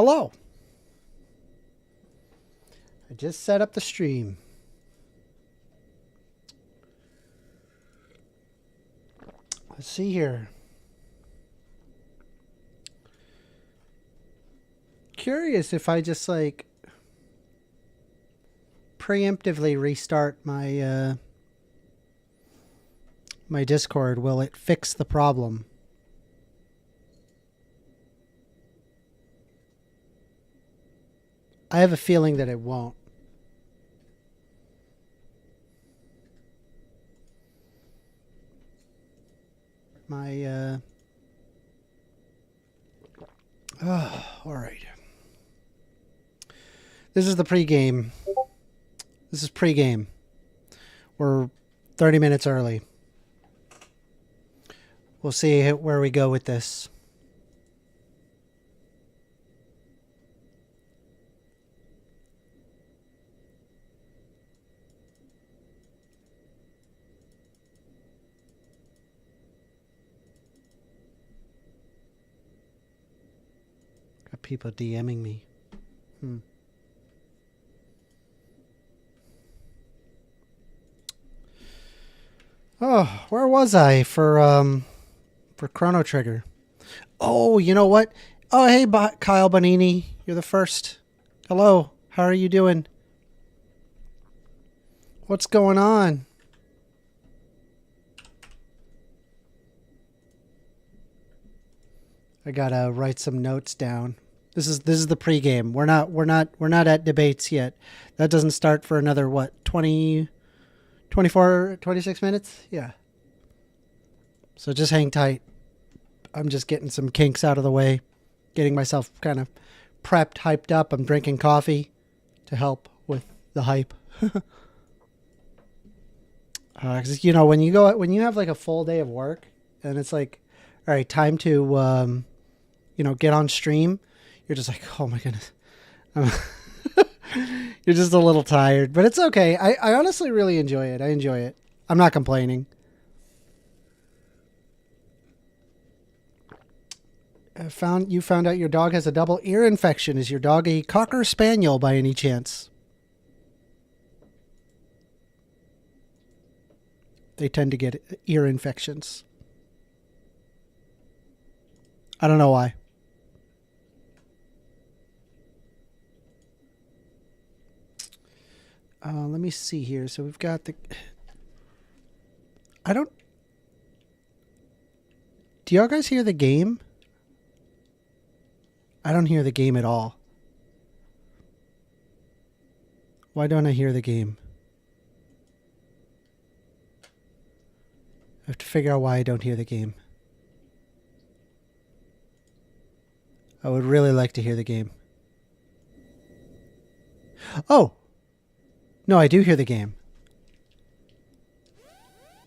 Hello. I just set up the stream. Let's see here. Curious if I just like preemptively restart my my Discord, will it fix the problem? I have a feeling that it won't. My oh, all right. This is the pregame. This is pregame. We're 30 minutes early. We'll see where we go with this. Got people DMing me. Oh, where was I for Chrono Trigger? Oh, you know what? Oh, hey, Kyle Bonini. You're the first. Hello. How are you doing? What's going on? I gotta write some notes down. This is the pregame. We're not at debates yet. That doesn't start for another what? 20, 24, 26 minutes? Yeah. So just hang tight. I'm just getting some kinks out of the way, getting myself kind of prepped, hyped up. I'm drinking coffee to help with the hype. 'Cause, you know, when you have like a full day of work and it's like, all right, time to, get on stream. You're just like, oh my goodness. You're just a little tired, but it's okay. I honestly really enjoy it. I enjoy it. I'm not complaining. You found out your dog has a double ear infection. Is your dog a Cocker Spaniel by any chance? They tend to get ear infections. I don't know why. Let me see here. So we've got the... Do y'all guys hear the game? I don't hear the game at all. Why don't I hear the game? I have to figure out why I don't hear the game. I would really like to hear the game. Oh! No, I do hear the game.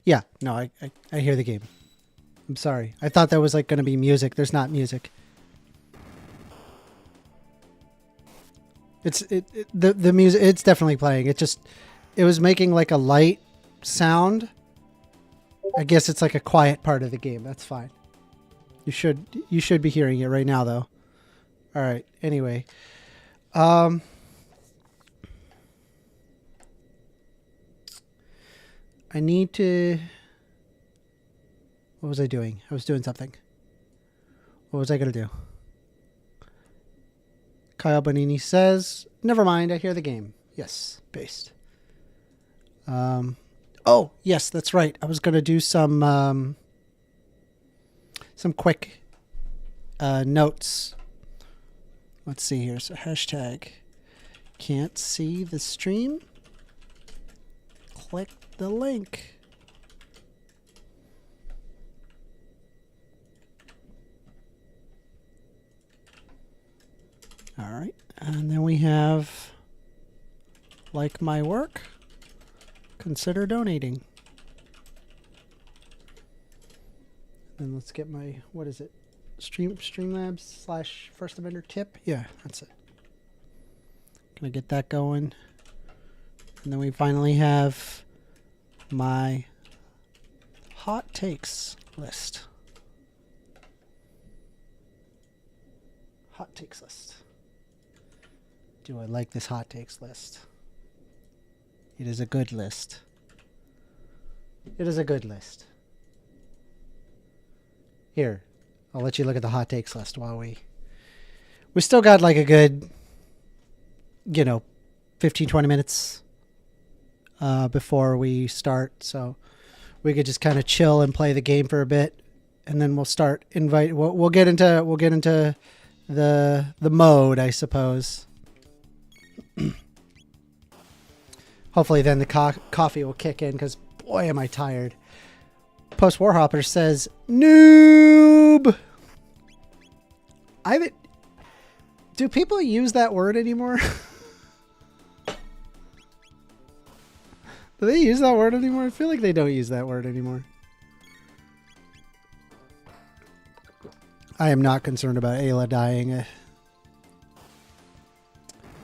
Yeah, no, I hear the game. I'm sorry. I thought there was like going to be music. There's not music. The music, it's definitely playing. It was making like a light sound. I guess it's like a quiet part of the game. That's fine. You should be hearing it right now though. All right. Anyway, I need to... What was I doing? I was doing something. What was I going to do? Kyle Bonini says, never mind, I hear the game. Yes, based. Oh, yes, that's right. I was going to do some quick notes. Let's see here. So hashtag can't see the stream. Click the link. All right. And then we have like my work. Consider donating. And let's get my, what is it? Streamlabs / 1stAmender tip. Yeah, that's it. Gonna get that going. And then we finally have my hot takes list. Hot takes list. Do I like this hot takes list? It is a good list. It is a good list. Here, I'll let you look at the hot takes list while we still got like a good, 15, 20 minutes before we start. So we could just kind of chill and play the game for a bit, and then we'll start we'll get into the mode, I suppose. Hopefully then the coffee will kick in, because boy am I tired. Post Warhopper says noob. Do people use that word anymore? Do they use that word anymore? I feel like they don't use that word anymore. I am not concerned about Ayla dying.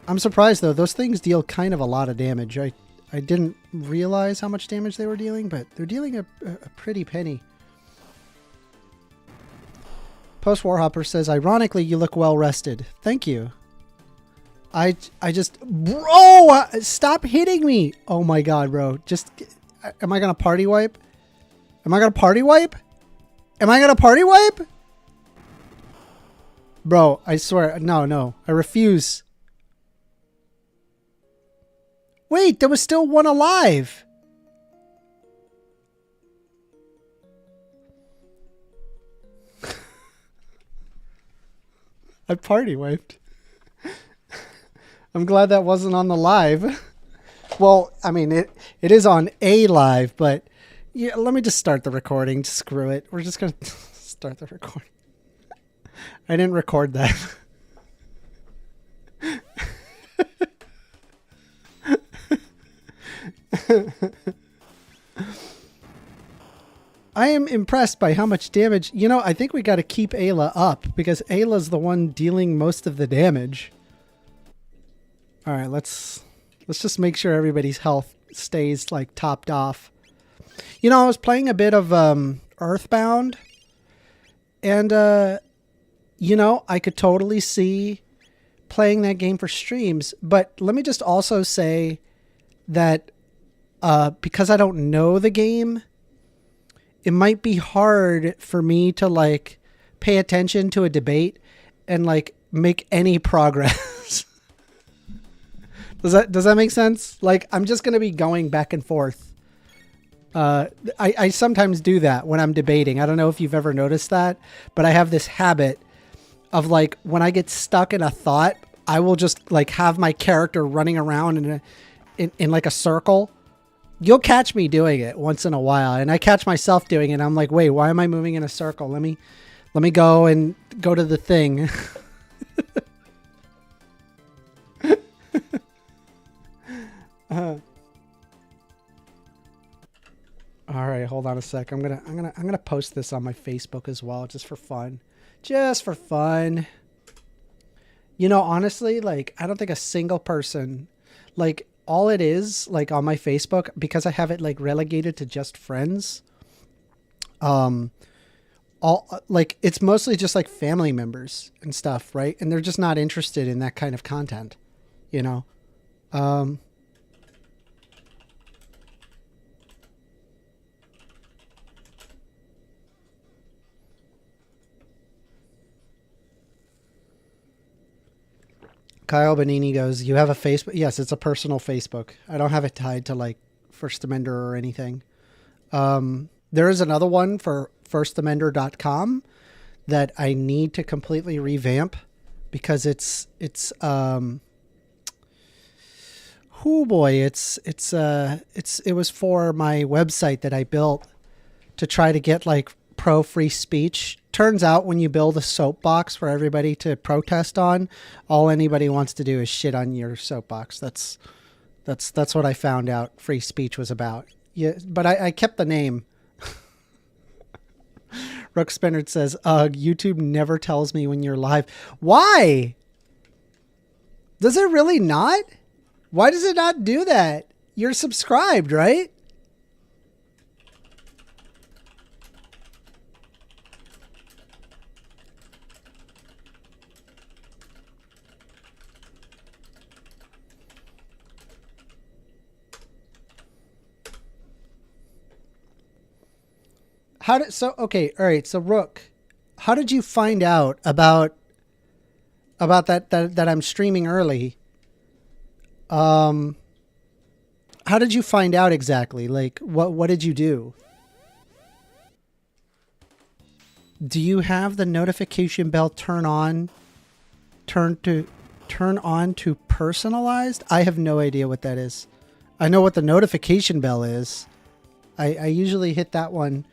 I'm surprised, though. Those things deal kind of a lot of damage. I didn't realize how much damage they were dealing, but they're dealing a pretty penny. Post Warhopper says, ironically, you look well rested. Thank you. I just... Bro! Stop hitting me! Oh my god, bro. Just... Am I gonna party wipe? Am I gonna party wipe? Am I gonna party wipe? Bro, I swear. No. I refuse. Wait, there was still one alive. I party wiped. I'm glad that wasn't on the live. Well, I mean, it is on a live, but yeah, let me just start the recording. Screw it. We're just going to start the recording. I didn't record that. I am impressed by how much damage. I think we got to keep Ayla up, because Ayla's the one dealing most of the damage. All right, let's just make sure everybody's health stays like topped off. I was playing a bit of Earthbound, and I could totally see playing that game for streams. But let me just also say that because I don't know the game, it might be hard for me to like pay attention to a debate and like make any progress. Does that make sense? Like, I'm just going to be going back and forth. I sometimes do that when I'm debating. I don't know if you've ever noticed that, but I have this habit of like, when I get stuck in a thought, I will just like have my character running around in like a circle. You'll catch me doing it once in a while, and I catch myself doing it. I'm like, wait, why am I moving in a circle? Let me go to the thing. All right, hold on a sec. I'm gonna post this on my Facebook as well, just for fun. Just for fun. Honestly, like, I don't think a single person, like, all it is, like, on my Facebook, because I have it like relegated to just friends. It's mostly just like family members and stuff, right? And they're just not interested in that kind of content, Kyle Benini goes, you have a Facebook? Yes, it's a personal Facebook. I don't have it tied to like 1stAmender or anything. There is another one for 1stAmender.com that I need to completely revamp, because it was for my website that I built to try to get like pro free speech. Turns out when you build a soapbox for everybody to protest on, all anybody wants to do is shit on your soapbox. That's what I found out free speech was about. Yeah, but I kept the name. Rook Spinard says, YouTube never tells me when you're live. Why? Does it really not? Why does it not do that? You're subscribed, right? okay, all right. So Rook, how did you find out about that I'm streaming early? How did you find out exactly? Like, what did you do? Do you have the notification bell turn on to personalized? I have no idea what that is. I know what the notification bell is. I usually hit that one.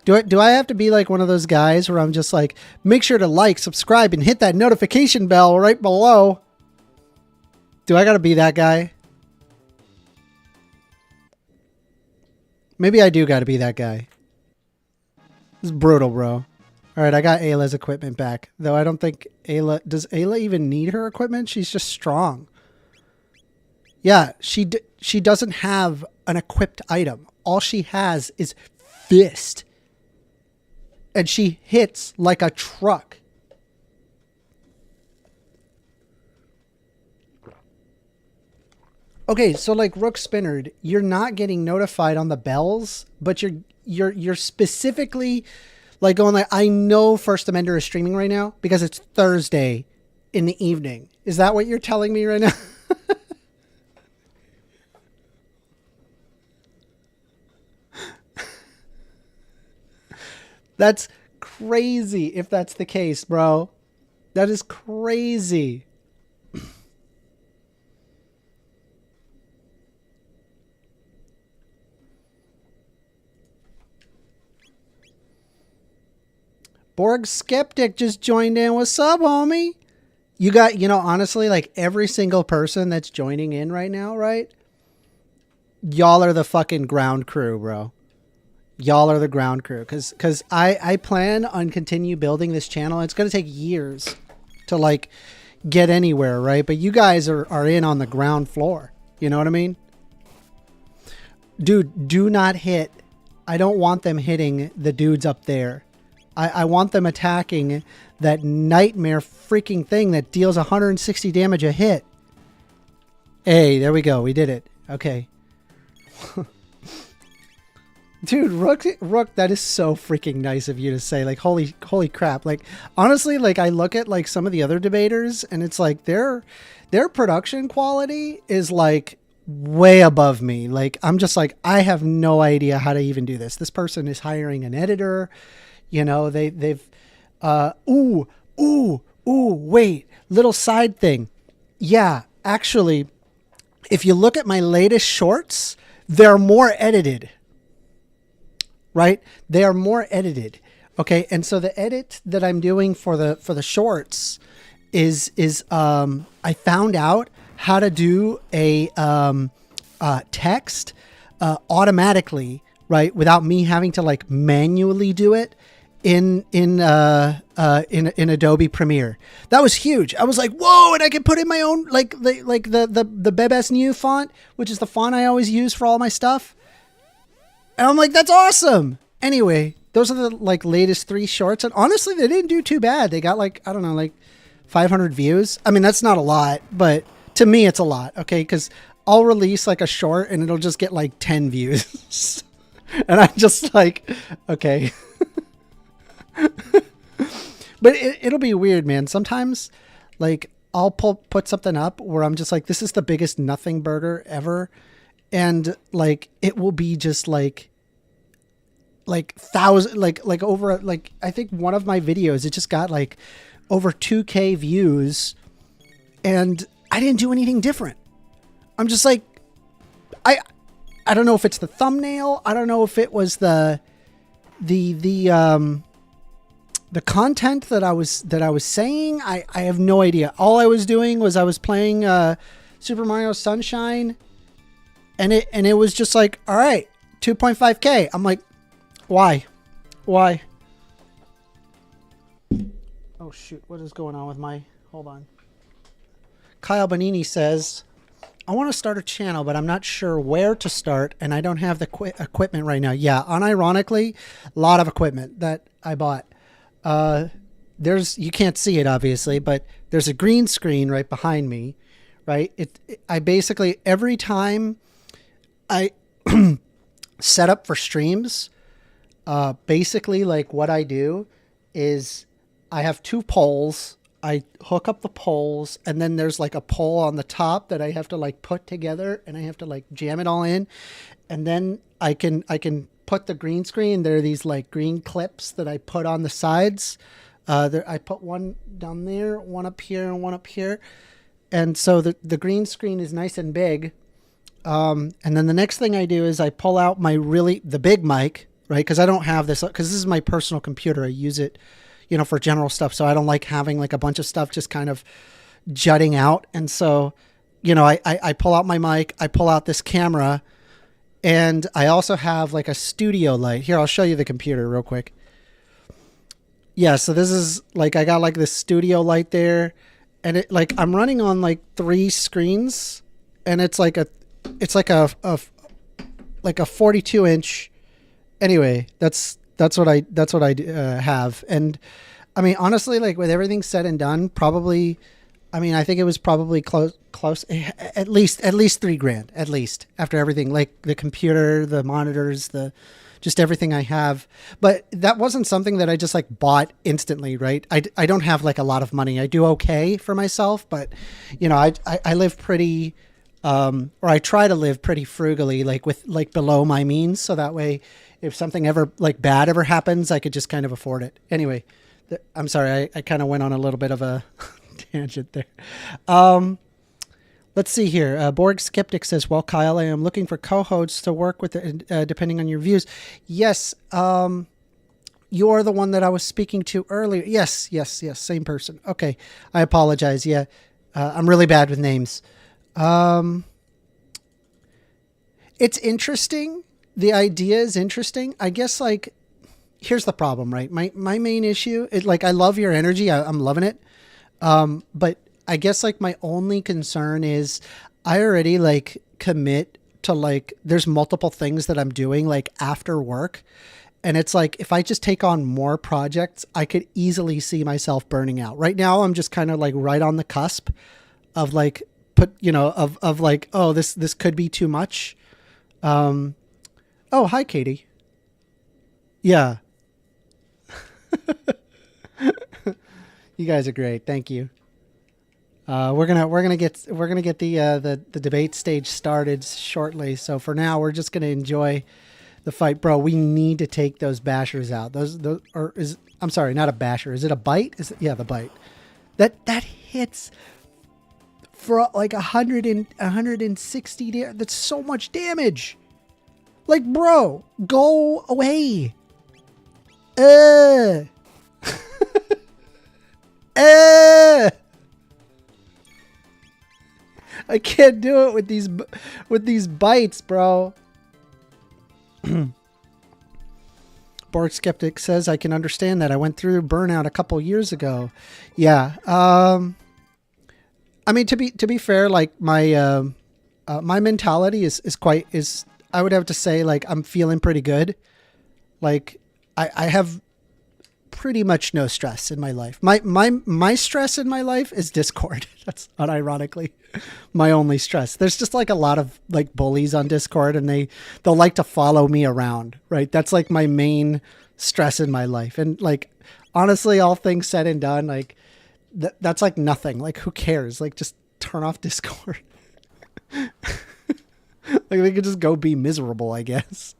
Do I have to be like one of those guys where I'm just like, make sure to like, subscribe, and hit that notification bell right below? Do I got to be that guy? Maybe I do got to be that guy. This is brutal, bro. All right, I got Ayla's equipment back. Though I don't think Ayla... Does Ayla even need her equipment? She's just strong. Yeah, she doesn't have an equipped item. All she has is fist. And she hits like a truck. Okay, so like Rook Spinnerd, you're not getting notified on the bells, but you're specifically... like going like, I know 1stAmender is streaming right now because it's Thursday in the evening. Is that what you're telling me right now? That's crazy if that's the case, bro. That is crazy. Borg Skeptic just joined in. What's up, homie? You got, honestly, like every single person that's joining in right now, right? Y'all are the fucking ground crew, bro. Y'all are the ground crew. Because I plan on continue building this channel. It's going to take years to like get anywhere, right? But you guys are in on the ground floor. You know what I mean? Dude, do not hit. I don't want them hitting the dudes up there. I want them attacking that nightmare freaking thing that deals 160 damage a hit. Hey, there we go. We did it. Okay. Dude, Rook, that is so freaking nice of you to say. Like, holy crap. Like, honestly, like I look at like some of the other debaters and it's like their production quality is like way above me. Like, I'm just like, I have no idea how to even do this. This person is hiring an editor. They've, wait, little side thing. Yeah, actually, if you look at my latest shorts, they're more edited, right? They are more edited. Okay. And so the edit that I'm doing for the shorts is I found out how to do a, text, automatically, right? Without me having to like manually do it. In Adobe Premiere. That was huge. I was like, whoa, and I can put in my own the Bebes New font, which is the font I always use for all my stuff. And I'm like, that's awesome. Anyway, those are the like latest 3 shorts, and honestly, they didn't do too bad. They got like, I don't know, like 500 views. I mean, that's not a lot, but to me it's a lot, okay? Because I'll release like a short and it'll just get like 10 views. And I'm just like, okay. But it'll be weird, man. Sometimes like I'll put something up where I'm just like, this is the biggest nothing burger ever. And like, it will be just like thousand, like over, like, I think one of my videos, it just got like over 2K views and I didn't do anything different. I'm just like, I don't know if it's the thumbnail. I don't know if it was the content that I was saying. I have no idea. All I was doing was I was playing Super Mario Sunshine, and it was just like, all right, 2.5K. I'm like, why? Oh shoot, what is going on with my? Hold on. Kyle Bonini says, I want to start a channel, but I'm not sure where to start, and I don't have the equipment right now. Yeah, unironically, a lot of equipment that I bought. You can't see it obviously, but there's a green screen right behind me, right? I basically, every time I set up for streams, Basically, like what I do is I have two poles. I hook up the poles, and then there's like a pole on the top that I have to like put together, and I have to like jam it all in, and then I can put the green screen. There are these like green clips that I put on the sides. I put one down there, one up here, and one up here, and so the green screen is nice and big. And then the next thing I do is I pull out the big mic, right? Because I don't have this, because this is my personal computer. I use it, for general stuff. So I don't like having like a bunch of stuff just kind of jutting out. And so, I pull out my mic, I pull out this camera, and I also have like a studio light. Here, I'll show you the computer real quick. Yeah, so this is like, I got like this studio light there, and it like, I'm running on like 3 screens, and it's like a 42 inch. Anyway, that's what I have. And I mean, honestly, like with everything said and done, probably, I mean, I think it was probably close, at least $3,000, at least, after everything, like the computer, the monitors, just everything I have. But that wasn't something that I just like bought instantly, right? I don't have like a lot of money. I do okay for myself, but I live pretty, or I try to live pretty frugally, like with like below my means. So that way, if something ever like bad ever happens, I could just kind of afford it. Anyway, I'm sorry. I kind of went on a little bit of a tangent there. Let's see here. Borg Skeptic says, well, Kyle, I am looking for co-hosts to work with, depending on your views. Yes. You're the one that I was speaking to earlier. Yes. Same person. Okay. I apologize. Yeah. I'm really bad with names. It's interesting. The idea is interesting. I guess like, here's the problem, right? My main issue is like, I love your energy. I'm loving it. But I guess like my only concern is I already like commit to like, there's multiple things that I'm doing like after work. And it's like, if I just take on more projects, I could easily see myself burning out. Right now, I'm just kind of like right on the cusp of like, of like, oh, this could be too much. Oh, hi, Katie. Yeah. You guys are great. Thank you. We're gonna get the debate stage started shortly. So for now, we're just gonna enjoy the fight, bro. We need to take those bashers out. I'm sorry, not a basher. Is it a bite? Yeah, the bite. That hits for like 160. That's so much damage. Like, bro, go away. I can't do it with these bites, bro. Borg Skeptic says, I can understand that. I went through burnout a couple years ago. Yeah. I mean, to be fair, like my mentality is I would have to say like I'm feeling pretty good. Like I have pretty much no stress in my life. My stress in my life is Discord. That's unironically my only stress. There's just like a lot of like bullies on Discord, and they'll like to follow me around, right? That's like my main stress in my life. And like, honestly, all things said and done, like that's like nothing. Like, who cares? Like, just turn off Discord. Like, they could just go be miserable, I guess.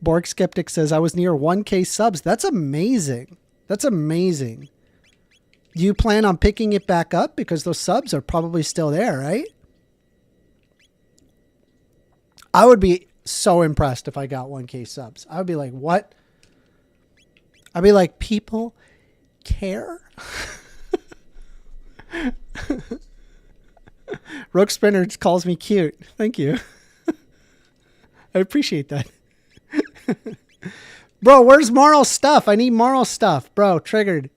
Borg Skeptic says, I was near 1K subs. That's amazing. That's amazing. Do you plan on picking it back up? Because those subs are probably still there, right? I would be so impressed if I got 1K subs. I would be like, what? I'd be like, people care? Rook Spinner calls me cute. Thank you. I appreciate that. Bro, where's Marl's stuff? I need Marl's stuff. Bro, triggered.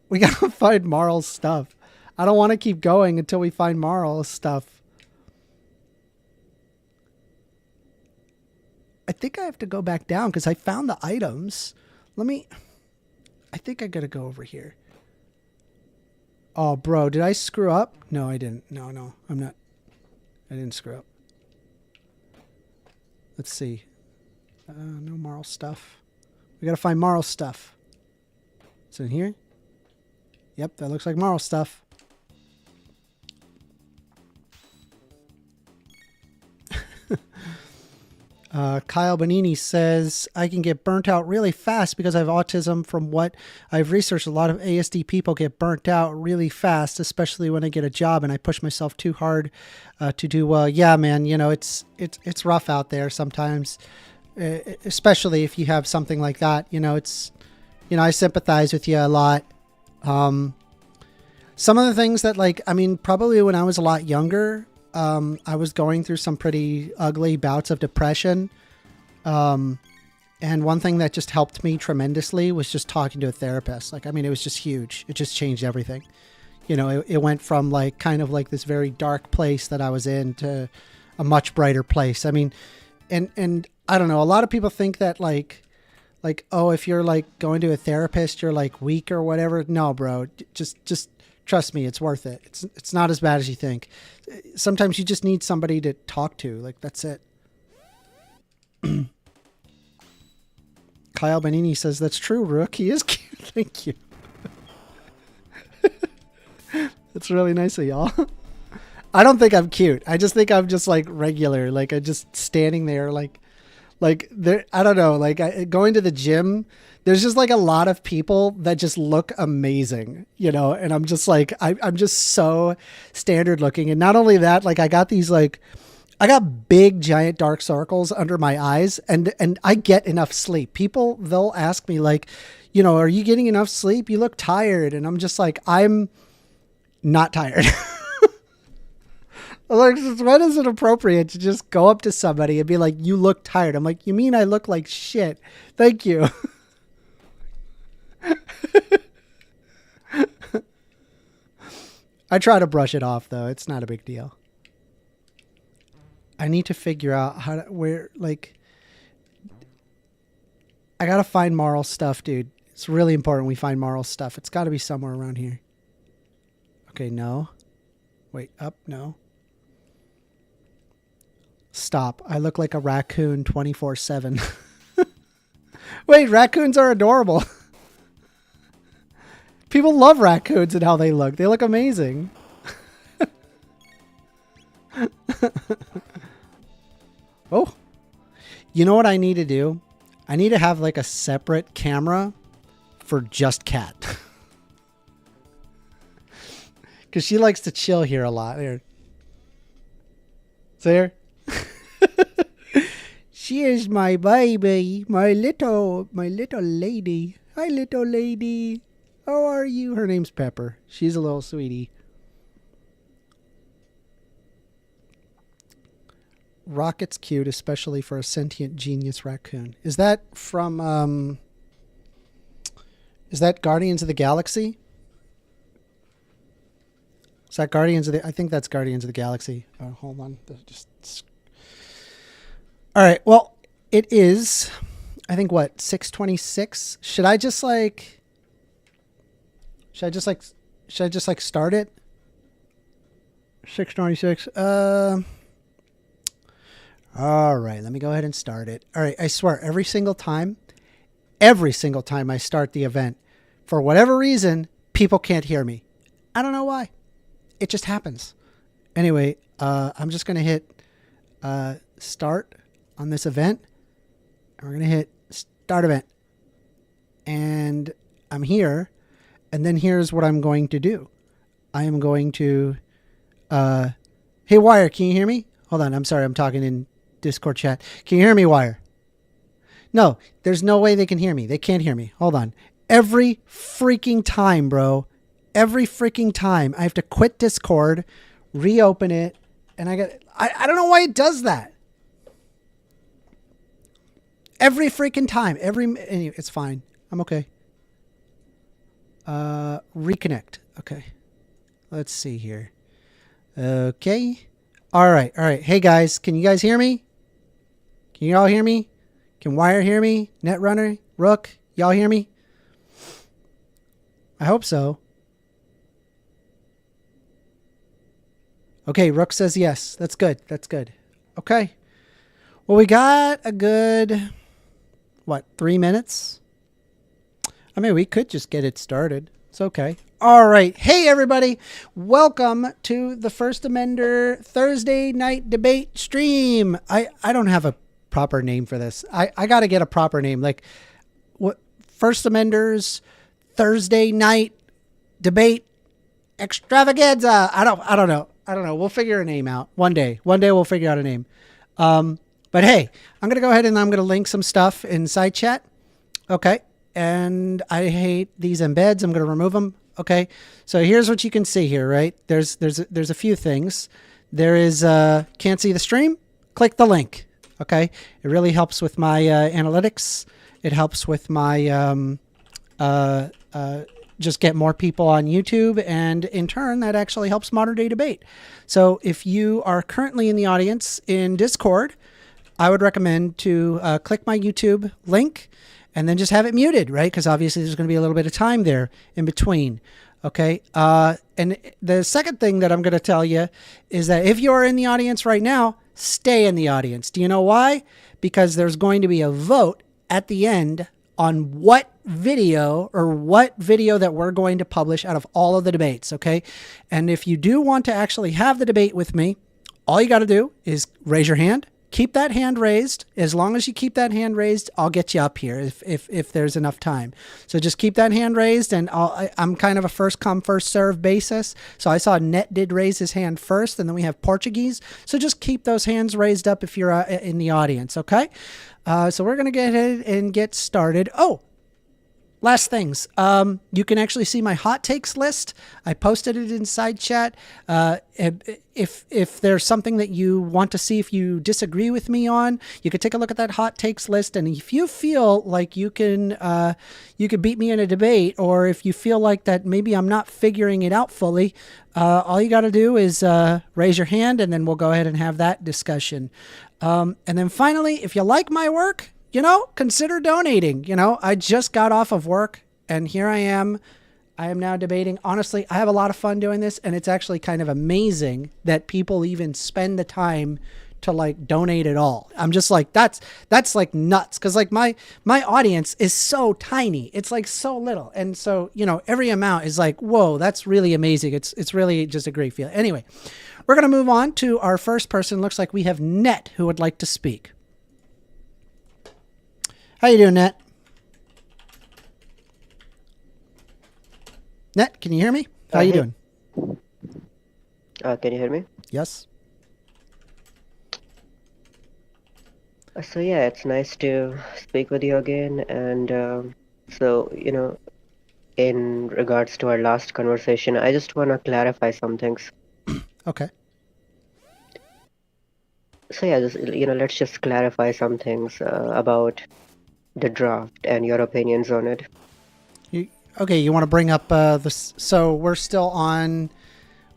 We gotta find Marl's stuff. I don't want to keep going until we find Marl's stuff. I think I have to go back down because I found the items. I think I gotta go over here. Oh, bro, did I screw up? No, I didn't. No, I'm not. I didn't screw up. Let's see. No moral stuff. We gotta find moral stuff. It's in here. Yep, that looks like moral stuff. Kyle Bonini says, I can get burnt out really fast because I have autism. From what I've researched, a lot of ASD people get burnt out really fast, especially when I get a job and I push myself too hard to do well. Yeah, man, you know, it's rough out there sometimes, especially if you have something like that. You know, I sympathize with you a lot. Some of the things that, like, I mean, probably when I was a lot younger, I was going through some pretty ugly bouts of depression. And one thing that just helped me tremendously was just talking to a therapist. Like, I mean, it was just huge. It just changed everything. You know, it went from like kind of like this very dark place that I was in to a much brighter place. I mean, and I don't know, a lot of people think that like, oh, if you're like going to a therapist, you're like weak or whatever. No, bro, just trust me, it's worth it. It's not as bad as you think. Sometimes you just need somebody to talk to. Like, that's it. Kyle Benini says, that's true, Rook. He is cute. Thank you. That's really nice of y'all. I don't think I'm cute. I just think I'm just like regular. Like, I'm just standing there like there. I don't know. Like, going to the gym, there's just like a lot of people that just look amazing, you know? And I'm just like, I'm just so standard looking. And not only that, like I got big giant dark circles under my eyes and I get enough sleep. People, they'll ask me like, you know, are you getting enough sleep? You look tired. And I'm just like, I'm not tired. Like, when is it appropriate to just go up to somebody and be like, you look tired? I'm like, you mean I look like shit? Thank you. I try to brush it off though. It's not a big deal. I need to figure out like, I got to find moral stuff, dude. It's really important we find moral stuff. It's got to be somewhere around here. Okay, no. Wait, up, no. Stop. I look like a raccoon 24/7. Wait, raccoons are adorable. People love raccoons and how they look. They look amazing. Oh, you know what I need to do? I need to have like a separate camera for just Cat. Because she likes to chill here a lot. Here. See her? She is my baby, my little lady. Hi, little lady. How are you? Her name's Pepper. She's a little sweetie. Rocket's cute, especially for a sentient genius raccoon. Is that from, is that Guardians of the Galaxy? Is that I think that's Guardians of the Galaxy. Oh, hold on. All right. Well, it is, I think, what, 6:26? Should I just start it? 6:26. All right. Let me go ahead and start it. All right. I swear, every single time I start the event, for whatever reason, people can't hear me. I don't know why. It just happens. Anyway, I'm just going to hit start on this event. And we're going to hit start event. And I'm here. And then here's what I'm going to do. I am going to... hey, Wire, can you hear me? Hold on. I'm sorry. I'm talking in Discord chat. Can you hear me, Wire? No, there's no way they can hear me. They can't hear me. Hold on. Every freaking time, bro. Every freaking time. I have to quit Discord, reopen it, and I don't know why it does that. Every freaking time. Anyway, it's fine. I'm okay. Reconnect. Okay. Let's see here. Okay. All right. Hey, guys. Can you guys hear me? Can you all hear me? Can Wire hear me? Netrunner? Rook? Y'all hear me? I hope so. Okay, Rook says yes. That's good. Okay. Well, we got a good what, 3 minutes? I mean, we could just get it started. It's okay. All right. Hey, everybody. Welcome to the First Amender Thursday night debate stream. I don't have a proper name for this. I got to get a proper name. Like, what? First Amender's Thursday night debate extravaganza. I don't know. We'll figure a name out one day. One day we'll figure out a name. But hey, I'm going to go ahead and I'm going to link some stuff in side chat. Okay. And I hate these embeds. I'm going to remove them. Okay. So here's what you can see here, right? There's a few things. There is, can't see the stream. Click the link. Okay. It really helps with my, analytics. It helps with my, just get more people on YouTube. And in turn, that actually helps modern day debate. So if you are currently in the audience in Discord, I would recommend to click my YouTube link and then just have it muted, right? Because obviously there's going to be a little bit of time there in between. Okay. And the second thing that I'm going to tell you is that if you're in the audience right now, stay in the audience. Do you know why? Because there's going to be a vote at the end on what video that we're going to publish out of all of the debates. Okay. And if you do want to actually have the debate with me, all you got to do is raise your hand. Keep that hand raised. As long as you keep that hand raised, I'll get you up here if there's enough time. So just keep that hand raised, and I'm kind of a first come, first serve basis. So I saw Net did raise his hand first, and then we have Portuguese. So just keep those hands raised up if you're in the audience, okay? So we're going to get ahead and get started. Oh, last things. You can actually see my hot takes list. I posted it inside chat. If there's something that you want to see, if you disagree with me on, you could take a look at that hot takes list. And if you feel like you can beat me in a debate, or if you feel like that maybe I'm not figuring it out fully, all you got to do is raise your hand, and then we'll go ahead and have that discussion. And then finally, if you like my work, consider donating. I just got off of work and here I am. I am now debating. Honestly, I have a lot of fun doing this, and it's actually kind of amazing that people even spend the time to like donate at all. I'm just like, that's like nuts. Cause like my audience is so tiny. It's like so little. And so, every amount is like, whoa, that's really amazing. It's really just a great feeling. Anyway, we're going to move on to our first person. Looks like we have Net who would like to speak. How you doing, Net? Net, can you hear me? How you doing? Can you hear me? Yes. So yeah, it's nice to speak with you again. And in regards to our last conversation, I just want to clarify some things. Okay. So yeah, let's just clarify some things about the draft and your opinions on it. Okay, you want to bring up this? So we're still on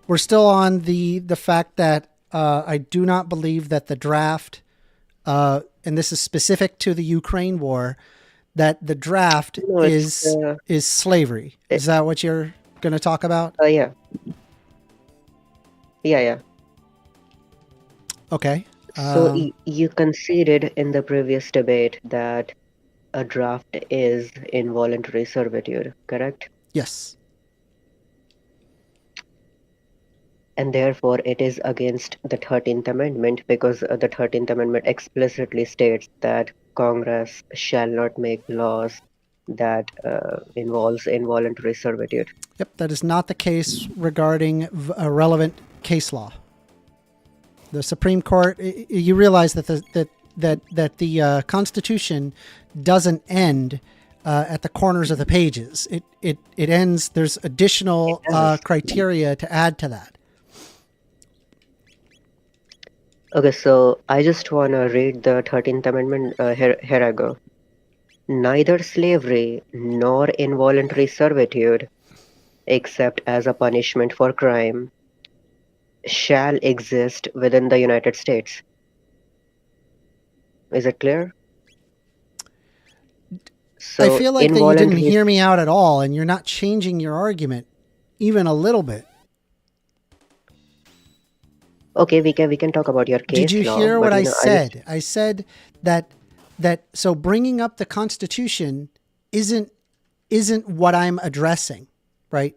the fact that I do not believe that the draft, and this is specific to the Ukraine war, that the draft is slavery. Is that what you're going to talk about? Yeah. Okay. So you conceded in the previous debate that a draft is involuntary servitude, correct? Yes. And therefore, it is against the 13th Amendment because the 13th Amendment explicitly states that Congress shall not make laws that involves involuntary servitude. Yep, that is not the case regarding a relevant case law. The Supreme Court, you realize that the Constitution doesn't end at the corners of the pages. It ends. There's additional criteria to add to that. Okay, so I just want to read the 13th Amendment. Here I go. Neither slavery nor involuntary servitude, except as a punishment for crime, shall exist within the United States. Is it clear? So I feel like that you didn't hear me out at all, and you're not changing your argument even a little bit. Okay, we can talk about your case. Did you hear what I said? I said that So bringing up the Constitution isn't what I'm addressing, right?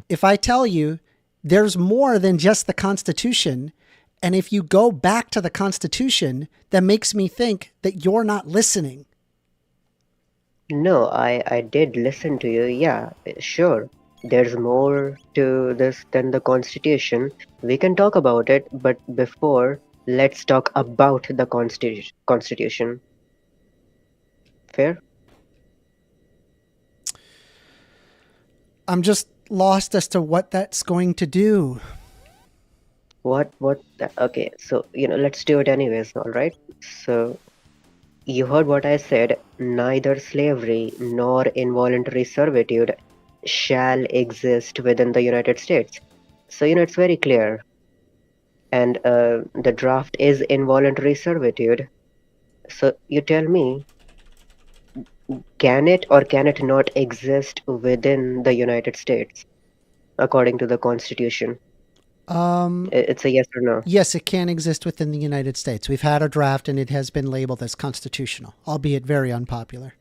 If I tell you there's more than just the Constitution, and if you go back to the Constitution, that makes me think that you're not listening. No, I did listen to you. Yeah, sure. There's more to this than the Constitution. We can talk about it, but before, let's talk about the Constitution. Fair? I'm just lost as to what that's going to do. Okay, so, let's do it anyways, all right? So, you heard what I said. Neither slavery nor involuntary servitude shall exist within the United States. So, it's very clear. And the draft is involuntary servitude. So, you tell me, can it or can it not exist within the United States according to the Constitution? It's a yes or no. Yes, it can exist within the United States. We've had a draft and it has been labeled as constitutional, albeit very unpopular.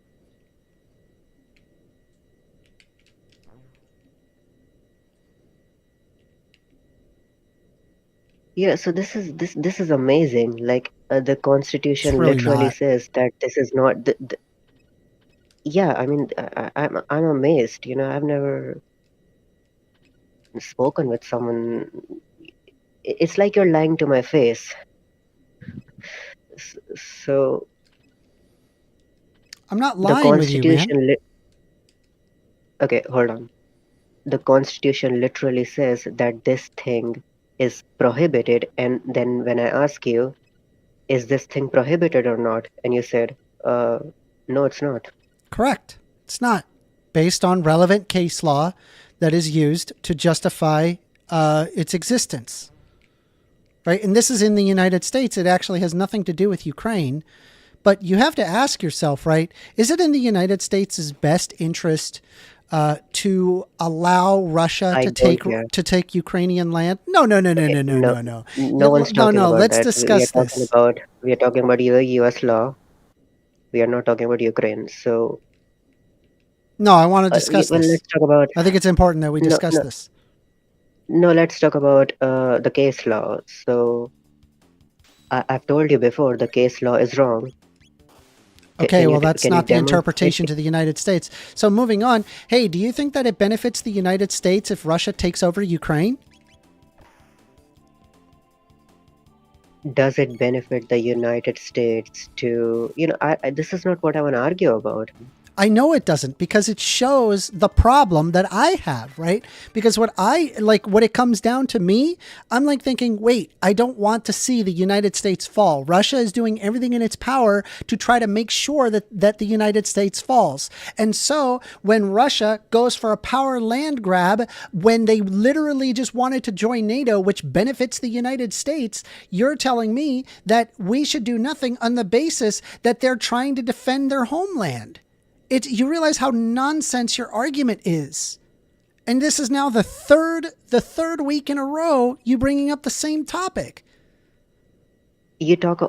Yeah, so this is amazing. Like the It's Constitution really literally not. says that this is not yeah, I mean, I'm amazed. I've never spoken with someone. It's like you're lying to my face. So I'm not the lying with you, man. okay, hold on. The Constitution literally says that this thing is prohibited, and then when I ask you, is this thing prohibited or not? And you said, uh, no, it's not. Correct. It's not. Based on relevant case law that is used to justify its existence. Right? And this is in the United States. It actually has nothing to do with Ukraine. But you have to ask yourself, right? Is it in the United States' best interest to allow Russia I to don't care. take Ukrainian land? No, no, no, no, Okay, no, no, no, no, no, no one's no, talking no. about Let's that. We are discuss talking this. about the U.S. law. We are not talking about Ukraine. So, No, I want to discuss well, this. let's talk about I think it's important that we no, discuss no, this. no. Let's talk about the case law. So, I've told you before, the case law is wrong. Okay, well, that's Can you not the demonstrate? interpretation to the United States. So, moving on. Hey, do you think that it benefits the United States if Russia takes over Ukraine? Does it benefit the United States to, this is not what I want to argue about. I know it doesn't because it shows the problem that I have, right? Because what it comes down to me, I'm like thinking, wait, I don't want to see the United States fall. Russia is doing everything in its power to try to make sure that the United States falls. And so when Russia goes for a power land grab, when they literally just wanted to join NATO, which benefits the United States, you're telling me that we should do nothing on the basis that they're trying to defend their homeland. You realize how nonsense your argument is. And this is now the third week in a row you bringing up the same topic.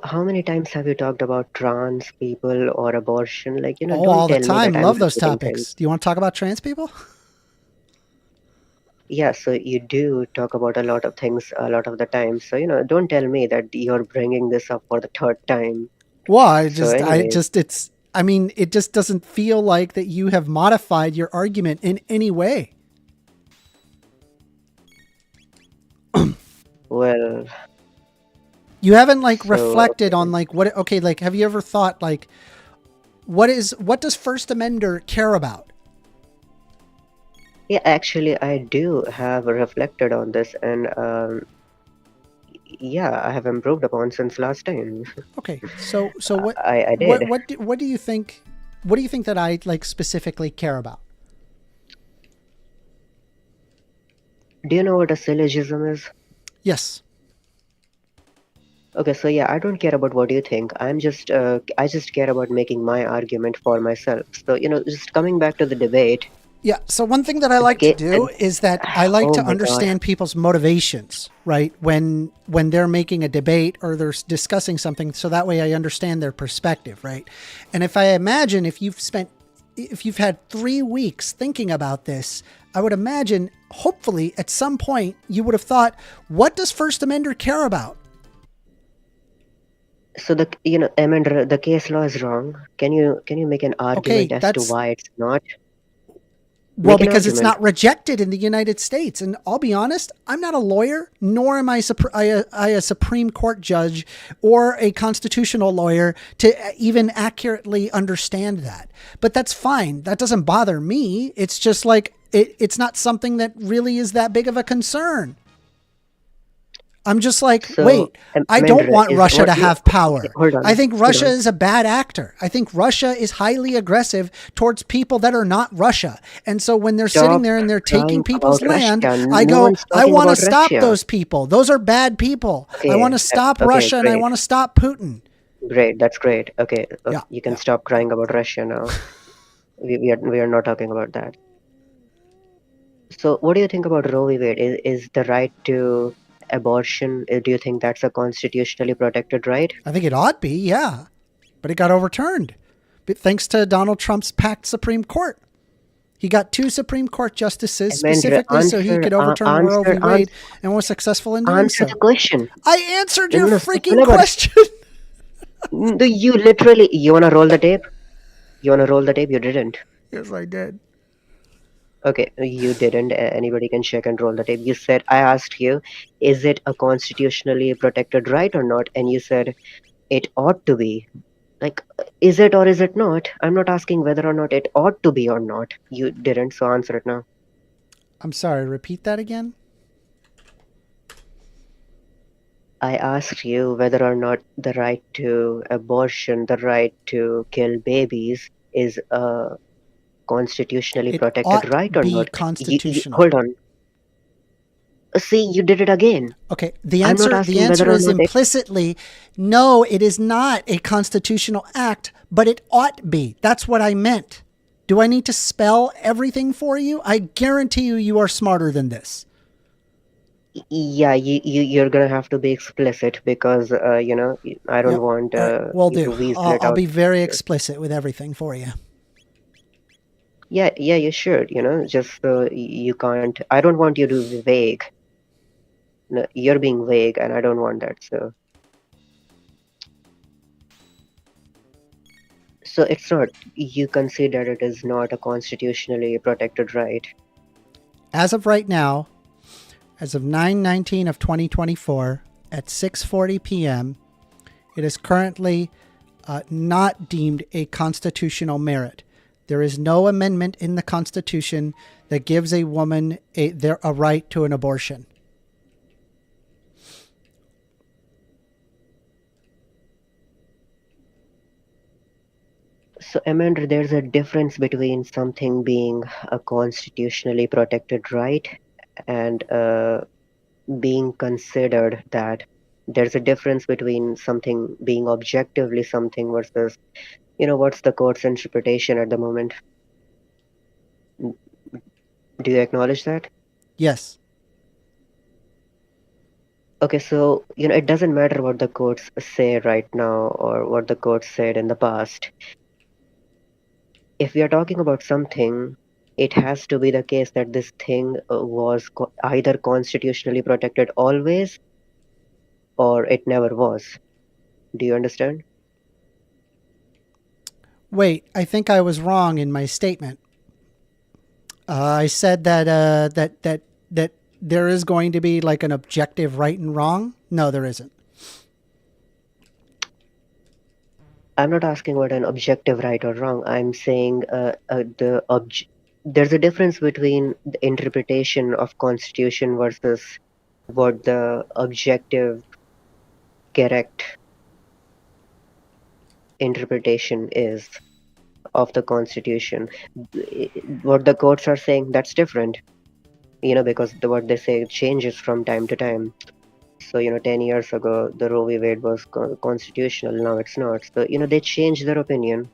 How many times have you talked about trans people or abortion? Like, Oh, don't all the tell me time. that I'm Love those repeating things. topics. Do you want to talk about trans people? Yeah, so you do talk about a lot of things a lot of the time. So, don't tell me that you're bringing this up for the third time. Well, So anyway, it just doesn't feel like that you have modified your argument in any way. well, You haven't so reflected on what, okay, have you ever thought what does First Amender care about? yeah, actually, I do have reflected on this, and yeah, I have improved upon since last time. Okay. So I did. what do you think that I specifically care about? Do you know what a syllogism is? Yes. Okay, so yeah, I don't care about what you think. I just care about making my argument for myself. So, just coming back to the debate, Yeah. So one thing that I like to Okay, do is that I like oh to my God. understand people's motivations, right? When they're making a debate or they're discussing something, so that way I understand their perspective, right? And if I imagine if you've had 3 weeks thinking about this, I would imagine hopefully at some point you would have thought, what does First Amender care about? So Amender, the case law is wrong. Can you make an Okay, argument as to that's why it's not? well, Make an because it's argument. not rejected in the United States. And I'll be honest, I'm not a lawyer, nor am I a Supreme Court judge or a constitutional lawyer to even accurately understand that. But that's fine. That doesn't bother me. It's just like it's not something that really is that big of a concern. I'm just like, So, wait, I don't Amender, want is Russia what to you have power. hold I on, think hold Russia on. is a bad actor. I think Russia is highly aggressive towards people that are not Russia. And so when they're sitting Stop there and they're taking crying people's about land, Russia. I No go, one's I talking want to about stop Russia. those people. Those are bad people. I want Okay, to stop okay, Russia and I great, want to stop Putin. great. That's great. Okay, Yeah, you can yeah. stop crying about Russia now. We are not talking about that. So, what do you think about Roe v. Wade? Is the right to abortion? Do you think that's a constitutionally protected right? I think it ought be, yeah. But it got overturned. But thanks to Donald Trump's packed Supreme Court. He got 2 Supreme Court justices Amanda, specifically so he could overturn Roe v. Wade and was successful in doing answer the so. question. I answered No, your no, no, stop freaking syllabus. question. Do you literally, you wanna roll the tape? You wanna roll the tape? You didn't. Yes, I did. Okay, you didn't. Anybody can check and roll the tape. You said, I asked you, is it a constitutionally protected right or not? And you said, it ought to be. Like, is it or is it not? I'm not asking whether or not it ought to be or not. You didn't, so answer it now. I'm sorry, repeat that again? I asked you whether or not the right to abortion, the right to kill babies, is a constitutionally It protected ought right or be not. constitutional. Hold on. See, you did it again. Okay, I'm not the asking answer whether or is not it. implicitly no, it is not a constitutional act, but it ought be. That's what I meant. Do I need to spell everything for you? I guarantee you are smarter than this. Yeah, you're gonna have to be explicit because I don't Yep. want All right, will you to do. weasel it I'll out. be very explicit with everything for you. Yeah, yeah, you should. Just you can't. I don't want you to be vague. No, you're being vague, and I don't want that. So it's not. You consider it is not a constitutionally protected right. As of right now, as of 9/19 of 2024 at 6:40 p.m., it is currently not deemed a constitutional merit. There is no amendment in the Constitution that gives a woman a right to an abortion. So, Amanda, there's a difference between something being a constitutionally protected right and being considered that. There's a difference between something being objectively something versus, what's the court's interpretation at the moment? Do you acknowledge that? Yes. Okay, so, it doesn't matter what the courts say right now or what the courts said in the past. If we are talking about something, it has to be the case that this thing was either constitutionally protected always or it never was. Do you understand? Wait, I think I was wrong in my statement. I said that there is going to be like an objective right and wrong. No, there isn't. I'm not asking what an objective right or wrong. I'm saying there's a difference between the interpretation of constitution versus what the objective correct interpretation is of the constitution. What the courts are saying, that's different, because what they say changes from time to time. So, 10 years ago, the Roe v. Wade was constitutional. Now it's not. So, they change their opinion.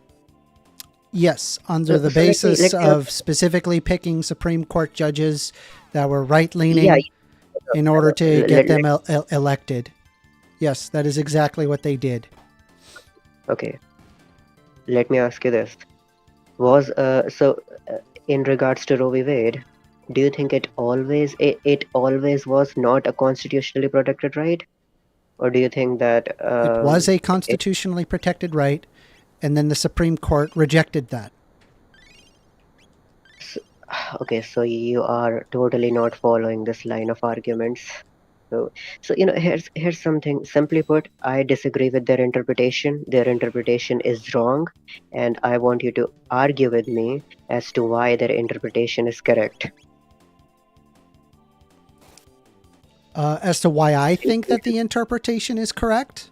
Yes, under So, the so basis let me ask, of specifically picking Supreme Court judges that were right yeah, leaning in order to let, get them let, elected. Yes, that is exactly what they did. okay, let me ask you this. Was in regards to Roe v. Wade, do you think it always was not a constitutionally protected right, or do you think that It was a it constitutionally protected right, and then the Supreme Court rejected that. okay, so you are totally not following this line of arguments. So, here's something. Simply put, I disagree with their interpretation. Their interpretation is wrong, and I want you to argue with me as to why their interpretation is correct. As to why I think that the interpretation is correct,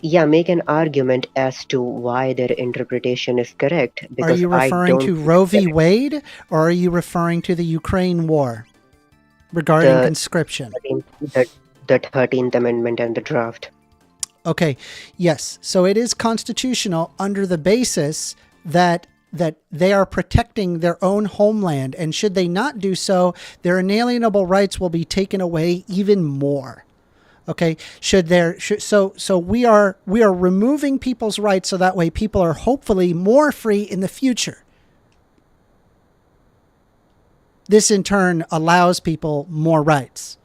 Yeah, make an argument as to why their interpretation is correct, are because you I referring don't to think Roe v. that Wade, or are you referring to the Ukraine war regarding the conscription? 13th, the 13th Amendment and the draft. Okay, yes. So it is constitutional under the basis that they are protecting their own homeland, and should they not do so, their inalienable rights will be taken away even more. Okay, so we are removing people's rights so that way people are hopefully more free in the future. This in turn allows people more rights.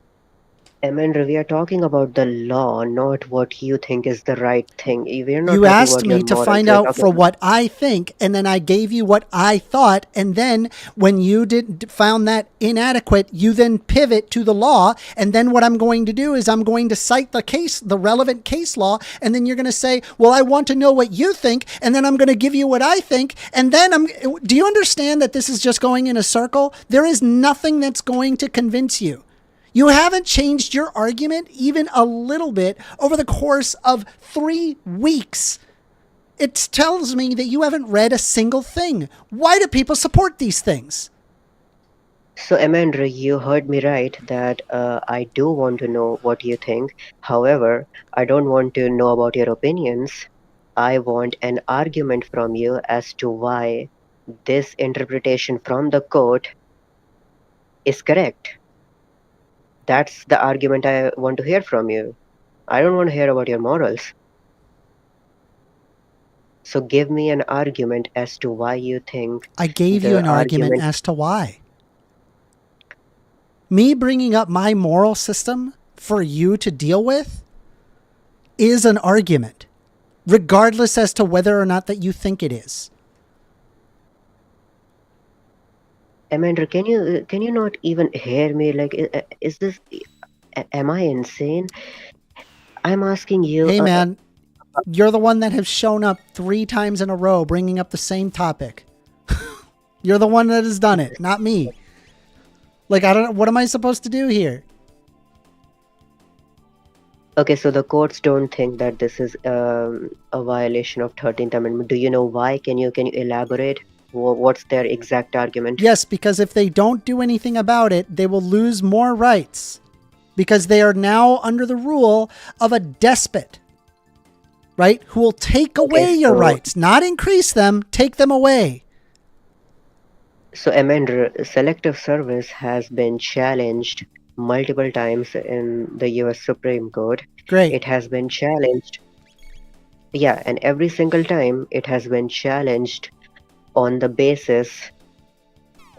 Amanda, we are talking about the law, not what you think is the right thing. We are not You talking asked about your me to morals. find We are out talking for what I think, and then I gave you what I thought. And then when you did found that inadequate, you then pivot to the law. And then what I'm going to do is I'm going to cite the relevant case law, and then you're going to say, "Well, I want to know what you think," and then I'm going to give you what I think. And then do you understand that this is just going in a circle? There is nothing that's going to convince you. You haven't changed your argument even a little bit over the course of 3 weeks. It tells me that you haven't read a single thing. Why do people support these things? So, Amanda, you heard me right that I do want to know what you think. However, I don't want to know about your opinions. I want an argument from you as to why this interpretation from the court is correct. That's the argument I want to hear from you. I don't want to hear about your morals. So give me an argument as to why you think I gave you the an argument argument. as to why. Me bringing up my moral system for you to deal with is an argument, regardless as to whether or not that you think it is. Amanda, can you not even hear me? Like, is this? Am I insane? I'm asking you. Hey, man, you're the one that has shown up 3 times in a row bringing up the same topic. You're the one that has done it, not me. Like, I don't know. What am I supposed to do here? Okay, so the courts don't think that this is a violation of 13th Amendment. Do you know why? Can you elaborate? What's their exact argument? Yes, because if they don't do anything about it, they will lose more rights because they are now under the rule of a despot, right? Who will take Okay, away your so rights, not increase them, take them away. so Amanda, selective service has been challenged multiple times in the U.S. Supreme Court. Great. It has been challenged. Yeah, and every single time it has been challenged on the basis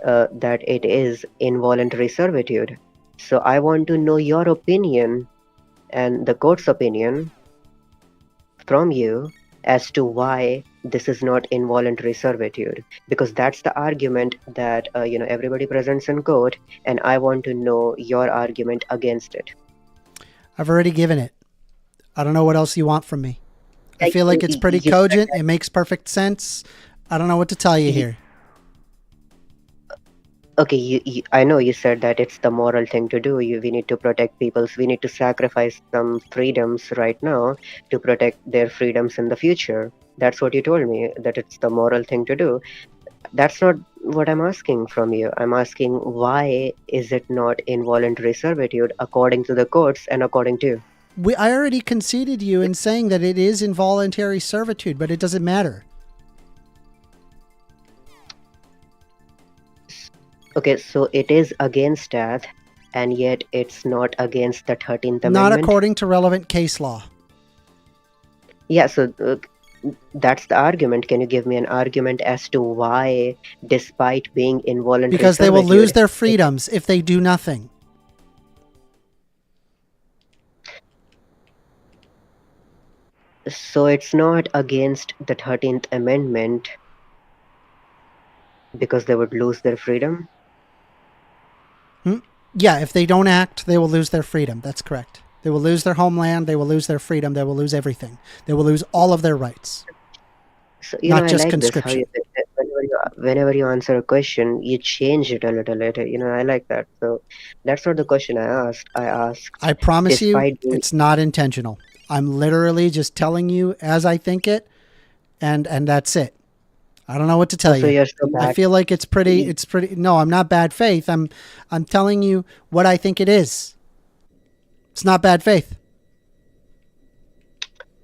that it is involuntary servitude. So I want to know your opinion and the court's opinion from you as to why this is not involuntary servitude, because that's the argument that everybody presents in court, and I want to know your argument against it. I've already given it. I don't know what else you want from me. I Like, feel like it's pretty you said cogent. It makes perfect sense. I don't know what to tell you that here. okay, I know you said that it's the moral thing to do. We need to protect people's, we need to sacrifice some freedoms right now to protect their freedoms in the future. That's what you told me, that it's the moral thing to do. That's not what I'm asking from you. I'm asking, why is it not involuntary servitude according to the courts and according to you? I already conceded you in saying that it is involuntary servitude, but it doesn't matter. Okay, so it is against death, and yet it's not against the 13th Not Amendment. according to relevant case law. Yeah, so that's the argument. Can you give me an argument as to why, despite being involuntary Because they will lose servitude, their freedoms if they do nothing. so it's not against the 13th Amendment because they would lose their freedom? Yeah, if they don't act, they will lose their freedom. That's correct. They will lose their homeland. They will lose their freedom. They will lose everything. They will lose all of their rights, So, not I just like this, how conscription. you, whenever you answer a question, you change it a little bit. I like that. So that's not the question I asked. I asked, I promise you, despite being, it's not intentional. I'm literally just telling you as I think it, and that's it. I don't know what to tell so you. you're so I bad. feel like it's pretty. No, I'm not bad faith. I'm telling you what I think it is. It's not bad faith.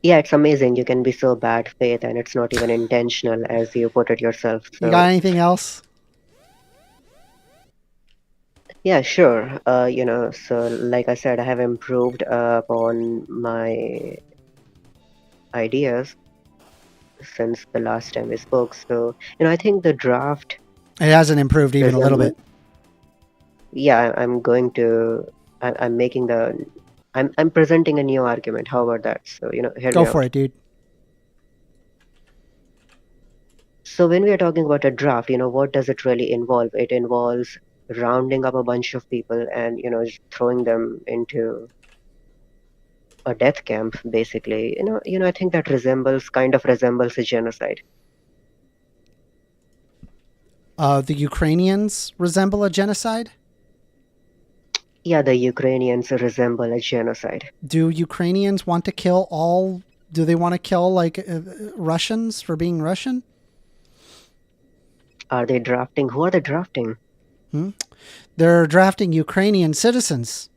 Yeah, it's amazing. You can be so bad faith and it's not even intentional as you put it yourself. You got So anything else? yeah, sure. So like I said, I have improved upon my ideas since the last time we spoke. So, I think the draft It hasn't improved even a little resembles, bit. yeah, I'm going to, I'm making I'm presenting a new argument. How about that? So, hear Go me for out. it, dude. So when we are talking about a draft, what does it really involve? It involves rounding up a bunch of people and, just throwing them into a death camp, basically. I think that kind of resembles a genocide. The Ukrainians resemble a genocide. Yeah, the Ukrainians resemble a genocide. Do Ukrainians want to kill all? Do they want to kill like Russians for being Russian? Are they drafting? Who are they drafting? They're drafting Ukrainian citizens.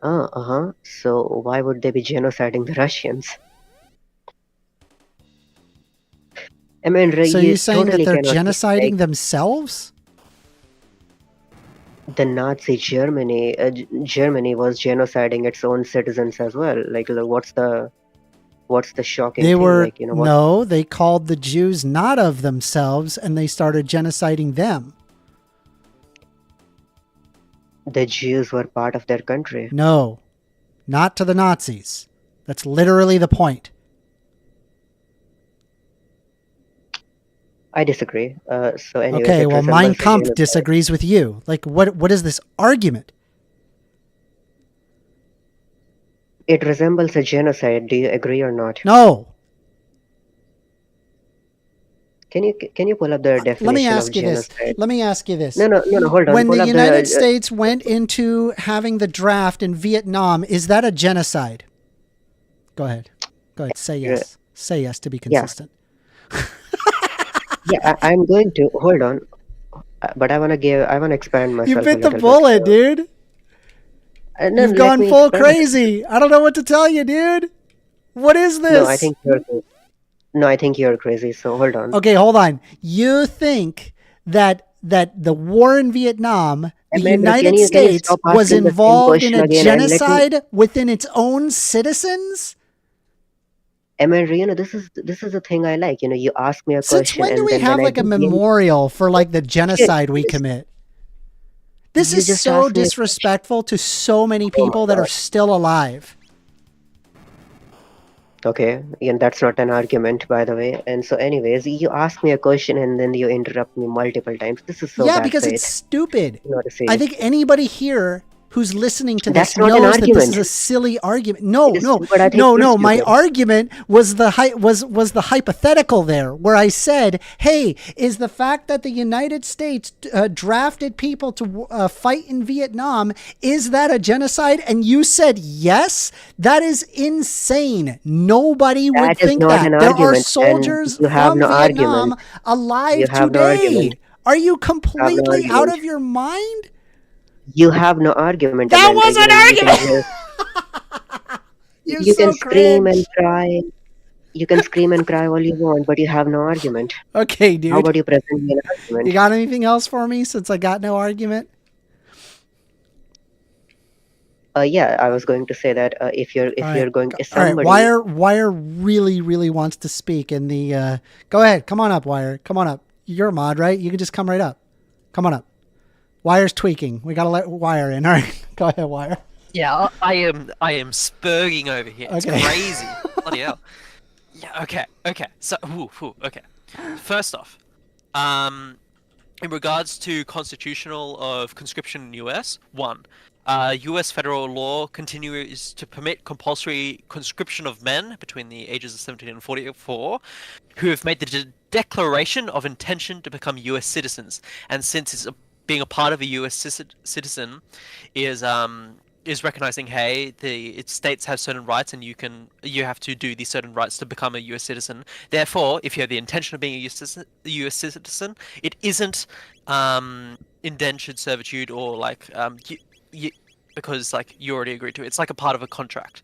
Uh-huh. So why would they be genociding the Russians? I mean, So you you're saying that totally they're cannot genociding like themselves? the Nazi Germany. Germany was genociding its own citizens as well. Like, what's the shocking They thing? were, Like, what no, they called the Jews not of themselves and they started genociding them. the Jews were part of their country. No, not to the Nazis. That's literally the point. I disagree. So, anyways, Okay, it well, Mein resembles a Kampf genocide. disagrees with you. Like, what is this argument? It resembles a genocide. Do you agree or not? No. Can you pull up the Let me definition of ask you this. genocide? Let me ask you this. No, no, no, no. Hold on. When the Pull up United the. States went into having the draft in Vietnam, is that a genocide? Go ahead. Go ahead. Say yes. Say yes to be Yeah, consistent. yeah. I'm going to hold on, but I want to expand You myself a bit the little bit. bullet, So, dude. no, You've let gone me full expand. crazy. I don't know what to tell you, dude. What is No, I this? think you're. No, I think you're crazy. So hold on. Okay, hold on. You think that the war in Vietnam, the Amanda, can United you States stop was asking the same involved in question a again and let me. genocide within its own citizens? Amanda, this is the thing I like. You ask me a Since question when do and we then when have I like a do give you, memorial for like the shit, genocide we you just commit? This you is just so asked me a question. disrespectful to so many Oh my people that are God. still alive. Okay, and that's not an argument, by the way. And so, anyways, you ask me a question and then you interrupt me multiple times. This is so Yeah, bad because it's faith. stupid. Not to I say. think anybody here who's listening to this That's not an knows that this is argument. a silly argument. It No, is no, stupid. I think no, you're no. My stupid. argument was was the hypothetical there, where I said, "Hey, is the fact that the United States drafted people to fight in Vietnam, is that a genocide?" And you said yes. That is insane. Nobody would That is think not that. an There are argument, and soldiers you have from no argument. Vietnam You alive have no argument. today. Are you You have no completely out argument. of your mind? You have no argument, That Amanda. was an You can just argument. You're You can so scream and cringe. cry. You can scream and cry all you want, but you have no argument. Okay, How dude. about you present me an You argument? got anything else for me since I got no argument? Yeah, I was going to say that All if right. you're going, if All right. somebody, Wire really, really wants to speak in the. Go ahead. Come on up, Wire. Come on up. You're a mod, right? You can just come right up. Come on up. Wire's tweaking. We got to let Wire in. All right. Go ahead, Wire. Yeah, I am spurging over here. It's Okay. crazy. Bloody hell. Yeah, okay. So, okay. First off, um, in regards to constitutional of conscription in US, one, US federal law continues to permit compulsory conscription of men between the ages of 17 and 44 who have made the declaration of intention to become US citizens. And since being a part of a US citizen is recognizing, hey, the states have certain rights, and you have to do these certain rights to become a U.S. citizen. Therefore, if you have the intention of being a U.S. citizen, it isn't indentured servitude or like because like you already agreed to it. It's like a part of a contract.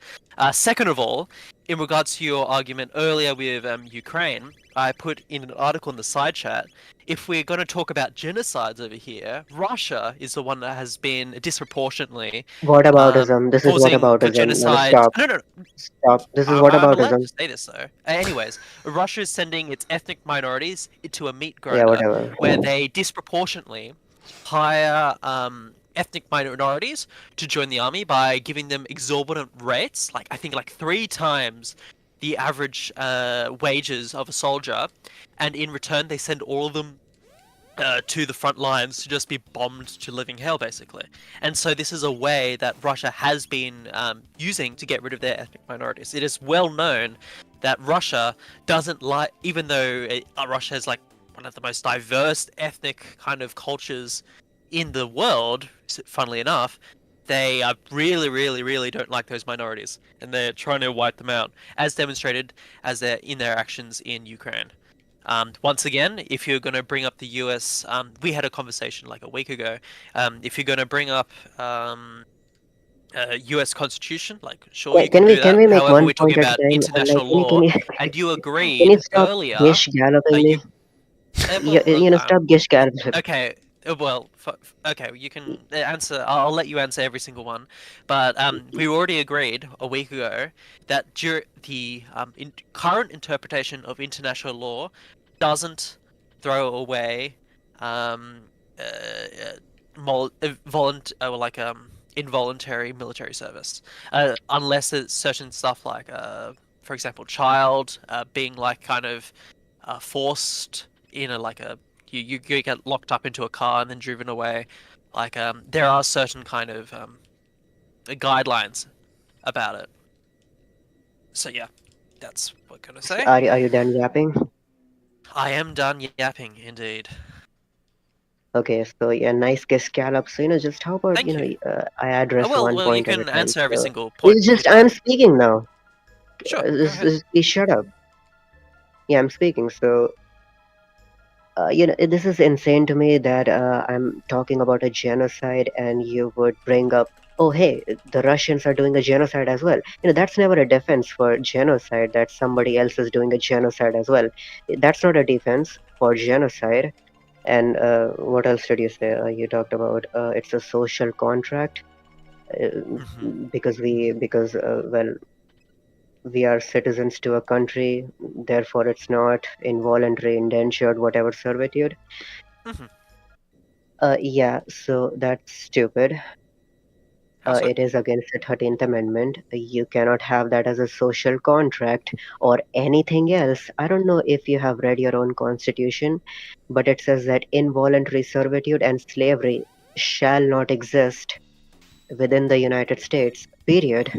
Second of all, in regards to your argument earlier with Ukraine, I put in an article in the side chat. If we're going to talk about genocides over here, Russia is the one that has been disproportionately whataboutism. This is causing the whataboutism. No, genocide. stop, No, no, stop. This is I'm allowed whataboutism. to say this though. Anyways, Russia is sending its ethnic minorities into a meat Yeah, grinder whatever. where they disproportionately hire ethnic minorities to join the army by giving them exorbitant rates, like I think like 3 times the average wages of a soldier, and in return they send all of them to the front lines to just be bombed to living hell, basically. And so this is a way that Russia has been using to get rid of their ethnic minorities. It is well known that Russia doesn't like, even though Russia has like one of the most diverse ethnic kind of cultures in the world, funnily enough, they really, really, really don't like those minorities, and they're trying to wipe them out, as demonstrated as in their actions in Ukraine. Once again, if you're going to bring up the US, we had a conversation like a week ago. If you're going to bring up US Constitution, like sure you Can can we do can that. we make However, one we're talking point at a about time? Like, international law, and you can you agreed stop earlier. gish galloping You me? well, Stop gish galloping. okay. Well, okay. You can answer. I'll let you answer every single one. But we already agreed a week ago that the current interpretation of international law doesn't throw away um, like involuntary military service, unless it's certain stuff like, for example, child being like kind of forced in a like a you get locked up into a car and then driven away. Like there are certain kind of guidelines about it. So yeah, that's what I'm gonna say. Are you done yapping? I am done yapping, indeed. Okay, so yeah, nice gish gallop. So just how about Thank you. I address one Well, you point at a can time. answer every So single point it's if you'd just I'm like. speaking now. Sure, go ahead. Please shut up. Yeah, I'm speaking. So this is insane to me that I'm talking about a genocide and you would bring up, oh, hey, the Russians are doing a genocide as well. That's never a defense for genocide, that somebody else is doing a genocide as well. That's not a defense for genocide. And what else did you say? You talked about it's a social contract uh, Hmm. because we are citizens to a country, therefore it's not involuntary, indentured, whatever servitude. Hmm. Yeah, so that's stupid. How so? It is against the 13th Amendment. You cannot have that as a social contract or anything else. I don't know if you have read your own constitution, but it says that involuntary servitude and slavery shall not exist within the United States, period.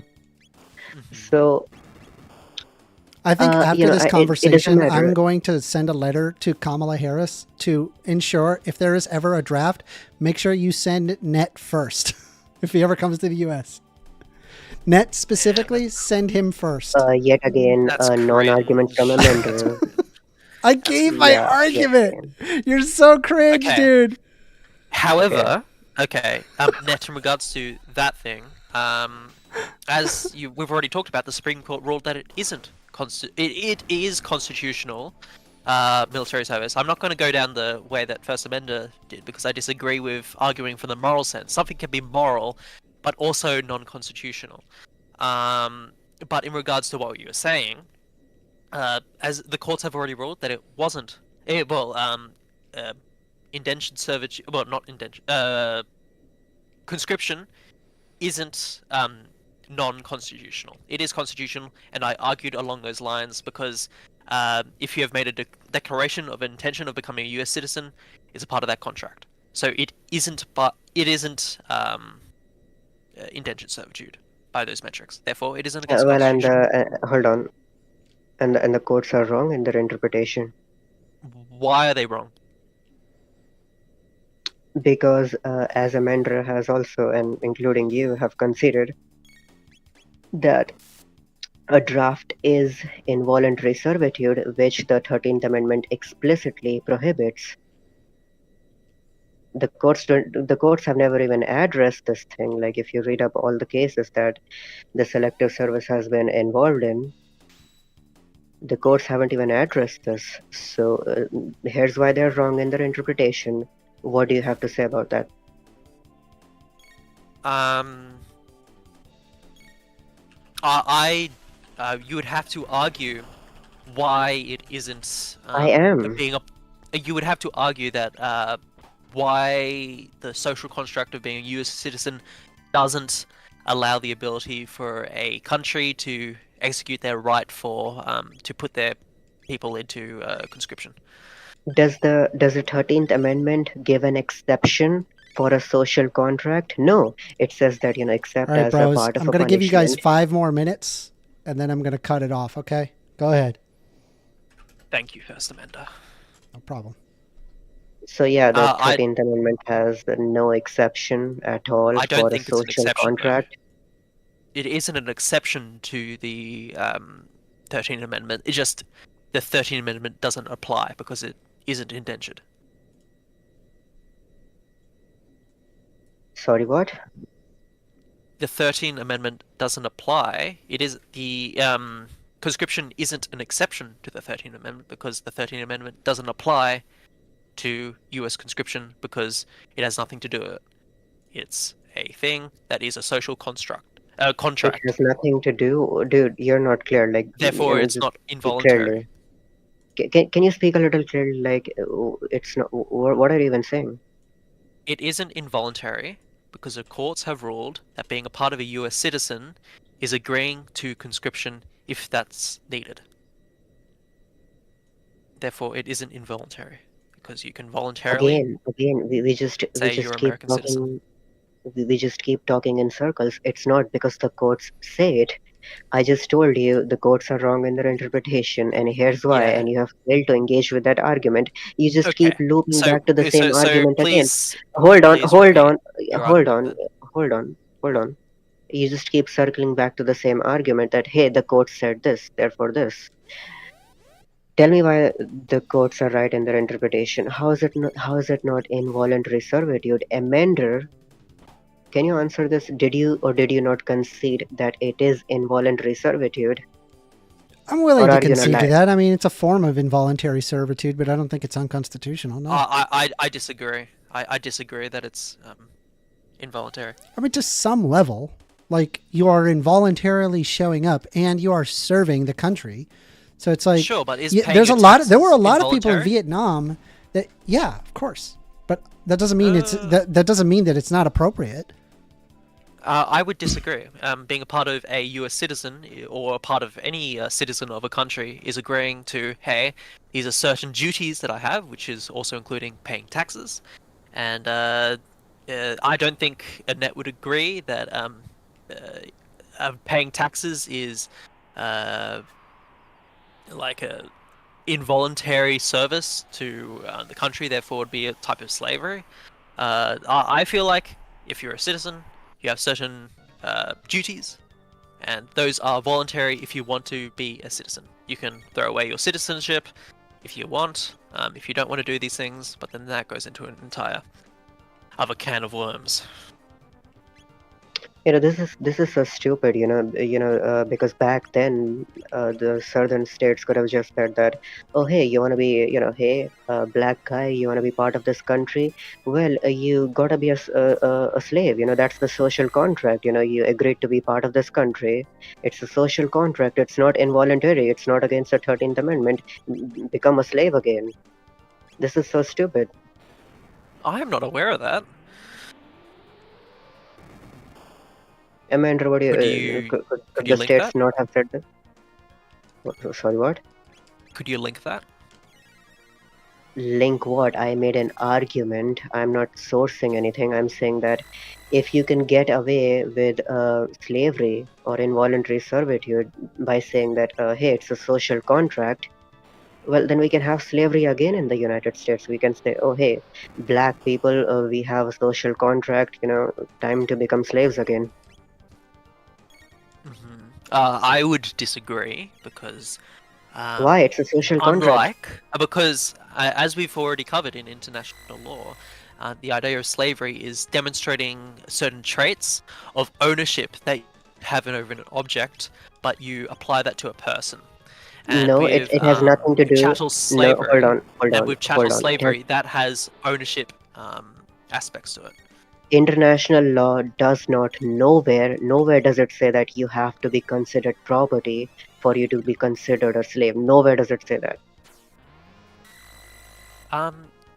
Hmm. So, I think after this it doesn't conversation, I'm matter. going to send a letter to Kamala Harris to ensure if there is ever a draft, make sure you send Net first if he ever comes to the U.S. Net Yeah, specifically, send him first. Yet again, that's non-argument from cringe. That's Amender. I that's gave my Yeah, cringe. yet argument. again. You're so cringe, Okay. dude. Okay. However, okay, Net, in regards to that thing, we've already talked about, the Supreme Court ruled that it isn't it is constitutional military service. I'm not going to go down the way that First Amender did because I disagree with arguing from the moral sense. Something can be moral, but also non-constitutional. But in regards to what you were saying, as the courts have already ruled that it wasn't, indentured servitude, well, not indentured, conscription isn't non-constitutional. It is constitutional, and I argued along those lines because if you have made a declaration of intention of becoming a U.S. citizen, it's a part of that contract. So it isn't, indentured servitude by those metrics. Therefore, it isn't against Well, and constitution. hold on, and the courts are wrong in their interpretation Why are they wrong? because, as Amender has also, and including you, have considered that a draft is involuntary servitude, which the 13th Amendment explicitly prohibits. The courts have never even addressed this thing. Like if you read up all the cases that the selective service has been involved in, the courts haven't even addressed this. So here's why they're wrong in their interpretation. What do you have to say about that? You would have to argue why it isn't I am. being a. You would have to argue that why the social construct of being a U.S. citizen doesn't allow the ability for a country to execute their right for to put their people into conscription. Does the 13th Amendment give an exception for a social contract? No. It says that, except All right, as a bros. part of I'm a going to give you guys punishment. 5 more minutes, and then I'm going to cut it off, okay? Go ahead. Thank you, First Amender. No problem. So yeah, the I 13th Amendment has no exception at all I for don't a think it's an social exception. No. contract. It isn't an exception to the 13th Amendment. It's just the 13th Amendment doesn't apply because it isn't indentured. Sorry, what? The 13th Amendment doesn't apply. It is the conscription isn't an exception to the 13th Amendment because the 13th Amendment doesn't apply to U.S. conscription because it has nothing to do with it. It's a thing that is a social contract. It has nothing to do, dude. You're not clear. Like, Therefore, it's just not speak involuntary. clearly. Can you speak a little clearly? Like, it's not. What are you even saying? It isn't involuntary because the courts have ruled that being a part of a U.S. citizen is agreeing to conscription if that's needed. Therefore, it isn't involuntary because you can voluntarily Again, we just say you're keep American citizen. talking. We just keep talking in circles. It's not because the courts say it. I just told you the courts are wrong in their interpretation, and here's why. Yeah. And you have failed to engage with that argument. You just keep Okay. looping So, back to the same argument again. please, Hold on, please hold repeat on, your hold argument on, then. hold on, hold on. You just keep circling back to the same argument that, hey, the court said this, therefore this. Tell me why the courts are right in their interpretation. How is it not involuntary servitude? Amender, can you answer this? Did you or did you not concede that it is involuntary servitude? I'm willing Or to are you gonna concede to lie? that. I mean, it's a form of involuntary servitude, but I don't think it's unconstitutional. No. I disagree. I disagree that it's involuntary. I mean, to some level, like you are involuntarily showing up and you are serving the country. So it's like, Sure, but is yeah, paying there's a your lot. There were a taxes lot of people in involuntary? Vietnam that, yeah, of course, but that doesn't mean that doesn't mean that it's not appropriate. I would disagree. Being a part of a U.S. citizen or a part of any citizen of a country is agreeing to, hey, these are certain duties that I have, which is also including paying taxes. And I don't think Annette would agree that paying taxes is like a involuntary service to the country, therefore would be a type of slavery. I feel like if you're a citizen, you have certain duties, and those are voluntary if you want to be a citizen. You can throw away your citizenship if you want, if you don't want to do these things, but then that goes into an entire other can of worms. This is so stupid. Because back then, the southern states could have just said that, oh hey, you wanna be, hey, black guy, you wanna be part of this country. Well, you gotta be a slave. That's the social contract. You agreed to be part of this country. It's a social contract. It's not involuntary. It's not against the 13th Amendment. Become a slave again. This is so stupid. I am not aware of that. Amanda, what do Could you, you could could you the link states that? not have said this? Sorry, what? Could you link that? Link what? I made an argument. I'm not sourcing anything. I'm saying that if you can get away with slavery or involuntary servitude by saying that, hey, it's a social contract, well, then we can have slavery again in the United States. We can say, oh, hey, black people, we have a social contract, time to become slaves again. I would disagree because Why? It's a social contract. as we've already covered in international law, the idea of slavery is demonstrating certain traits of ownership that you have over an object, but you apply that to a person. And No, it, with it has nothing to do. chattel No, hold slavery, on, hold and on, with chattel hold on. slavery, that has ownership aspects to it. International law does not, nowhere does it say that you have to be considered property for you to be considered a slave. Nowhere does it say that.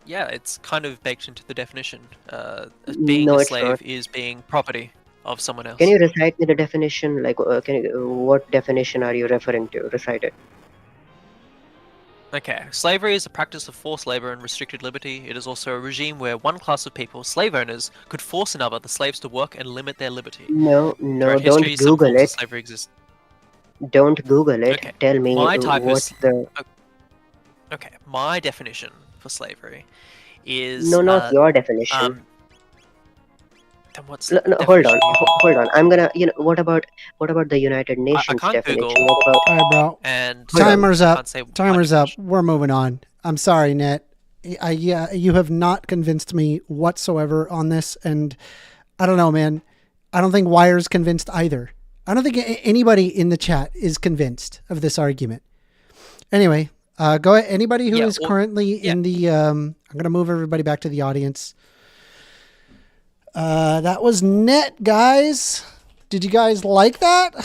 Yeah, it's kind of baked into the definition. Being No, a it's not. slave is being property of someone Can else. you recite me the definition? Like, what definition are you referring to? Recite it. Okay, slavery is a practice of forced labor and restricted liberty. It is also a regime where one class of people, slave owners, could force another, the slaves, to work and limit their liberty. No, no, Throughout don't history, some Google forms of it. slavery exist. Don't Google it. Okay, Tell me my type of what's the. okay, my definition for slavery is No, not your definition. um. Then what's the No, hold on, definition you want? hold on. I'm gonna, what about the United I Nations can't definition? Google, What about? All right, bro. and Hold on. Timer's I up. can't say my Timer's up. definition. We're moving on. I'm sorry, Net. Yeah, you have not convinced me whatsoever on this, and I don't know, man. I don't think Wire's convinced either. I don't think anybody in the chat is convinced of this argument. Anyway, go ahead. Anybody who Yeah, is well, currently yeah. in the, I'm going to move everybody back to the audience. That was Net, guys. Did you guys like that?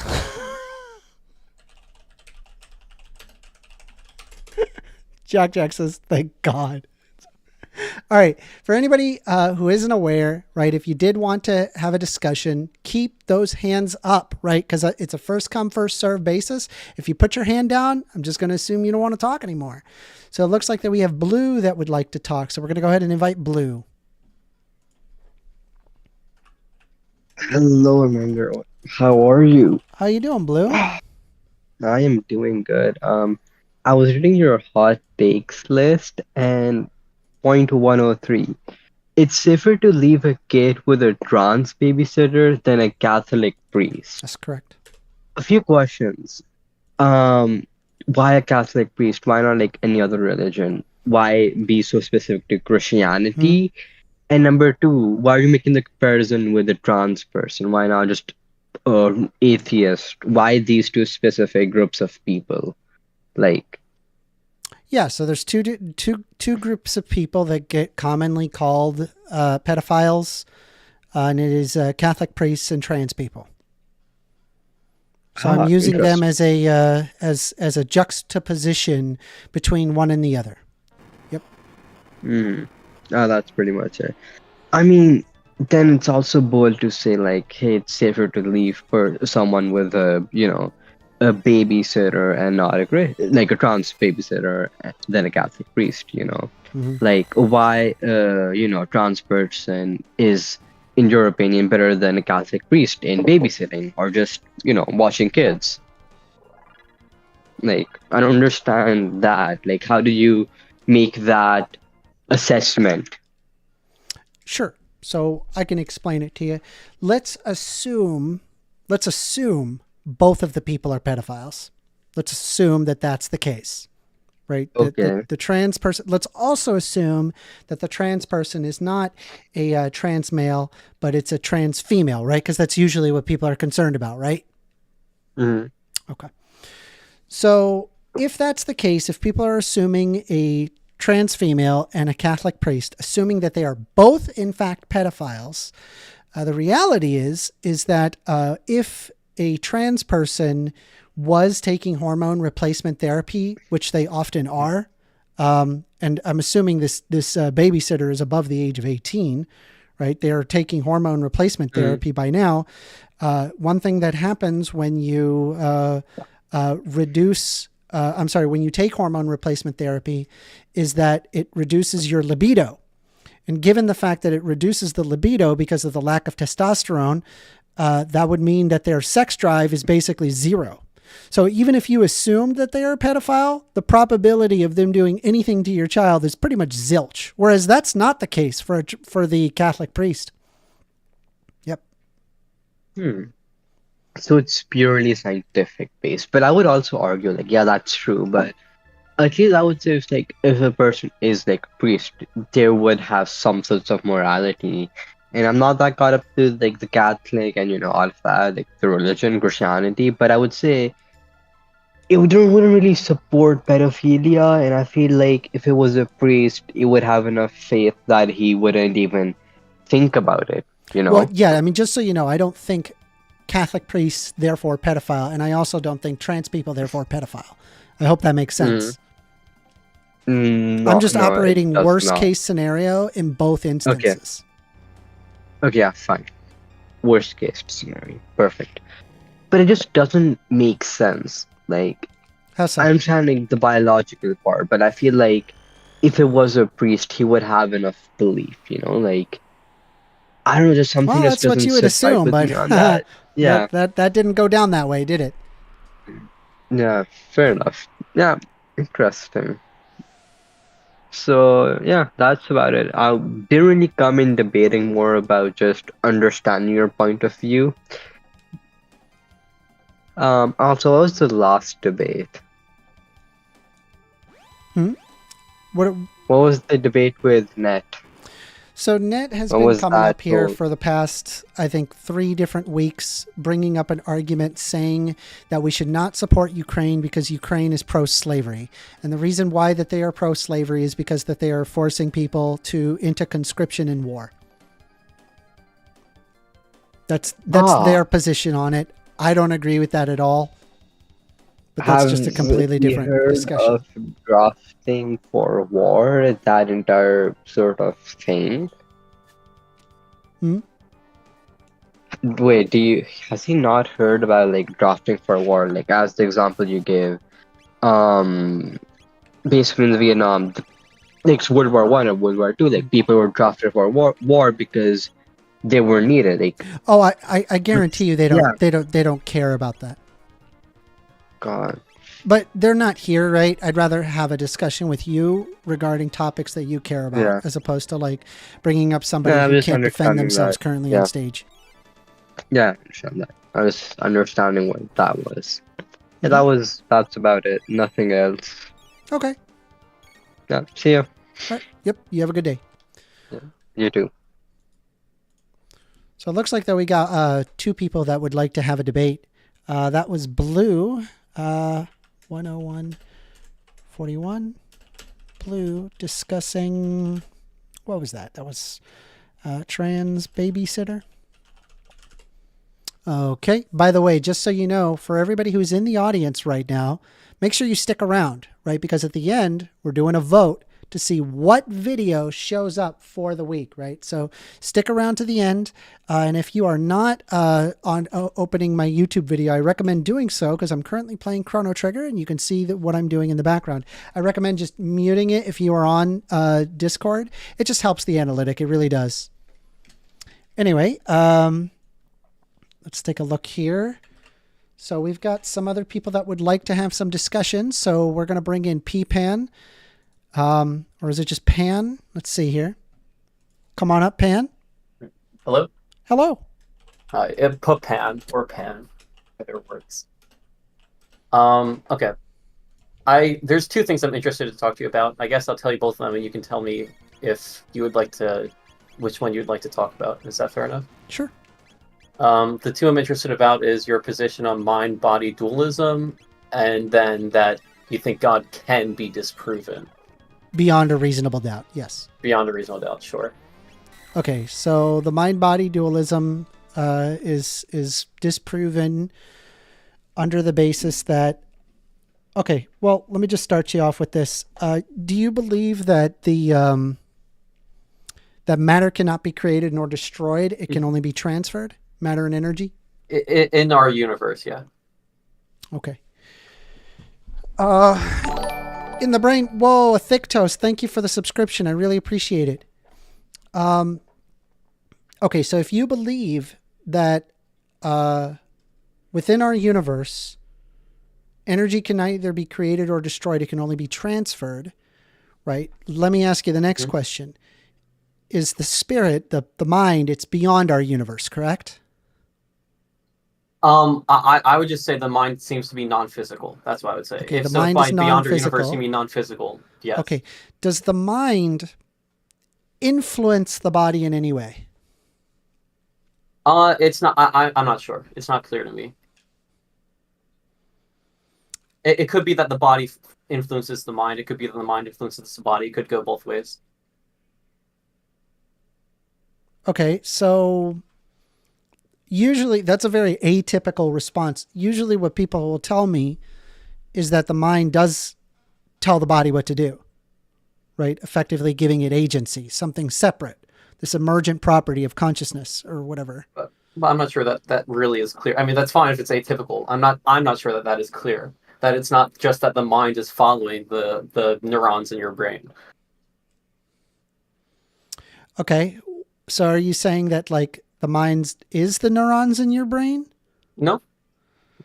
Jack says, thank God. All right. For anybody who isn't aware, right, if you did want to have a discussion, keep those hands up, right? Because it's a first come, first serve basis. If you put your hand down, I'm just going to assume you don't want to talk anymore. So it looks like that we have Blue that would like to talk. So we're going to go ahead and invite Blue. Hello, Amanda. How are you? How you doing, Blue? I am doing good. I was reading your hot takes list and point 103. It's safer to leave a kid with a trans babysitter than a Catholic priest. That's correct. A few questions. Why a Catholic priest? Why not like any other religion? Why be so specific to Christianity? And number two, why are you making the comparison with a trans person? Why not just atheist? Why these two specific groups of people? Like, Yeah, so there's two groups of people that get commonly called pedophiles, and it is Catholic priests and trans people. So I'm using them as a as a juxtaposition between one and the other. Yep. that's pretty much it. I mean, then it's also bold to say like, hey, it's safer to leave for someone with a babysitter and not like a trans babysitter than a Catholic priest, Like why trans person is, in your opinion, better than a Catholic priest in babysitting or just, watching kids? Like, I don't understand that. Like, how do you make that assessment? Sure. So I can explain it to you. Let's assume both of the people are pedophiles. Let's assume that that's the case. right? Okay. The trans person. Let's also assume that the trans person is not a trans male, but it's a trans female, right? Because that's usually what people are concerned about, right? Mhm. Okay. So if that's the case, if people are assuming a trans female and a Catholic priest, assuming that they are both in fact pedophiles, the reality is that if a trans person was taking hormone replacement therapy, which they often are, and I'm assuming this babysitter is above the age of 18, right? They are taking hormone replacement therapy by now. One thing that happens when you when you take hormone replacement therapy is that it reduces your libido. And given the fact that it reduces the libido because of the lack of testosterone, that would mean that their sex drive is basically zero. So even if you assumed that they are a pedophile, the probability of them doing anything to your child is pretty much zilch. Whereas that's not the case for the Catholic priest. Yep. So it's purely scientific based. But I would also argue, like, yeah, that's true. But at least I would say if a person is like a priest, they would have some sorts of morality. And I'm not that caught up to like the Catholic and all of that, like the religion, Christianity. But I would say wouldn't really support pedophilia. And I feel like if it was a priest, it would have enough faith that he wouldn't even think about it. Well, yeah. I mean, just so you know, I don't think Catholic priests therefore pedophile, and I also don't think trans people therefore pedophile. I hope that makes sense. I'm just No, operating it does worst not. case scenario in both instances. Okay, yeah, fine. Worst case scenario. Perfect. But it just doesn't make sense. Like, How so? I understand like, the biological part, but I feel like if it was a priest, he would have enough belief, Like, I don't know, just something Well, just that's what doesn't you would sit right assume, with but me on that. Yeah, that didn't go down that way, did it? yeah, fair enough. Yeah, interesting. So, yeah, that's about it. I didn't really come in debating more about just understanding your point of view. Also, what was the last debate? What? What was the debate with Net? So Net has What been was coming that up here whole? for the past, I think, 3 different weeks, bringing up an argument saying that we should not support Ukraine because Ukraine is pro-slavery. And the reason why that they are pro-slavery is because that they are forcing people into conscription in war. That's Ah, their position on it. I don't agree with that at all. But that's have just a completely you different heard discussion. of drafting for war? That entire sort of thing. Hmm? Wait, has he not heard about like drafting for war? Like as the example you gave, um, basically in the Vietnam, like it's World War One or World War Two, like people were drafted for war because they were needed. Like, Oh, I guarantee you yeah, they don't care about that. God. But they're not here, right? I'd rather have a discussion with you regarding topics that you care about, Yeah. as opposed to like bringing up somebody Yeah, I'm who just can't defend understanding themselves that. currently on Yeah, stage. yeah, I understand that. I was understanding what that was. Yeah, Hmm. that's about it. Nothing else. Okay. Yeah, see ya. All right. Yep. You have a good day. Yeah, you too. So it looks like that we got 2 people that would like to have a debate. That was Blue, 10141. Blue discussing, what was that? That was trans babysitter. Okay. By the way, just so you know, for everybody who's in the audience right now, make sure you stick around, right? Because at the end, we're doing a vote to see what video shows up for the week, right? So stick around to the end. And if you are not opening my YouTube video, I recommend doing so because I'm currently playing Chrono Trigger and you can see what I'm doing in the background. I recommend just muting it if you are on Discord. It just helps the analytic. It really does. Anyway, let's take a look here. So we've got some other people that would like to have some discussion. So we're going to bring in P-Pan. Or is it just Pan? Let's see here. Come on up, Pan. Hello? Hello. Put pan or pan, whatever works. Okay. There's two things I'm interested to talk to you about. I guess I'll tell you both of them, and you can tell me if you would like to, which one you'd like to talk about. Is that fair enough? Sure. The two I'm interested about is your position on mind-body dualism, and then that you think God can be disproven Beyond a reasonable doubt. Yes. beyond a reasonable doubt. Sure. Okay. So the mind-body dualism is disproven under the basis that. Okay. Well, let me just start you off with this. Do you believe that that matter cannot be created nor destroyed? It can only be transferred. Matter and energy. In our universe, yeah. Okay. In the brain. Whoa, a thick toast. Thank you for the subscription. I really appreciate it. Okay, so if you believe that within our universe, energy can neither be created or destroyed, it can only be transferred, right? Let me ask you the next question. Is the spirit, the mind, it's beyond our universe, correct? I would just say the mind seems to be non-physical. That's what I would say. Okay, If the so, mind by is beyond our universe, non-physical. you mean non-physical. Yes. Okay. Does the mind influence the body in any way? It's not. I'm not sure. It's not clear to me. It could be that the body influences the mind. It could be that the mind influences the body. It could go both ways. Okay, so usually that's a very atypical response. Usually what people will tell me is that the mind does tell the body what to do, right? Effectively giving it agency, something separate, this emergent property of consciousness or whatever. But I'm not sure that really is clear. I mean, that's fine if it's atypical. I'm not sure that is clear. That it's not just that the mind is following the neurons in your brain. Okay, so are you saying that like the mind is the neurons in your brain? No,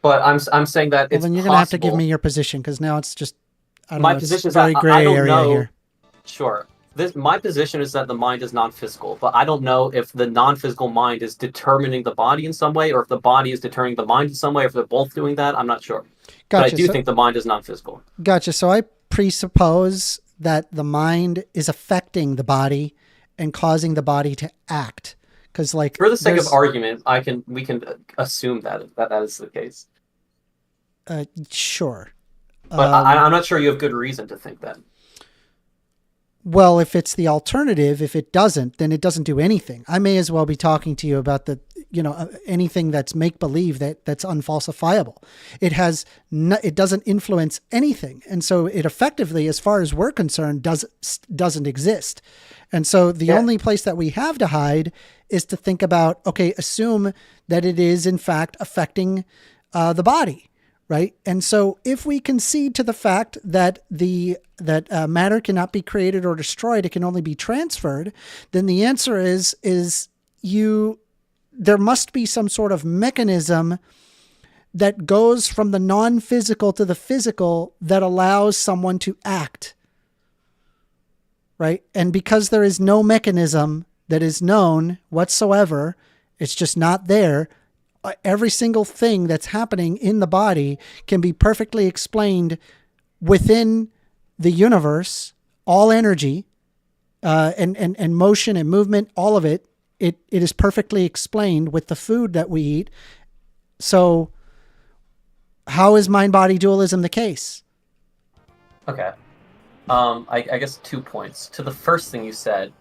but I'm saying that Well, it's then you're possible. going to have to give me your position because now it's just, I don't My know, it's position is very that gray I don't area know. here. Sure. My position is that the mind is non-physical, but I don't know if the non-physical mind is determining the body in some way, or if the body is determining the mind in some way, or if they're both doing that. I'm not sure. But I Gotcha. do So, think the mind is non-physical. gotcha. So I presuppose that the mind is affecting the body and causing the body to act. Because like For the sake of there's- argument, we can assume that is the case. Sure. But I'm not sure you have good reason to think that. Well, if it's the alternative, if it doesn't, then it doesn't do anything. I may as well be talking to you about anything that's make believe that's unfalsifiable. It it doesn't influence anything, and so it effectively, as far as we're concerned, doesn't exist. And so the only place that we have to hide is to think about, okay, assume that it is in fact affecting the body. Right. And so if we concede to the fact that matter cannot be created or destroyed, it can only be transferred, then the answer is there must be some sort of mechanism that goes from the non-physical to the physical that allows someone to act. Right. And because there is no mechanism that is known whatsoever, it's just not there. Every single thing that's happening in the body can be perfectly explained within the universe, all energy, and motion and movement, all of it. It is perfectly explained with the food that we eat. So how is mind-body dualism the case? Okay. I guess 2 points. To the first thing you said,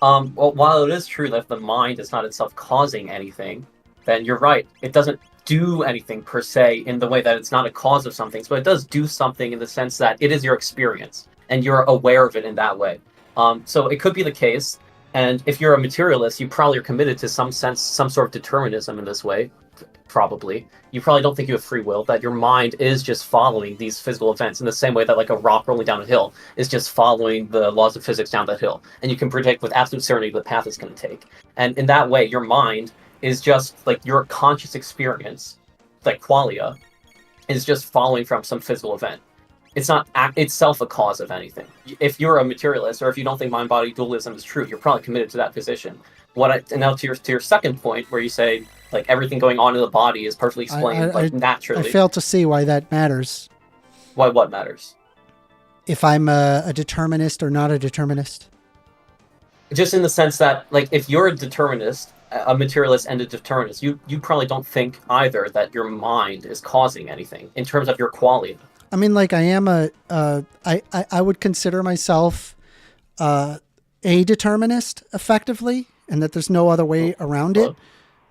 well, while it is true that the mind is not itself causing anything, then you're right. It doesn't do anything per se in the way that it's not a cause of something, but it does do something in the sense that it is your experience and you're aware of it in that way. So it could be the case, and if you're a materialist, you probably are committed to some sort of determinism in this way. Probably. You probably don't think you have free will, that your mind is just following these physical events in the same way that like a rock rolling down a hill is just following the laws of physics down that hill. And you can predict with absolute certainty the path it's going to take. And in that way, your mind is just like your conscious experience, like qualia, is just following from some physical event. It's not itself a cause of anything. If you're a materialist, or if you don't think mind-body dualism is true, you're probably committed to that position. And now to your second point, where you say like everything going on in the body is perfectly explained naturally. I fail to see why that matters. Why? What matters? If I'm a determinist or not a determinist? Just in the sense that, like, if you're a determinist, a materialist, and a determinist, you probably don't think either that your mind is causing anything in terms of your qualia. I mean, like I am I would consider myself a determinist effectively, and that there's no other way around it.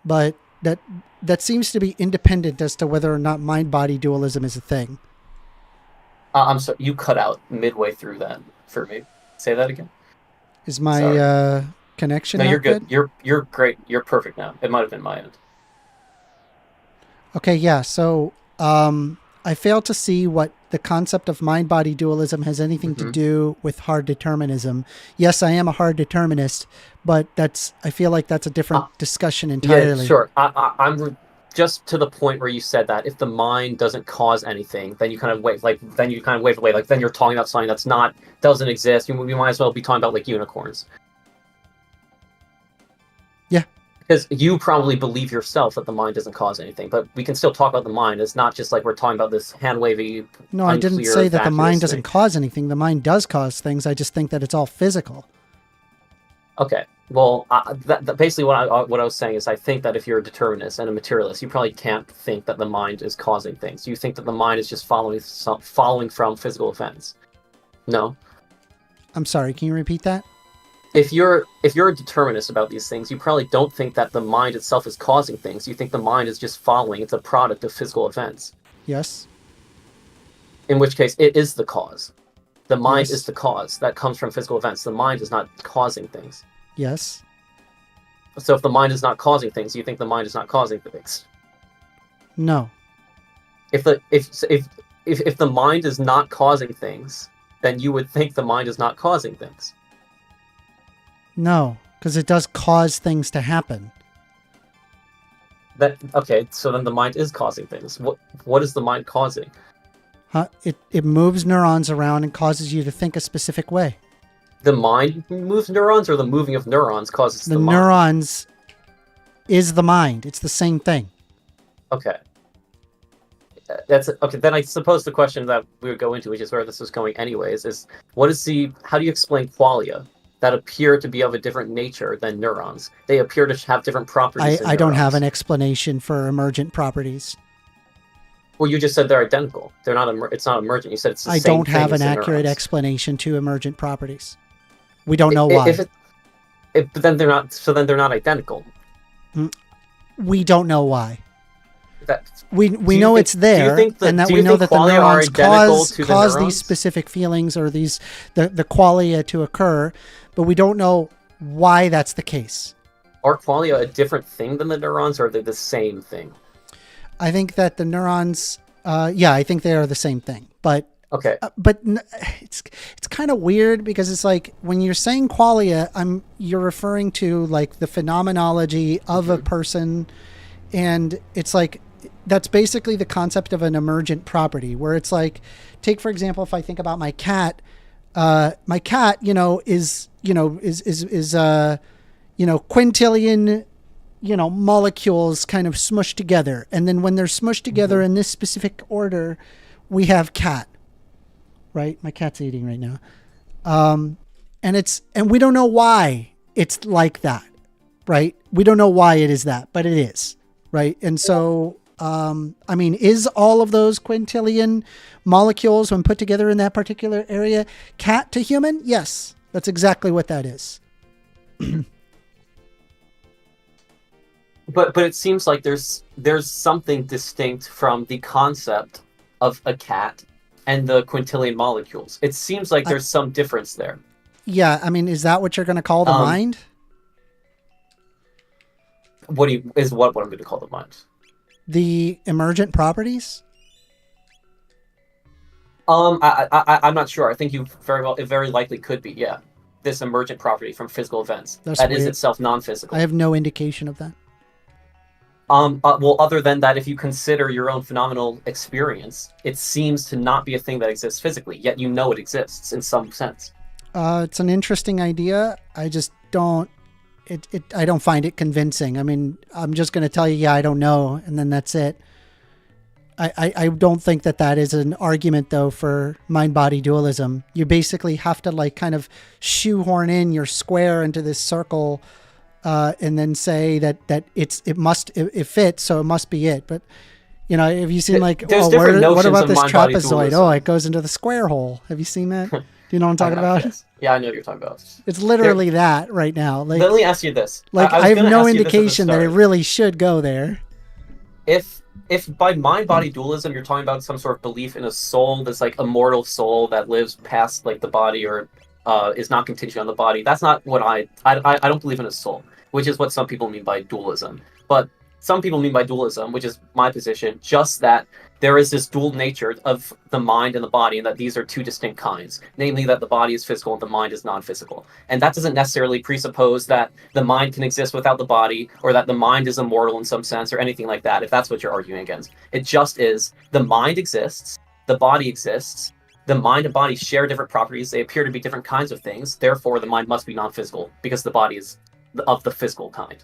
But that seems to be independent as to whether or not mind-body dualism is a thing. I'm sorry, you cut out midway through that for me. Say that again. Is my connection? No, not you're good. You're great. You're perfect now. It might have been my end. Okay, yeah. So I fail to see what the concept of mind-body dualism has anything to do with hard determinism. Yes, I am a hard determinist, but I feel like that's a different discussion entirely. Yeah, sure. I'm just to the point where you said that if the mind doesn't cause anything, then you kind of wave away. Like then you're talking about something doesn't exist. We might as well be talking about like unicorns. Yeah. Because you probably believe yourself that the mind doesn't cause anything, but we can still talk about the mind. It's not just like we're talking about this hand-wavy. No, I didn't say that the mind doesn't cause anything. The mind does cause things. I just think that it's all physical. Okay. Well, basically what I was saying is I think that if you're a determinist and a materialist, you probably can't think that the mind is causing things. You think that the mind is just following from physical events. No. I'm sorry. Can you repeat that? If you're a determinist about these things, you probably don't think that the mind itself is causing things. You think the mind is just following. It's a product of physical events. Yes. In which case, it is the cause. The mind is the cause that comes from physical events. The mind is not causing things. Yes. So if the mind is not causing things, you think the mind is not causing things. No. If the mind is not causing things, then you would think the mind is not causing things. No, because it does cause things to happen. Okay, so then the mind is causing things. What is the mind causing? It moves neurons around and causes you to think a specific way. The mind moves neurons, or the moving of neurons causes the mind? The neurons is the mind. It's the same thing. Okay. That's okay. Then I suppose the question that we would go into, which is where this is going anyways, is how do you explain qualia that appear to be of a different nature than neurons? They appear to have different properties. I don't have an explanation for emergent properties. Well, you just said they're identical. They're not. It's not emergent. You said it's the same thing. I don't have an accurate explanation to emergent properties. We don't know why. But then they're not. So then they're not identical. We don't know why. We know it's there, and that we know that the neurons cause these specific feelings or the qualia to occur, but we don't know why that's the case. Are qualia a different thing than the neurons, or are they the same thing? I think that the neurons, I think they are the same thing, but okay. But it's kind of weird because it's like when you're saying qualia, you're referring to like the phenomenology of a person, and it's like that's basically the concept of an emergent property, where it's like, take for example, if I think about my cat, is quintillion, molecules kind of smushed together. And then when they're smushed together in this specific order, we have cat, right? My cat's eating right now. And we don't know why it's like that, right? We don't know why it is that, but it is, right? And so, is all of those quintillion molecules when put together in that particular area cat to human? Yes, that's exactly what that is. But it seems like there's something distinct from the concept of a cat and the quintillion molecules. It seems like there's some difference there. Yeah, is that what you're going to call the mind? What I'm going to call the mind? The emergent properties? I'm not sure. I think it very likely could be, yeah. This emergent property from physical events. That is itself non-physical. I have no indication of that. Well, other than that, if you consider your own phenomenal experience, it seems to not be a thing that exists physically, yet you know it exists in some sense. It's an interesting idea. I just don't. I don't find it convincing. I'm just going to tell you, I don't know, and then that's it. I don't think that is an argument though for mind-body dualism. You basically have to like kind of shoehorn in your square into this circle, and then say that it fits, so it must be it. But you know, have you seen like, There's oh, different what notions about of this mind-body trapezoid? dualism. Oh, it goes into the square hole. Have you seen that? Do you know what I'm talking about? Yes. Yeah, I know what you're talking about. It's literally that right now. Like, Let me ask you this. like was I have gonna no ask you this at the indication that it start. really should go there. If by mind-body dualism you're talking about some sort of belief in a soul that's like immortal soul that lives past like the body or is not contingent on the body, that's not what I don't believe in a soul, which is what some people mean by dualism. But some people mean by dualism, which is my position, just that there is this dual nature of the mind and the body, and that these are two distinct kinds. Namely, that the body is physical and the mind is non-physical. And that doesn't necessarily presuppose that the mind can exist without the body, or that the mind is immortal in some sense, or anything like that, if that's what you're arguing against. It just is the mind exists, the body exists, the mind and body share different properties, they appear to be different kinds of things, therefore the mind must be non-physical, because the body is of the physical kind.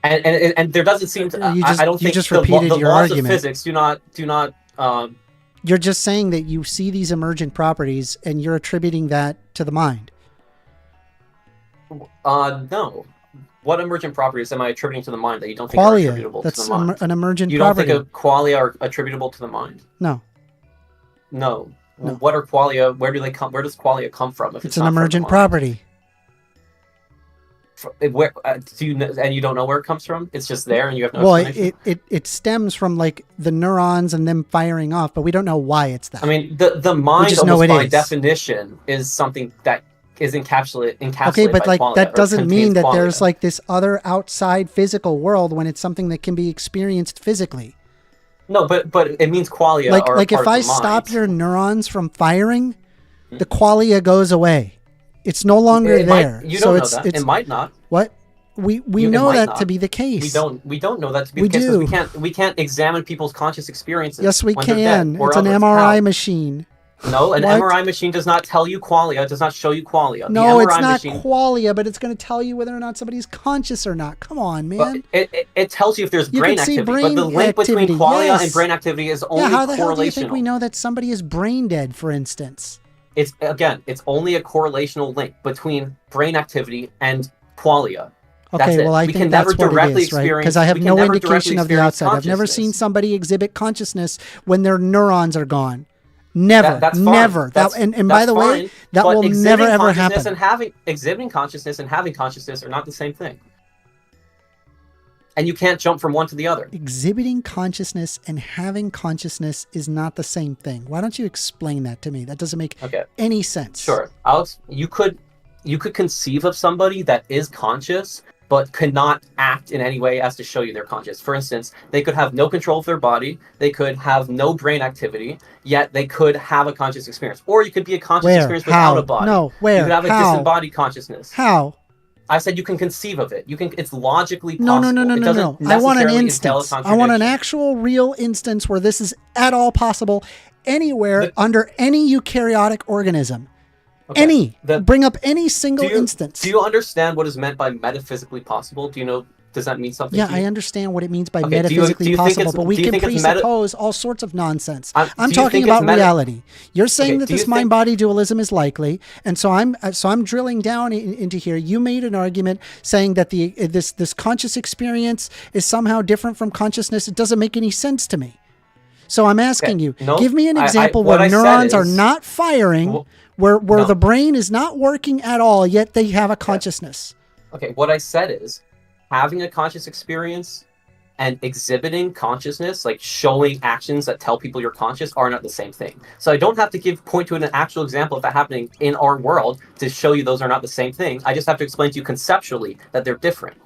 And there doesn't seem to. I don't you think just the repeated your laws argument. of physics do not. You're just saying that you see these emergent properties and you're attributing that to the mind. No. What emergent properties am I attributing to the mind that you don't think are Qualia. attributable to That's the mind? an emergent You don't property. think qualia are attributable to the mind? No. No. No. What are qualia? Where do they come? Where does qualia come from? If It's it's an not from the emergent mind? property. Where do you and you don't know where it comes from? It's just there, and you have no Well, explanation. it stems from like the neurons and them firing off, but we don't know why it's that. I mean, the mind, just know almost it by is. definition, is something that is encapsulated. Okay, but by like qualia, that or doesn't mean contains that qualia. there's like this other outside physical world when it's something that can be experienced physically. No, but it means qualia. Like are like part if of I the stop mind. your neurons from firing, the qualia goes away. It's no longer It might- there. you so don't know it's that. it's It might not. what we It know might that not. to be the case. We don't know that to be We the case do. because we can't examine people's conscious experiences. Yes, we when they're can. dead or It's an others. MRI How? machine. No, an What? MRI machine does not tell you qualia. It does not show you qualia. No, the it's MRI not machine, qualia, but it's going to tell you whether or not somebody's conscious or not. Come on, man. But it tells you if there's You brain can see activity. brain But the link activity, between qualia yes. and brain activity is only Yeah, how the hell do you think correlational. we know that somebody is brain dead, for instance? It's only a correlational link between brain activity and qualia. That's Okay, it. well, I We think can that's never what it directly is, right? experience- Because I have we can no never indication directly of the experience outside. I've never seen consciousness. somebody exhibit consciousness when their neurons are gone. Never, That's fine. never. That's- and by that's the way, fine. that But will exhibiting never ever consciousness happen. And exhibiting consciousness and having consciousness are not the same thing. And you can't jump from one to the other. Exhibiting consciousness and having consciousness is not the same thing. Why don't you explain that to me? That doesn't make Okay, any sense. sure. You could conceive of somebody that is conscious but cannot act in any way as to show you they're conscious. For instance, they could have no control of their body, they could have no brain activity, yet they could have a conscious experience. Or you could be a conscious Where? experience How? without a body. No, where? You could have a How? disembodied consciousness. How? I said you can conceive of it. It's logically No, possible. no. It doesn't I want an necessarily entail a instance. I want an contradiction. actual real instance where this is at all possible anywhere under any eukaryotic organism. Okay. Any. The- Bring up any single instance. Do you understand what is meant by metaphysically possible? Do you know? Does that mean something? Yeah, to you? I understand what it means by Okay, do you metaphysically think possible, it's- but we do you can think it's meta- presuppose all sorts of nonsense. Do I'm you talking think it's about reality. You're saying Okay, that do you this think- mind-body dualism is likely, and so I'm drilling down into here. You made an argument saying that this conscious experience is somehow different from consciousness. It doesn't make any sense to me. So I'm asking you, no, give me an I- example what where I said neurons are is- not firing, Well, where no. the brain is not working at all, yet they have a consciousness. Okay, what I said is having a conscious experience and exhibiting consciousness, like showing actions that tell people you're conscious, are not the same thing. So I don't have to point to an actual example of that happening in our world to show you those are not the same thing. I just have to explain to you conceptually that they're different,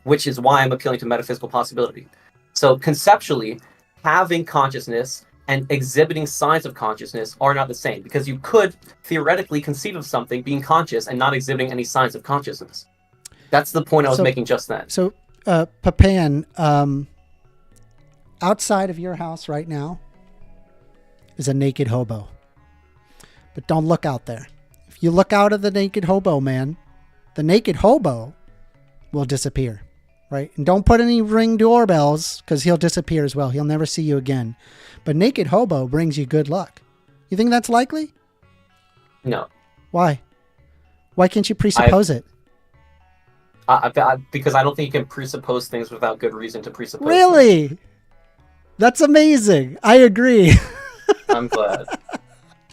which is why I'm appealing to metaphysical possibility. So conceptually, having consciousness and exhibiting signs of consciousness are not the same, because you could theoretically conceive of something being conscious and not exhibiting any signs of consciousness. That's the point I was So- making just then. So, Papan, outside of your house right now is a naked hobo. But don't look out there. If you look out of the naked hobo, man, the naked hobo will disappear. right? And don't put any ring doorbells because he'll disappear as well. He'll never see you again. But naked hobo brings you good luck. You think that's likely? No. Why? Why can't you presuppose it? Because I don't think you can presuppose things without good reason to presuppose. Really? Things. That's amazing. I agree. I'm glad.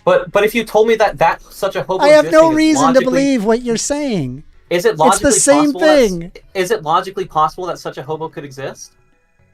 But if you told me that such a hobo I have no existing is reason to logically- believe what you're saying. Is it logically It's the same possible thing. Is it logically possible that such a hobo could exist?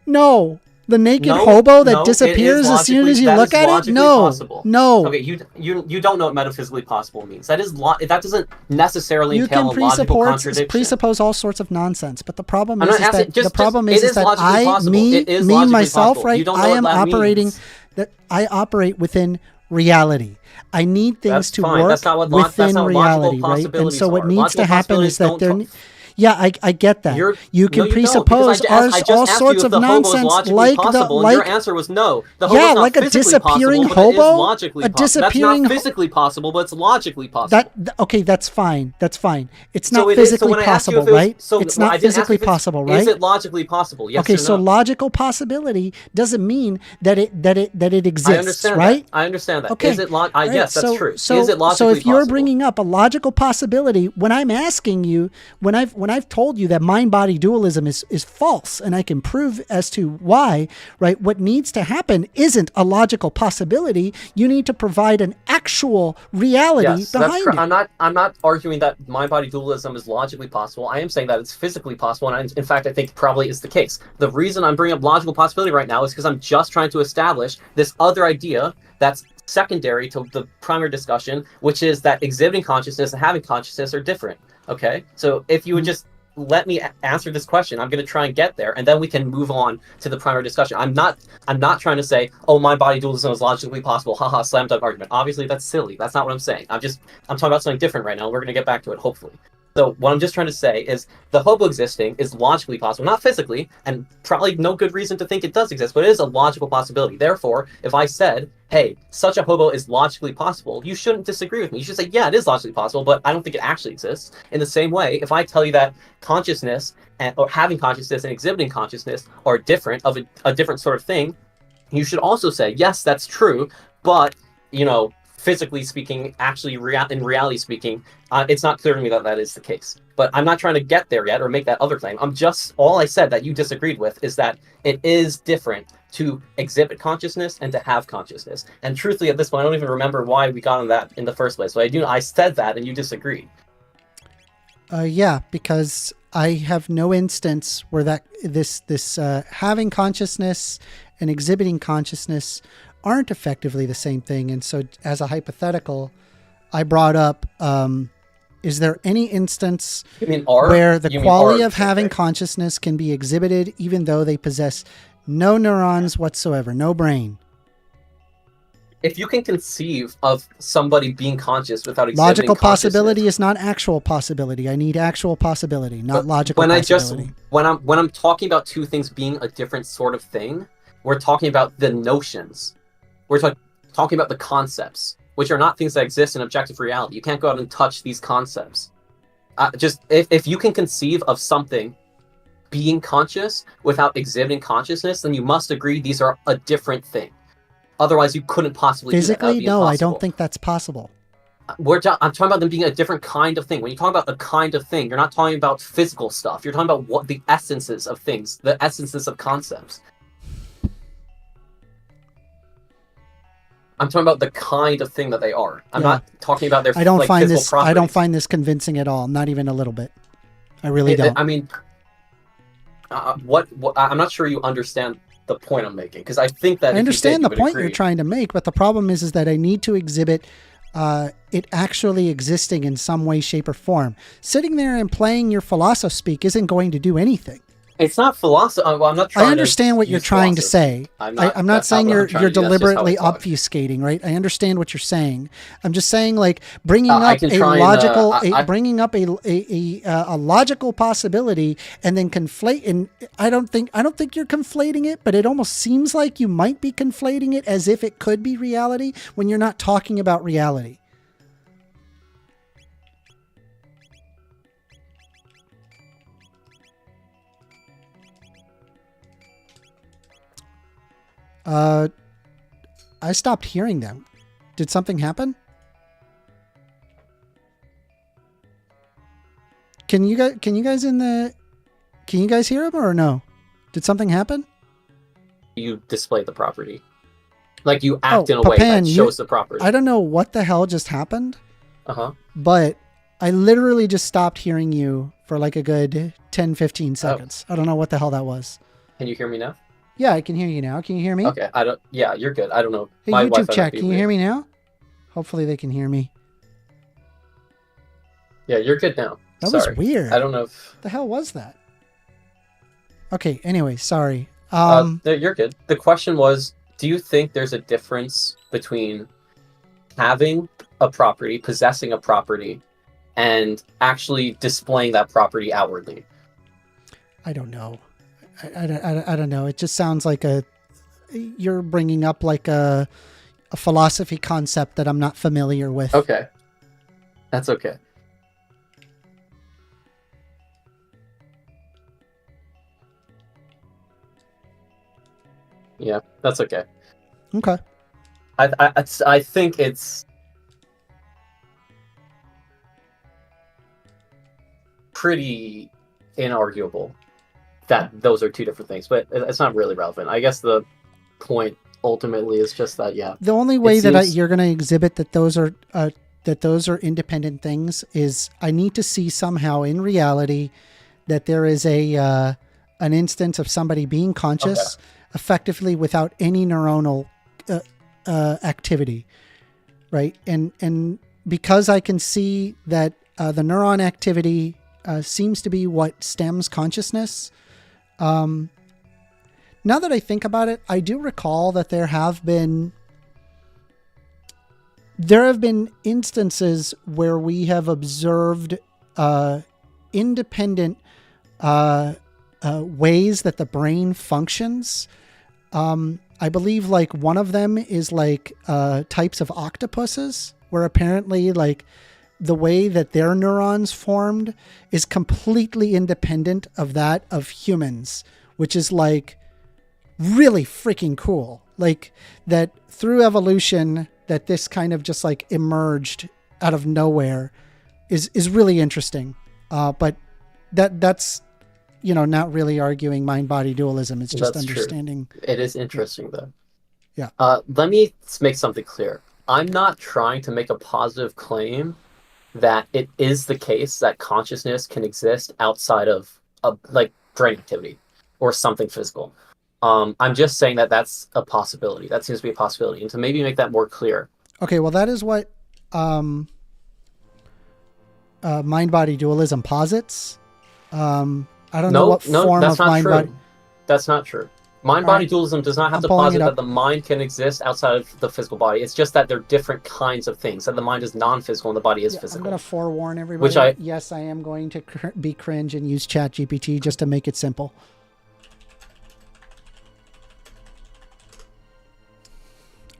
No. The naked No, hobo that no, it is disappears as soon logically- as you that look is at it? logically No. possible. No. Okay, you don't know what metaphysically possible means. That doesn't necessarily You entail can a logical contradiction. presuppose all sorts of nonsense, but the problem I'm is, not asking- that just- the problem it is is that logically possible. It is me logically myself, possible. right? You don't know I what am that operating means. that I operate within reality. I need things That's to fine. work That's not what within logical reality, right? And possibilities so what are. needs to Logical happen is that possibilities there. Yeah, I get that. You can presuppose all sorts of nonsense like your answer was no. The hobo's yeah, not like a physically disappearing possible, but it is hobo. logically A disappearing That's not physically possible, but it's logically possible. Okay, that's fine. That's fine. It's So not it is- so physically when I asked you possible, if it was- right? so It's well, I not didn't ask physically if it's- possible, right? Is it logically possible? Yes Okay, or so no? logical possibility doesn't mean that it exists, I understand right? that. I understand that. Okay. Is it Right, yes, that's true. So, Is it logically so if you're possible? bringing up a logical possibility, when I'm asking you, when I've told you that mind-body dualism is false, and I can prove as to why, right? What needs to happen isn't a logical possibility. You need to provide an actual reality Yes, that's behind correct. it. I'm not arguing that mind-body dualism is logically possible. I am saying that it's physically possible, and in fact, I think probably is the case. The reason I'm bringing up logical possibility right now is because I'm just trying to establish this other idea that's secondary to the primary discussion, which is that exhibiting consciousness and having consciousness are different. Okay, so if you would just let me answer this question, I'm going to try and get there, and then we can move on to the primary discussion. I'm not trying to say, oh, mind-body dualism is logically possible. Haha, slam dunk argument. Obviously, that's silly. That's not what I'm saying. I'm talking about something different right now. We're going to get back to it, hopefully. So what I'm just trying to say is the hobo existing is logically possible, not physically, and probably no good reason to think it does exist, but it is a logical possibility. Therefore, if I said, hey, such a hobo is logically possible, you shouldn't disagree with me. You should say, yeah, it is logically possible, but I don't think it actually exists. In the same way, if I tell you that consciousness or having consciousness and exhibiting consciousness are different, of a different sort of thing, you should also say, yes, that's true, but, physically speaking, actually in reality speaking, it's not clear to me that that is the case. But I'm not trying to get there yet or make that other claim. All I said that you disagreed with is that it is different to exhibit consciousness and to have consciousness. And truthfully, at this point, I don't even remember why we got on that in the first place. But I said that and you disagreed. Yeah, because I have no instance where this having consciousness and exhibiting consciousness aren't effectively the same thing. And so as a hypothetical, I brought up, is there any instance where the quality of having consciousness can be exhibited even though they possess no neurons whatsoever, no brain? If you can conceive of somebody being conscious without exhibiting logical possibility consciousness, is not actual possibility. I need actual possibility, not logical possibility. When I'm talking about two things being a different sort of thing, we're talking about the notions. We're talking about the concepts, which are not things that exist in objective reality. You can't go out and touch these concepts. If you can conceive of something being conscious without exhibiting consciousness, then you must agree these are a different thing. Otherwise, you couldn't possibly physically. do that. No, I don't think that's possible. I'm talking about them being a different kind of thing. When you talk about a kind of thing, you're not talking about physical stuff. You're talking about what the essences of things, the essences of concepts. I'm talking about the kind of thing that they are. I'm not talking about their physical properties. I don't find this convincing at all. Not even a little bit. I really don't. I mean, what I'm not sure you understand the point I'm making, because I think that I understand the point agree. you're trying to make, but the problem is that I need to exhibit it actually existing in some way, shape, or form. Sitting there and playing your philosophy speak isn't going to do anything. It's not philosophy. Well, I'm not trying I understand what you're trying to say. I'm not saying you're deliberately obfuscating, right? I understand what you're saying. I'm just saying, like, bringing up a logical possibility and then conflate. And I don't think you're conflating it, but it almost seems like you might be conflating it as if it could be reality when you're not talking about reality. I stopped hearing them. Did something happen? Can you guys hear him or no? Did something happen? You display the property. Like you act in a way Papan, that shows the property. I don't know what the hell just happened, but I literally just stopped hearing you for like a good 10, 15 seconds. I don't know what the hell that was. Can you hear me now? Yeah, I can hear you now. Can you hear me? Okay, yeah, you're good. I don't know. Hey, My YouTube Wi-Fi chat, might be can you weird. hear me now? Hopefully they can hear me. Yeah, you're good now. That Sorry. was weird. I don't know if... The hell was that? Okay, anyway, sorry. No, you're good. The question was, do you think there's a difference between having a property, possessing a property, and actually displaying that property outwardly? I don't know. I don't know. It just sounds like you're bringing up like a philosophy concept that I'm not familiar with. Okay. That's okay. Yeah, that's okay. Okay. I think it's pretty inarguable that those are two different things, but it's not really relevant. I guess the point ultimately is just that, yeah. The only way that seems... you're going to exhibit that those are independent things is I need to see somehow in reality that there is an instance of somebody being conscious effectively without any neuronal activity, right? And because I can see that the neuron activity seems to be what stems consciousness. Now that I think about it, I do recall that there have been instances where we have observed independent ways that the brain functions. I believe like one of them is like types of octopuses, where apparently like the way that their neurons formed is completely independent of that of humans, which is like really freaking cool. Like that through evolution, that this kind of just like emerged out of nowhere is really interesting. But that's, you know, not really arguing mind-body dualism. It's just That's understanding. True. It is interesting though. Yeah. Let me make something clear. I'm not trying to make a positive claim that it is the case that consciousness can exist outside of like brain activity or something physical. I'm just saying that that's a possibility. That seems to be a possibility. And to maybe make that more clear. Okay, well, that is what mind-body dualism posits. I don't know what form that's of not mind-body... true. That's not true. Mind-body dualism does not have to posit that the mind can exist outside of the physical body. It's just that they're different kinds of things. That the mind is non-physical and the body is physical. I'm going to forewarn everybody. Yes, I am going to be cringe and use ChatGPT just to make it simple.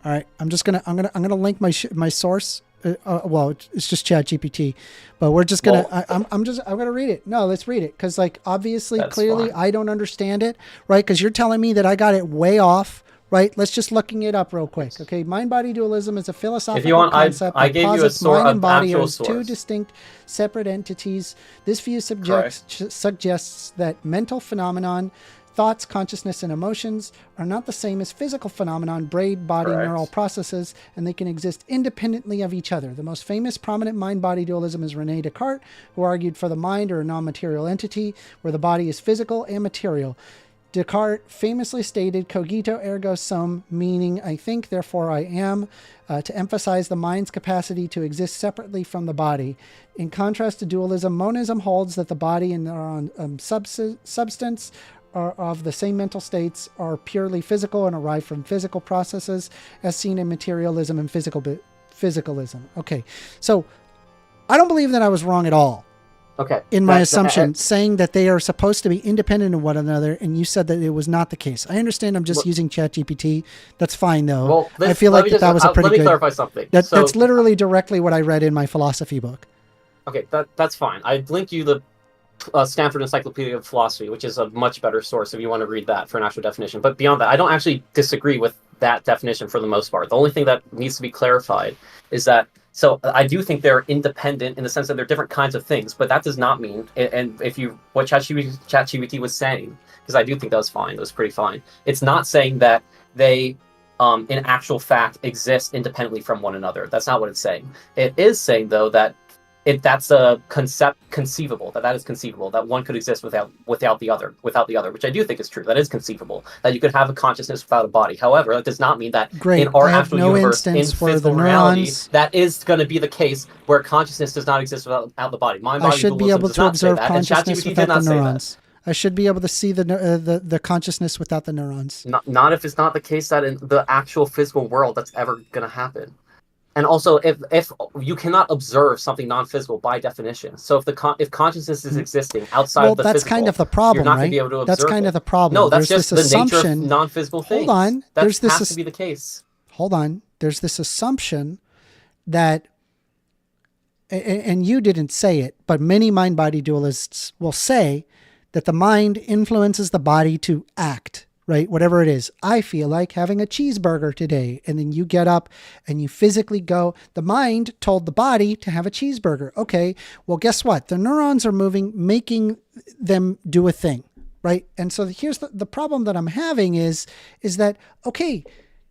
All right, I'm gonna link my source. Well, it's just ChatGPT, but we're just gonna. I'm gonna read it. No, let's read it because, like, obviously, clearly, I don't understand it, right? Because you're telling me that I got it way off, right? Let's just looking it up real quick, okay? Mind-body dualism is a philosophical concept I that gave you a posits mind and body actual as two source. distinct, separate entities. This view suggests that mental phenomenon, thoughts, consciousness, and emotions are not the same as physical phenomenon, brain, body, neural processes, and they can exist independently of each other. The most famous prominent mind-body dualism is René Descartes, who argued for the mind or a non-material entity, where the body is physical and material. Descartes famously stated, cogito ergo sum, meaning I think, therefore I am, to emphasize the mind's capacity to exist separately from the body. In contrast to dualism, monism holds that the body and neuron substance are of the same mental states, are purely physical and arrive from physical processes, as seen in materialism and physicalism. Okay, so I don't believe that I was wrong at all. Okay. In my assumption, saying that they are supposed to be independent of one another, and you said that it was not the case. I understand I'm just using ChatGPT. That's fine, though. Well, I feel like that was a pretty good... Let me clarify something. That's literally directly what I read in my philosophy book. Okay, that's fine. I linked you the Stanford Encyclopedia of Philosophy, which is a much better source if you want to read that for an actual definition. But beyond that, I don't actually disagree with that definition for the most part. The only thing that needs to be clarified is that, so I do think they're independent in the sense that they're different kinds of things, but that does not mean, and if you, what ChatGPT was saying, because I do think that was fine, that was pretty fine, it's not saying that they, in actual fact, exist independently from one another. That's not what it's saying. It is saying, though, that that's a conceivable, that is conceivable, that one could exist without the other, which I do think is true. That is conceivable, that you could have a consciousness without a body. However, that does not mean that Great. in our I have actual no universe, in instance where physical the reality, neurons. that is going to be the case where consciousness does not exist without the body. I Mind-body should be dualism able does to not say observe that, and consciousness ChatGPT did without the not say that. neurons. I should be able to see the consciousness without the neurons. Not if it's not the case that in the actual physical world that's ever going to happen. And also, if you cannot observe something non-physical by definition, so if consciousness is existing outside Well, of the that's physical, kind of the problem, you're not right? going to be able to observe That's kind it. of the problem. No, that's There's just this the nature of assumption. non-physical things. Hold on. That There's this has to be the case. Hold on. There's this assumption that, and you didn't say it, but many mind-body dualists will say that the mind influences the body to act, right? Whatever it is. I feel like having a cheeseburger today. And then you get up and you physically go, the mind told the body to have a cheeseburger. Okay, well, guess what? The neurons are moving, making them do a thing, right? And so here's the problem that I'm having is that, okay,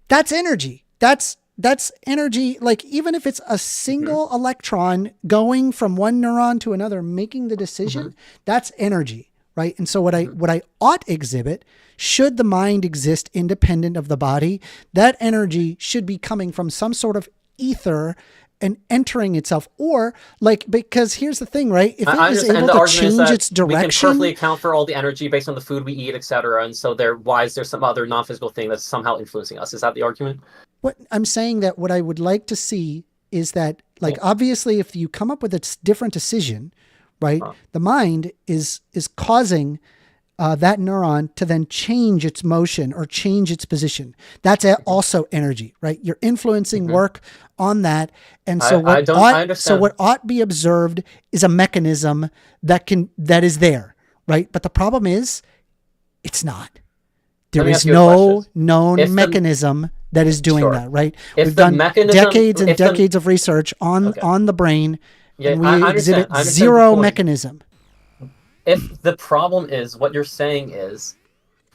that's energy. That's energy. Like, even if it's a single electron going from one neuron to another, making the decision, that's energy. Right. And so what I ought exhibit, should the mind exist independent of the body, that energy should be coming from some sort of ether and entering itself, or like, because here's the thing, right? If it is able to change its direction, we can perfectly account for all the energy based on the food we eat, etc. And so why is there some other non-physical thing that's somehow influencing us? Is that the argument? What I'm saying, that what I would like to see is that, like, obviously, if you come up with a different decision, right, the mind is causing that neuron to then change its motion or change its position. That's also energy, right? You're influencing work on that. And so what ought be observed is a mechanism that is there, right? But the problem is, it's not. There is no known mechanism that is doing that, right? We've done decades and decades of research on the brain, and we exhibit zero mechanism. If the problem is, what you're saying is,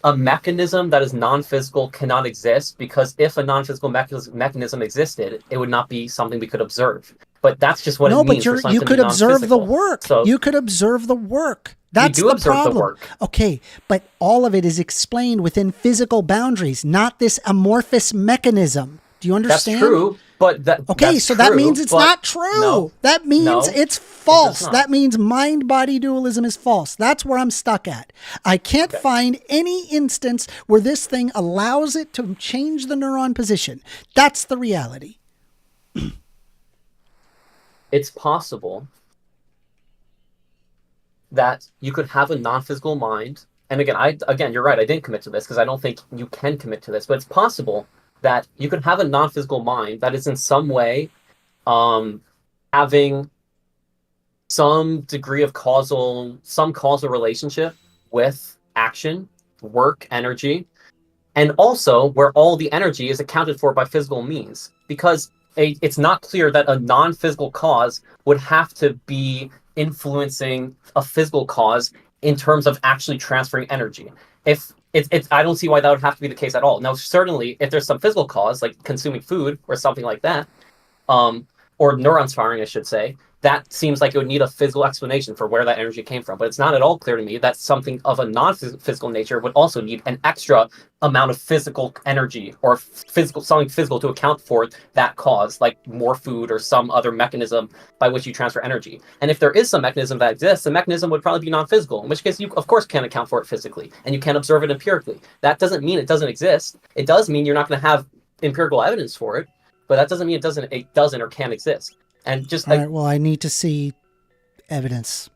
a mechanism that is non-physical cannot exist, because if a non-physical mechanism existed, it would not be something we could observe. But that's just what it means. No, but you could observe the work. So you could observe the work. That's we do the observe problem. the work. Okay, but all of it is explained within physical boundaries, not this amorphous mechanism. Do you understand? That's true, but that means it's not true. No, that means it's false. It that means mind-body dualism is false. That's where I'm stuck at. I can't find any instance where this thing allows it to change the neuron position. That's the reality. It's possible that you could have a non-physical mind, and again, you're right. I didn't commit to this because I don't think you can commit to this, but it's possible that you could have a non-physical mind that is in some way having some degree of causal relationship with action, work, energy, and also where all the energy is accounted for by physical means, because it's not clear that a non-physical cause would have to be influencing a physical cause in terms of actually transferring energy. I don't see why that would have to be the case at all. Now, certainly, if there's some physical cause, like consuming food or something like that, or neurons firing, I should say, that seems like it would need a physical explanation for where that energy came from. But it's not at all clear to me that something of a non-physical nature would also need an extra amount of physical energy or something physical to account for that cause, like more food or some other mechanism by which you transfer energy. And if there is some mechanism that exists, the mechanism would probably be non-physical, in which case you, of course, can't account for it physically, and you can't observe it empirically. That doesn't mean it doesn't exist. It does mean you're not going to have empirical evidence for it, but that doesn't mean it doesn't or can't exist. And just all right, well, I need to see evidence.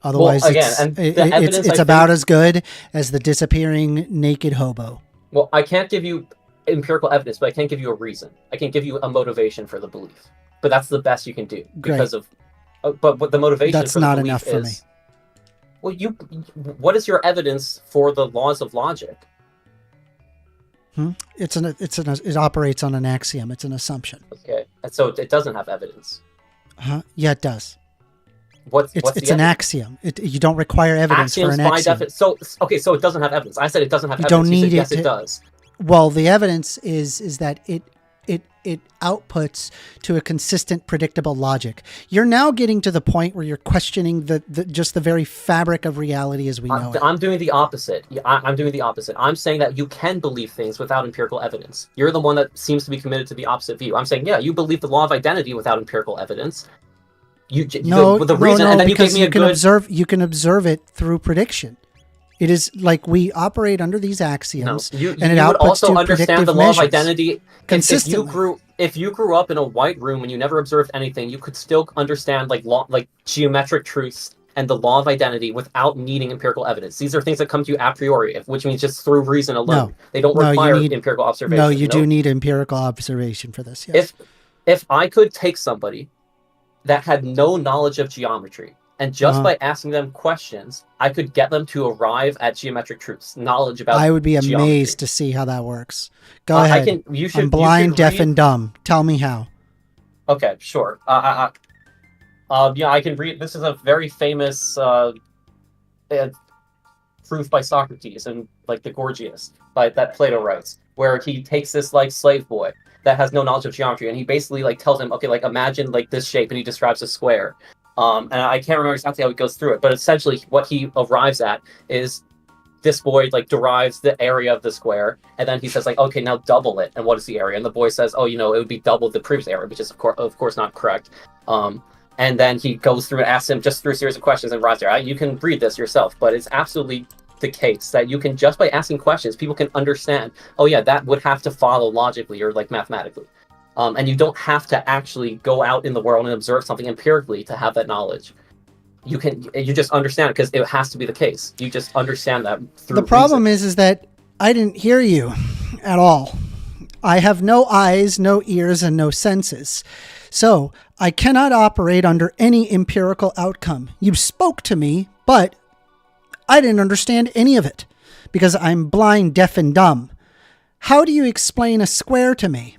Otherwise, it's about as good as the disappearing naked hobo. Well, I can't give you empirical evidence, but I can't give you a reason. I can give you a motivation for the belief. But that's the best you can do because of. But the motivation. That's for the not belief enough for me. Well, what is your evidence for the laws of logic? It operates on an axiom. It's an assumption. Okay, and so it doesn't have evidence. Yeah, it does. What's It's the an evidence? axiom. You don't require evidence for Axioms an by axiom. definition. So it doesn't have evidence. I said it doesn't have You evidence. don't You need said, yes, it it to- does. Well, the evidence is that it outputs to a consistent, predictable logic. You're now getting to the point where you're questioning the just the very fabric of reality as we know it. I'm doing the opposite. I'm doing the opposite. I'm saying that you can believe things without empirical evidence. You're the one that seems to be committed to the opposite view. I'm saying, yeah, you believe the law of identity without empirical evidence. No, the reason, and then you gave because me a good. you can observe it through prediction. It is like we operate under these No, axioms, you and it would outputs also to understand predictive the law of measures. identity Consistently. If you grew up in a white room and you never observed anything, you could still understand like geometric truths and the law of identity without needing empirical evidence. These are things that come to you a priori, which means just through reason alone. They don't No, you require need- empirical observation. No, you do need empirical observation for this. Yes. If I could take somebody that had no knowledge of geometry and just by asking them questions, I could get them to arrive at geometric truths, knowledge about. I would be geometry. amazed to see how that works. Go ahead. I'm blind, deaf, and dumb. Tell me how. Okay, sure. Yeah, I can read. This is a very famous proof by Socrates and like the Gorgias, that Plato writes, where he takes this like slave boy that has no knowledge of geometry, and he basically like tells him, okay, like imagine like this shape, and he describes a square. And I can't remember exactly how he goes through it, but essentially what he arrives at is this boy like derives the area of the square, and then he says like, okay, now double it, and what is the area? And the boy says, oh, it would be double the previous area, which is of course not correct. And then he goes through and asks him just through a series of questions and arrives there. You can read this yourself, but it's absolutely the case that you can, just by asking questions, people can understand, oh yeah, that would have to follow logically or like mathematically. And you don't have to actually go out in the world and observe something empirically to have that knowledge. You just understand it because it has to be the case. You just understand that through The problem reason. is that I didn't hear you at all. I have no eyes, no ears, and no senses. So I cannot operate under any empirical outcome. You spoke to me, but I didn't understand any of it because I'm blind, deaf, and dumb. How do you explain a square to me?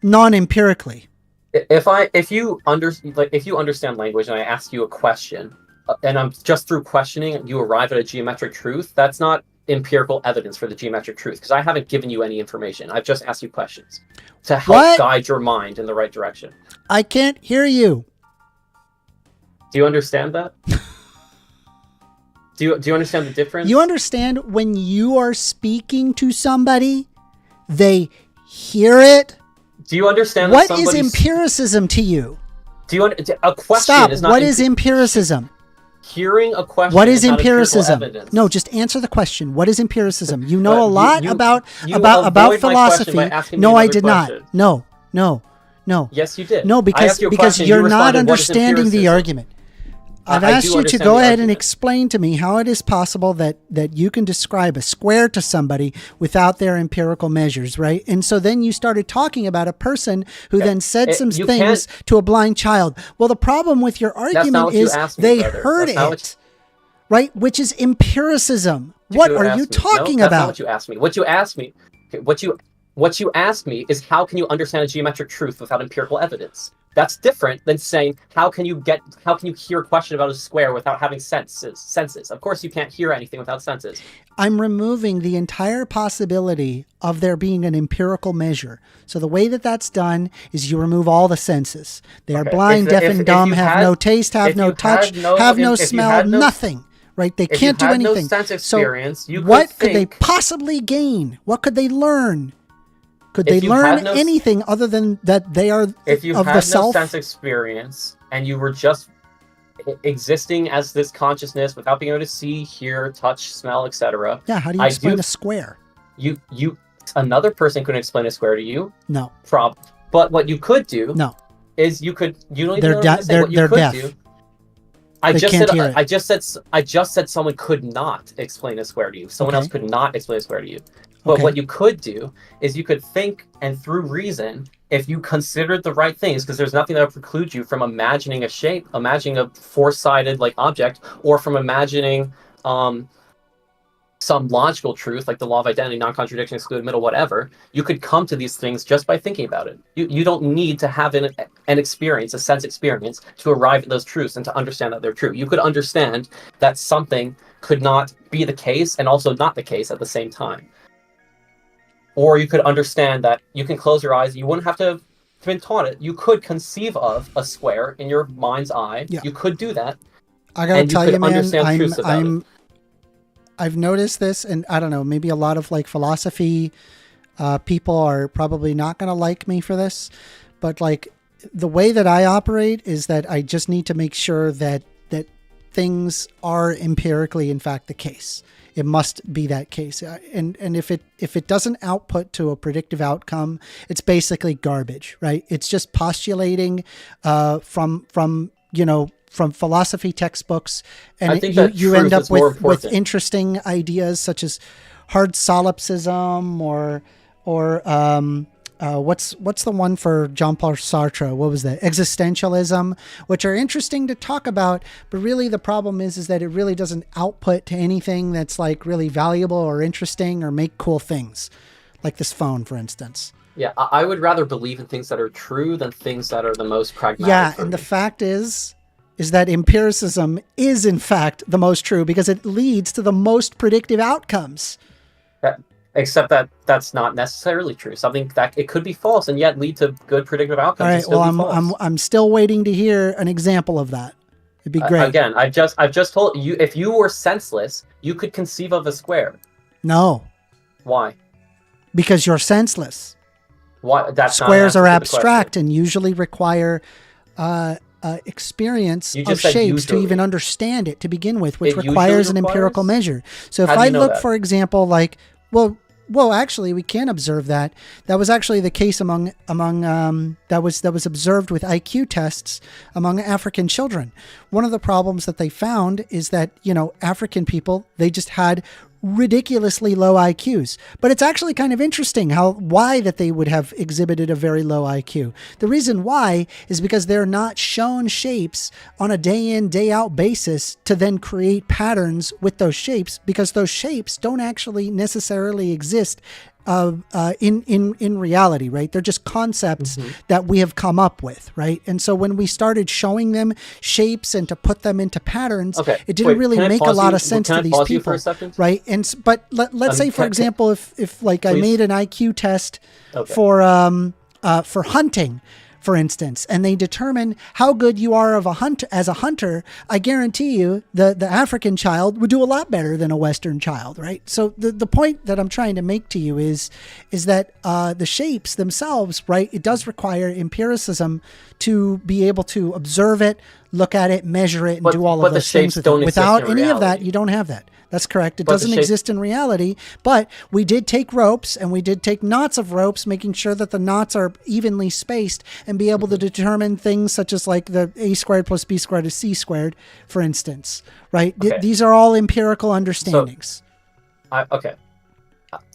Non-empirically. If you understand language and I ask you a question, and I'm just through questioning you arrive at a geometric truth, that's not empirical evidence for the geometric truth because I haven't given you any information. I've just asked you questions to help guide your mind in the right direction. I can't hear you. Do you understand that? Do you understand the difference? You understand when you are speaking to somebody, they hear it? Do you understand What that is somebody's... empiricism to you? A question Stop. is not... What is empiricism? Hearing a question What is not empirical empiricism? evidence. No, just answer the question. What is empiricism? You know But a lot you about avoid my question philosophy. by asking me No, I another did question. not. No. Yes, you did. No, I because asked you a because question, you you're not responded, "What is understanding the empiricism?" argument. I've I do asked you to understand go the ahead and argument. explain to me how it is possible that you can describe a square to somebody without their empirical measures, right? And so then you started talking about a person who then said some you things can't- to a blind child. Well, the problem with your not argument what you is asked me, they brother. heard That's not it, what right? Which is empiricism. What you are asked you me. talking No, that's about? not what you asked me. What you asked me is how can you understand a geometric truth without empirical evidence? That's different than saying how can you hear a question about a square without having senses? Of course you can't hear anything without senses. I'm removing the entire possibility of there being an empirical measure. So the way that that's done is you remove all the senses. They are Okay. blind, deaf, and dumb, you have had- no taste, have if no you touch, had no- have no if you smell, had no- nothing. Right? They if can't you do had no anything. sense experience, you could what could they think- possibly gain? What could they learn? Could they If you learn had no- anything other than that they are If you of had the no self? sense experience and you were just existing as this consciousness without being able to see, hear, touch, smell, etc., Yeah, how do you I explain do- a square? you another person couldn't explain a square to you. No. But what you could do No. is you don't even They're know de- what to say. they're- What you they're could deaf. do. They can't hear it. I just said someone could not explain a square to you. Someone Okay. else could not explain a square to you. But Okay. what you could do is you could think, and through reason, if you considered the right things, because there's nothing that would preclude you from imagining a shape, imagining a four-sided like object, or from imagining some logical truth like the law of identity, non-contradiction, excluded middle, whatever. You could come to these things just by thinking about it. You don't need to have an experience, a sense experience, to arrive at those truths and to understand that they're true. You could understand that something could not be the case and also not the case at the same time. Or you could understand that you can close your eyes. You wouldn't have to have been taught it. You could conceive of a square in your mind's eye. Yeah. You could do that. I gotta And you tell could you, man, understand truths about it. I've noticed this, and I don't know, maybe a lot of like philosophy people are probably not gonna like me for this, but like the way that I operate is that I just need to make sure that things are empirically, in fact, the case. It must be that case, and if it doesn't output to a predictive outcome, it's basically garbage, right? It's just postulating from philosophy textbooks, and I think that you end truth up is more with important. interesting ideas such as hard solipsism or what's the one for Jean-Paul Sartre? What was that? Existentialism, which are interesting to talk about, but really the problem is that it really doesn't output to anything that's like really valuable or interesting or make cool things, like this phone, for instance. Yeah, I would rather believe in things that are true than things that are the most pragmatic. Yeah, for and the me. fact is that empiricism is in fact the most true because it leads to the most predictive outcomes. Except that that's not necessarily true. Something that it could be false and yet lead to good predictive outcomes. All and right, still well, be false. I'm still waiting to hear an example of that. It'd be great. Again, I've just told you, if you were senseless, you could conceive of a square. No, Why? because you're senseless. Why? That's Squares not are an answer to the abstract question. and usually require experience You of just said shapes to usually. even understand it to begin with, which It usually requires an empirical requires? measure. So if How do I you know look, that? for example, like, well, actually, we can observe that. That was actually the case among that was observed with IQ tests among African children. One of the problems that they found is that African people, they just had ridiculously low IQs. But it's actually kind of interesting why that they would have exhibited a very low IQ. The reason why is because they're not shown shapes on a day in, day out basis to then create patterns with those shapes, because those shapes don't actually necessarily exist in reality, right? They're just concepts that we have come up with, right? And so when we started showing them shapes and to put them into patterns, Okay, it didn't wait, really can I make a pause lot you- of sense can to I these pause you for people, a second? right? And but let's say, for can- example, if like I Please. made an IQ test Okay. for hunting, for instance, and they determine how good you are as a hunter, I guarantee you the African child would do a lot better than a Western child, right? So the point that I'm trying to make to you is that the shapes themselves, right? It does require empiricism to be able to observe it, look at it, measure it, and do all but of the those things shapes with don't it. exist Without in any of that, reality. you don't have that. That's correct. It But the doesn't shape- exist in reality, but we did take ropes and we did take knots of ropes, making sure that the knots are evenly spaced and be able to determine things such as like the a squared plus b squared is c squared, for instance, right? Okay. These are all empirical understandings. Okay.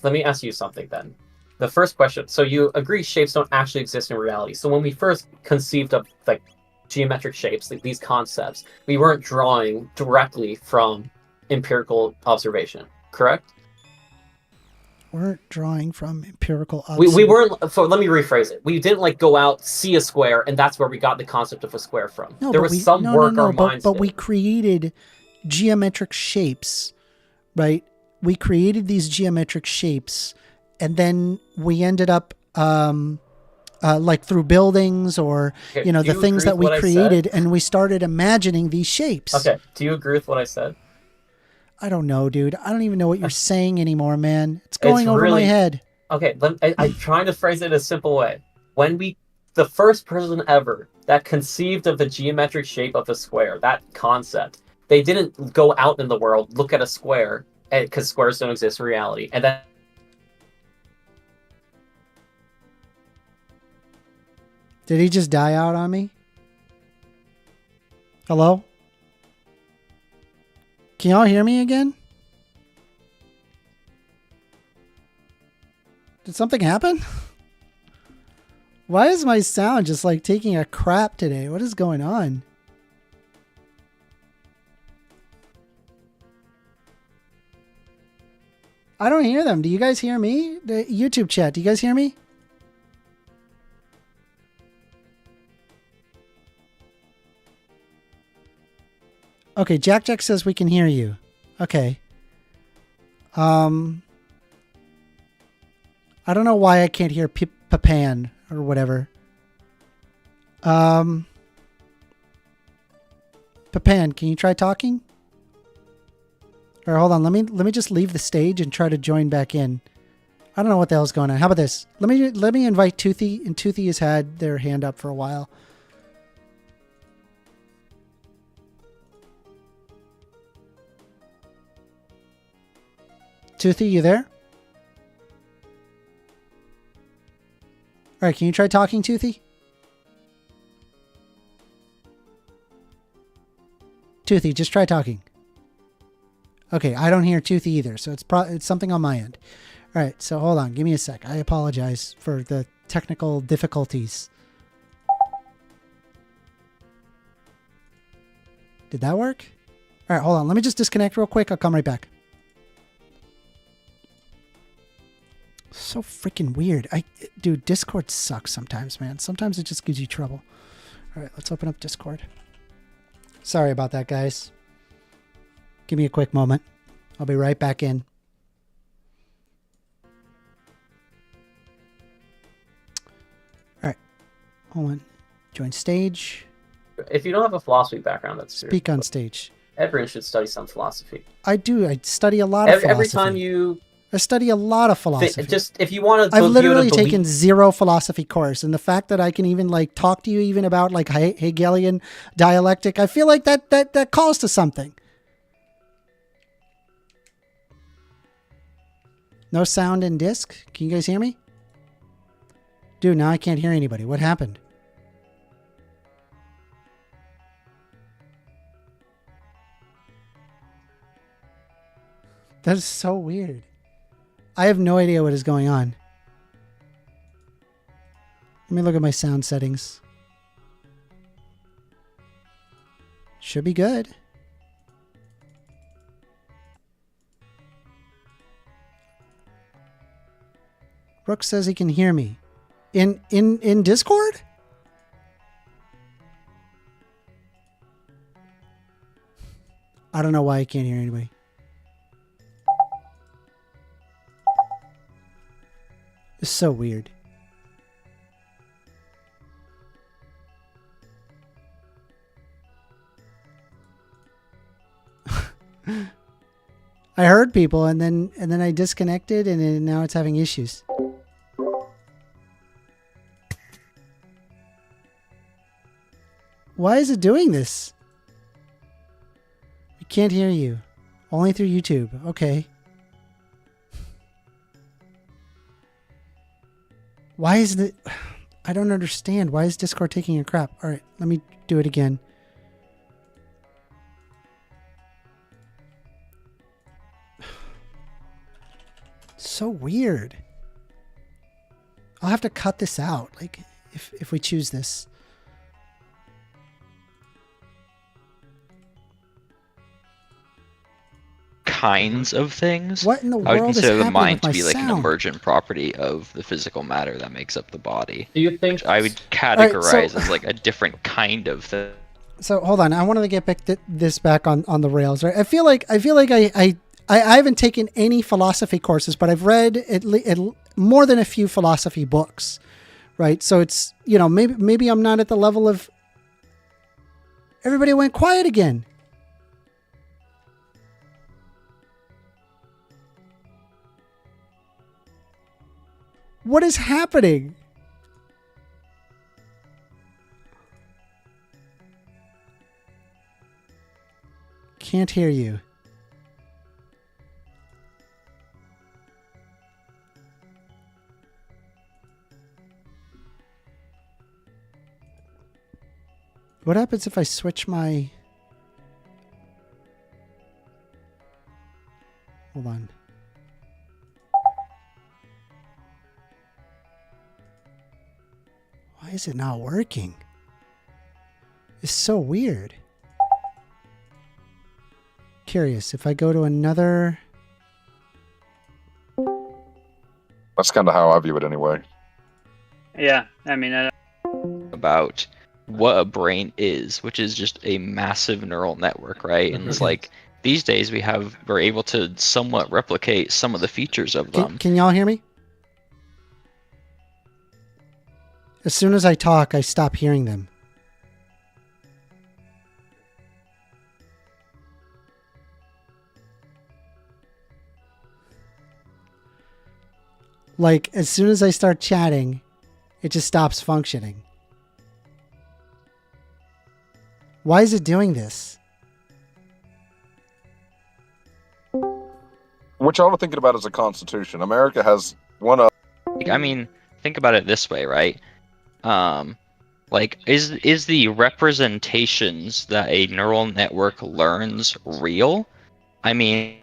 Let me ask you something then. The first question. So you agree shapes don't actually exist in reality. So when we first conceived of like geometric shapes, like these concepts, we weren't drawing directly from empirical observation, correct? We're drawing from empirical We weren't. So let me rephrase it. We didn't like go out, see a square, and that's where we got the concept of a square from. No, There but was some work our minds but did. we created geometric shapes, right? We created these geometric shapes, and then we ended up like through buildings or Okay, the do you things agree that with we what I created, said? and we started imagining these shapes. Okay. Do you agree with what I said? I don't know, dude. I don't even know what you're saying anymore, man. It's going over my really- head. Okay, I'm trying to phrase it in a simple way. The first person ever that conceived of the geometric shape of a square, that concept, they didn't go out in the world, look at a square, because squares don't exist in reality, and then Did he just die out on me? Hello? Can y'all hear me again? Did something happen? Why is my sound just like taking a crap today? What is going on? I don't hear them. Do you guys hear me? The YouTube chat, do you guys hear me? Okay, Jack Jack says we can hear you. Okay. I don't know why I can't hear Papan or whatever. Papan, can you try talking? Or hold on, let me just leave the stage and try to join back in. I don't know what the hell's going on. How about this? Let me invite Toothy, and Toothy has had their hand up for a while. Toothy, you there? All right, can you try talking, Toothy? Toothy, just try talking. Okay, I don't hear Toothy either, so it's something on my end. All right, so hold on, give me a sec. I apologize for the technical difficulties. Did that work? All right, hold on. Let me just disconnect real quick. I'll come right back. So freaking weird. Dude, Discord sucks sometimes, man. Sometimes it just gives you trouble. All right, let's open up Discord. Sorry about that, guys. Give me a quick moment. I'll be right back in. All right. Hold on. Join stage. If you don't have a philosophy background, that's true. Speak on stage. Everyone should study some philosophy. I do. I study a lot of philosophy. Every time you... I study a lot of philosophy. Just if you want to... I've literally taken 0 philosophy course, and the fact that I can even like talk to you even about like Hegelian dialectic, I feel like that calls to something. No sound in disc. Can you guys hear me? Dude, now I can't hear anybody. What happened? That is so weird. I have no idea what is going on. Let me look at my sound settings. Should be good. Brooks says he can hear me. In Discord? I don't know why I can't hear anybody. It's so weird. I heard people and then I disconnected and then now it's having issues. Why is it doing this? I can't hear you. Only through YouTube. Okay. Why is it? I don't understand. Why is Discord taking a crap? All right, let me do it again. So weird. I'll have to cut this out. Like, if we choose this. Kinds of things. What in the I would world is consider the happening mind with to my be like an sound? emergent property of the physical matter that makes up the body. Do you think... I would right, categorize so- as like a different kind of thing. So hold on. I wanted to get this back on the rails. Right. I feel like I haven't taken any philosophy courses, but I've read at more than a few philosophy books. Right. So it's, you know, maybe I'm not at the level of. Everybody went quiet again. What is happening? Can't hear you. What happens if I switch my... Hold on. is it not working? It's so weird. Curious, if I go to another... That's kind of how I view it anyway. Yeah, I mean, About what a brain is, which is just a massive neural network, right? And it's like these days we're able to somewhat replicate some of the features of them. Can y'all hear me? As soon as I talk, I stop hearing them. Like, as soon as I start chatting, it just stops functioning. Why is it doing this? What y'all are thinking about is a constitution. America has one of. I mean, think about it this way, right? Like, is the representations that a neural network learns real? I mean,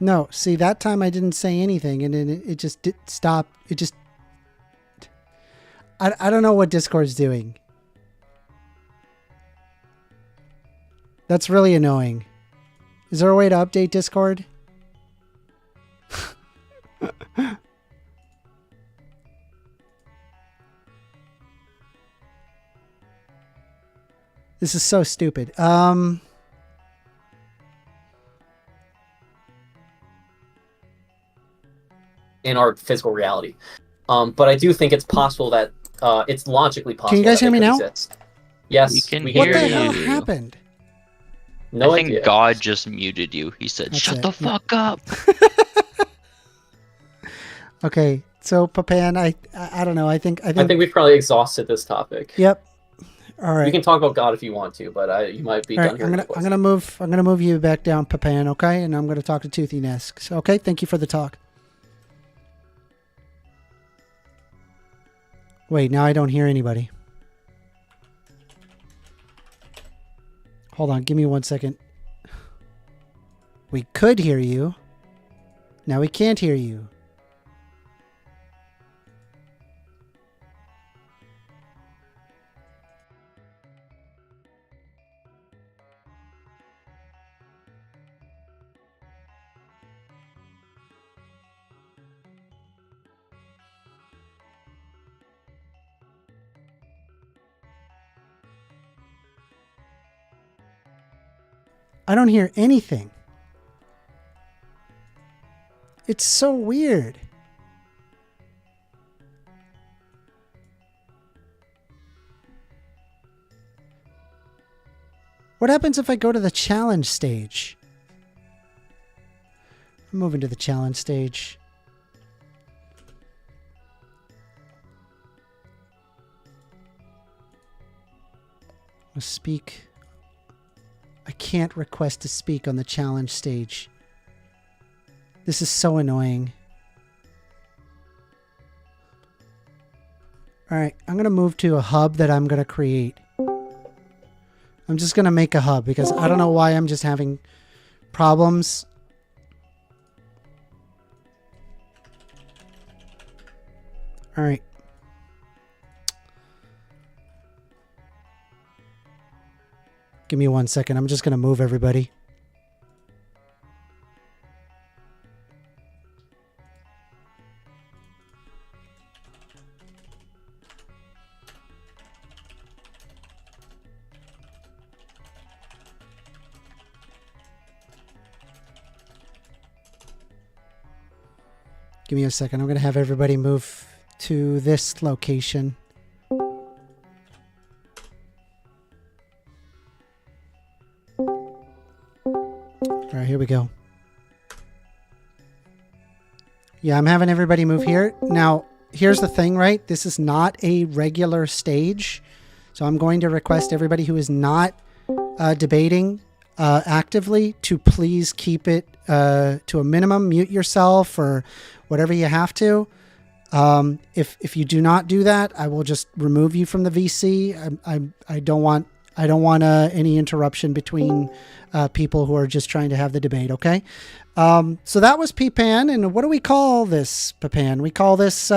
No, see, that time I didn't say anything, and then it just did stop. It just... I don't know what Discord's doing. That's really annoying. Is there a way to update Discord? This is so stupid. In our physical reality. But I do think it's possible that it's logically possible. Can you guys that hear they me could now? exist. Yes, We can What hear the hell you. happened? No I think idea. God just muted you. He said, That's "Shut it. the fuck up." Okay, so Papan, I don't know. I think. I think we've probably exhausted this topic. Yep. All right. You can talk about God if you want to, but you might be All done right, here. I'm gonna move you back down, Papan, okay? And I'm gonna talk to Toothy Nesk. So, okay, thank you for the talk. Wait, now I don't hear anybody. Hold on, give me 1 second. We could hear you. Now we can't hear you. I don't hear anything. It's so weird. What happens if I go to the challenge stage? I'm moving to the challenge stage. I'll speak. I can't request to speak on the challenge stage. This is so annoying. Alright, I'm going to move to a hub that I'm going to create. I'm just going to make a hub because I don't know why I'm just having problems. Alright. Give me 1 second. I'm just going to move everybody. Give me a second. I'm going to have everybody move to this location. All right, here we go. Yeah, I'm having everybody move here. Now, here's the thing, right? This is not a regular stage. So I'm going to request everybody who is not debating actively to please keep it to a minimum. Mute yourself or whatever you have to. If you do not do that, I will just remove you from the VC. I don't want any interruption between people who are just trying to have the debate. Okay. So that was Pepan, and what do we call this, Pepan? We call this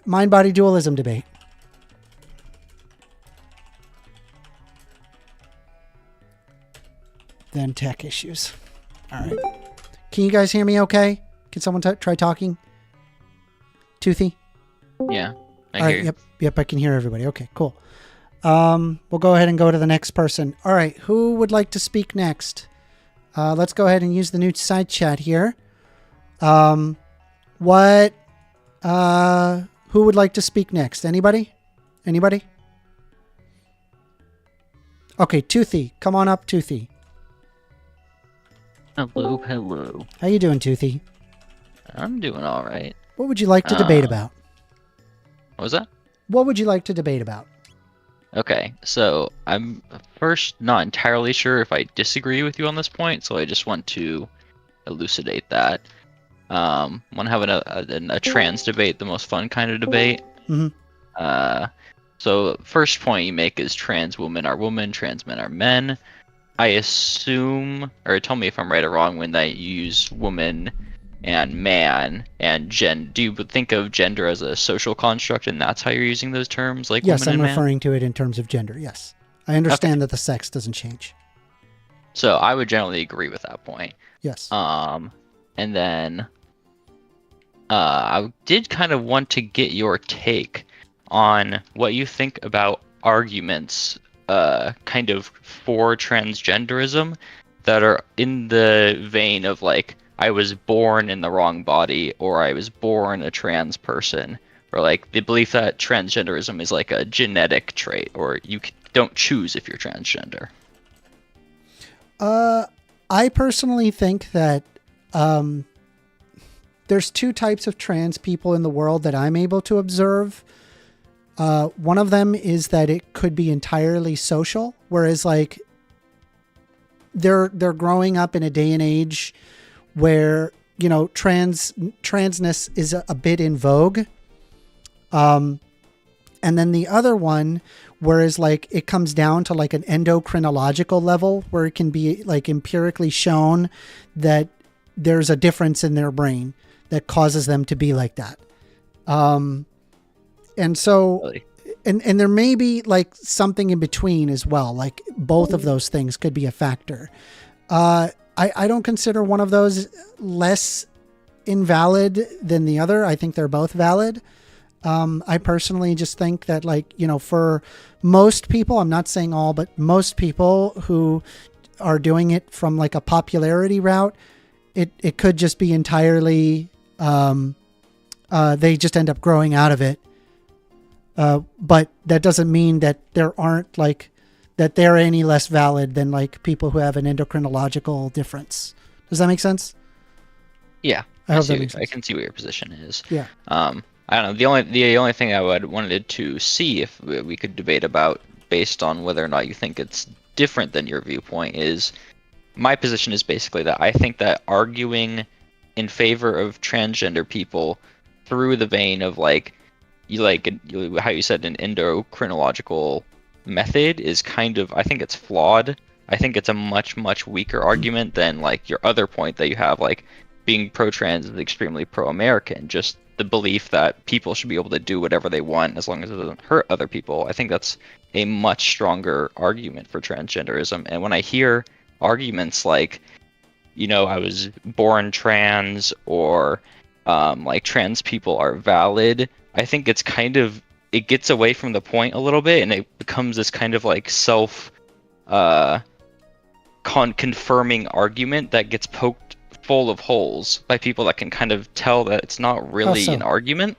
mind-body dualism debate. Then tech issues. All right. Can you guys hear me okay? Can someone try talking? Toothy? Yeah. I All right. hear you. Yep, I can hear everybody. Okay, cool. We'll go ahead and go to the next person. All right, who would like to speak next? Let's go ahead and use the new side chat here. Who would like to speak next? Anybody? Okay, Toothy. Come on up, Toothy. Hello. How you doing, Toothy? I'm doing all right. What would you like to debate about? What was that? What would you like to debate about? Okay, so I'm first not entirely sure if I disagree with you on this point, so I just want to elucidate that. Want to have a trans debate, the most fun kind of debate. Mm-hmm. So first point you make is trans women are women, trans men are men. I assume, or tell me if I'm right or wrong, when that you use woman and man and do you think of gender as a social construct and that's how you're using those terms, like Yes, woman I'm and man? referring to it in terms of gender, yes. I understand that the sex doesn't change. So I would generally agree with that point. Yes. And then I did kind of want to get your take on what you think about arguments kind of for transgenderism that are in the vein of like, I was born in the wrong body, or I was born a trans person, or like the belief that transgenderism is like a genetic trait, or you don't choose if you're transgender. I personally think that there's two types of trans people in the world that I'm able to observe. One of them is that it could be entirely social, whereas like they're growing up in a day and age where, you know, transness is a bit in vogue. And then the other one, whereas like it comes down to like an endocrinological level where it can be like empirically shown that there's a difference in their brain that causes them to be like that. And so, Really? and there may be like something in between as well. Like both of those things could be a factor. I don't consider one of those less invalid than the other. I think they're both valid. I personally just think that, like, you know, for most people, I'm not saying all, but most people who are doing it from like a popularity route, it could just be entirely, they just end up growing out of it. But that doesn't mean that there aren't like, that they're any less valid than like people who have an endocrinological difference. Does that make sense? Yeah, I hope that makes I sense. can see what your position is. Yeah. I don't know. The only thing I wanted to see if we could debate about, based on whether or not you think it's different than your viewpoint, is my position is basically that I think that arguing in favor of transgender people through the vein of like how you said an endocrinological method is kind of, I think it's flawed. I think it's a much weaker argument than like your other point that you have, like being pro-trans is extremely pro-American. Just the belief that people should be able to do whatever they want as long as it doesn't hurt other people. I think that's a much stronger argument for transgenderism. And when I hear arguments like, you know, I was born trans, or like trans people are valid, I think it's kind of, it gets away from the point a little bit, and it becomes this kind of like confirming argument that gets poked full of holes by people that can kind of tell that it's not really How so? an argument.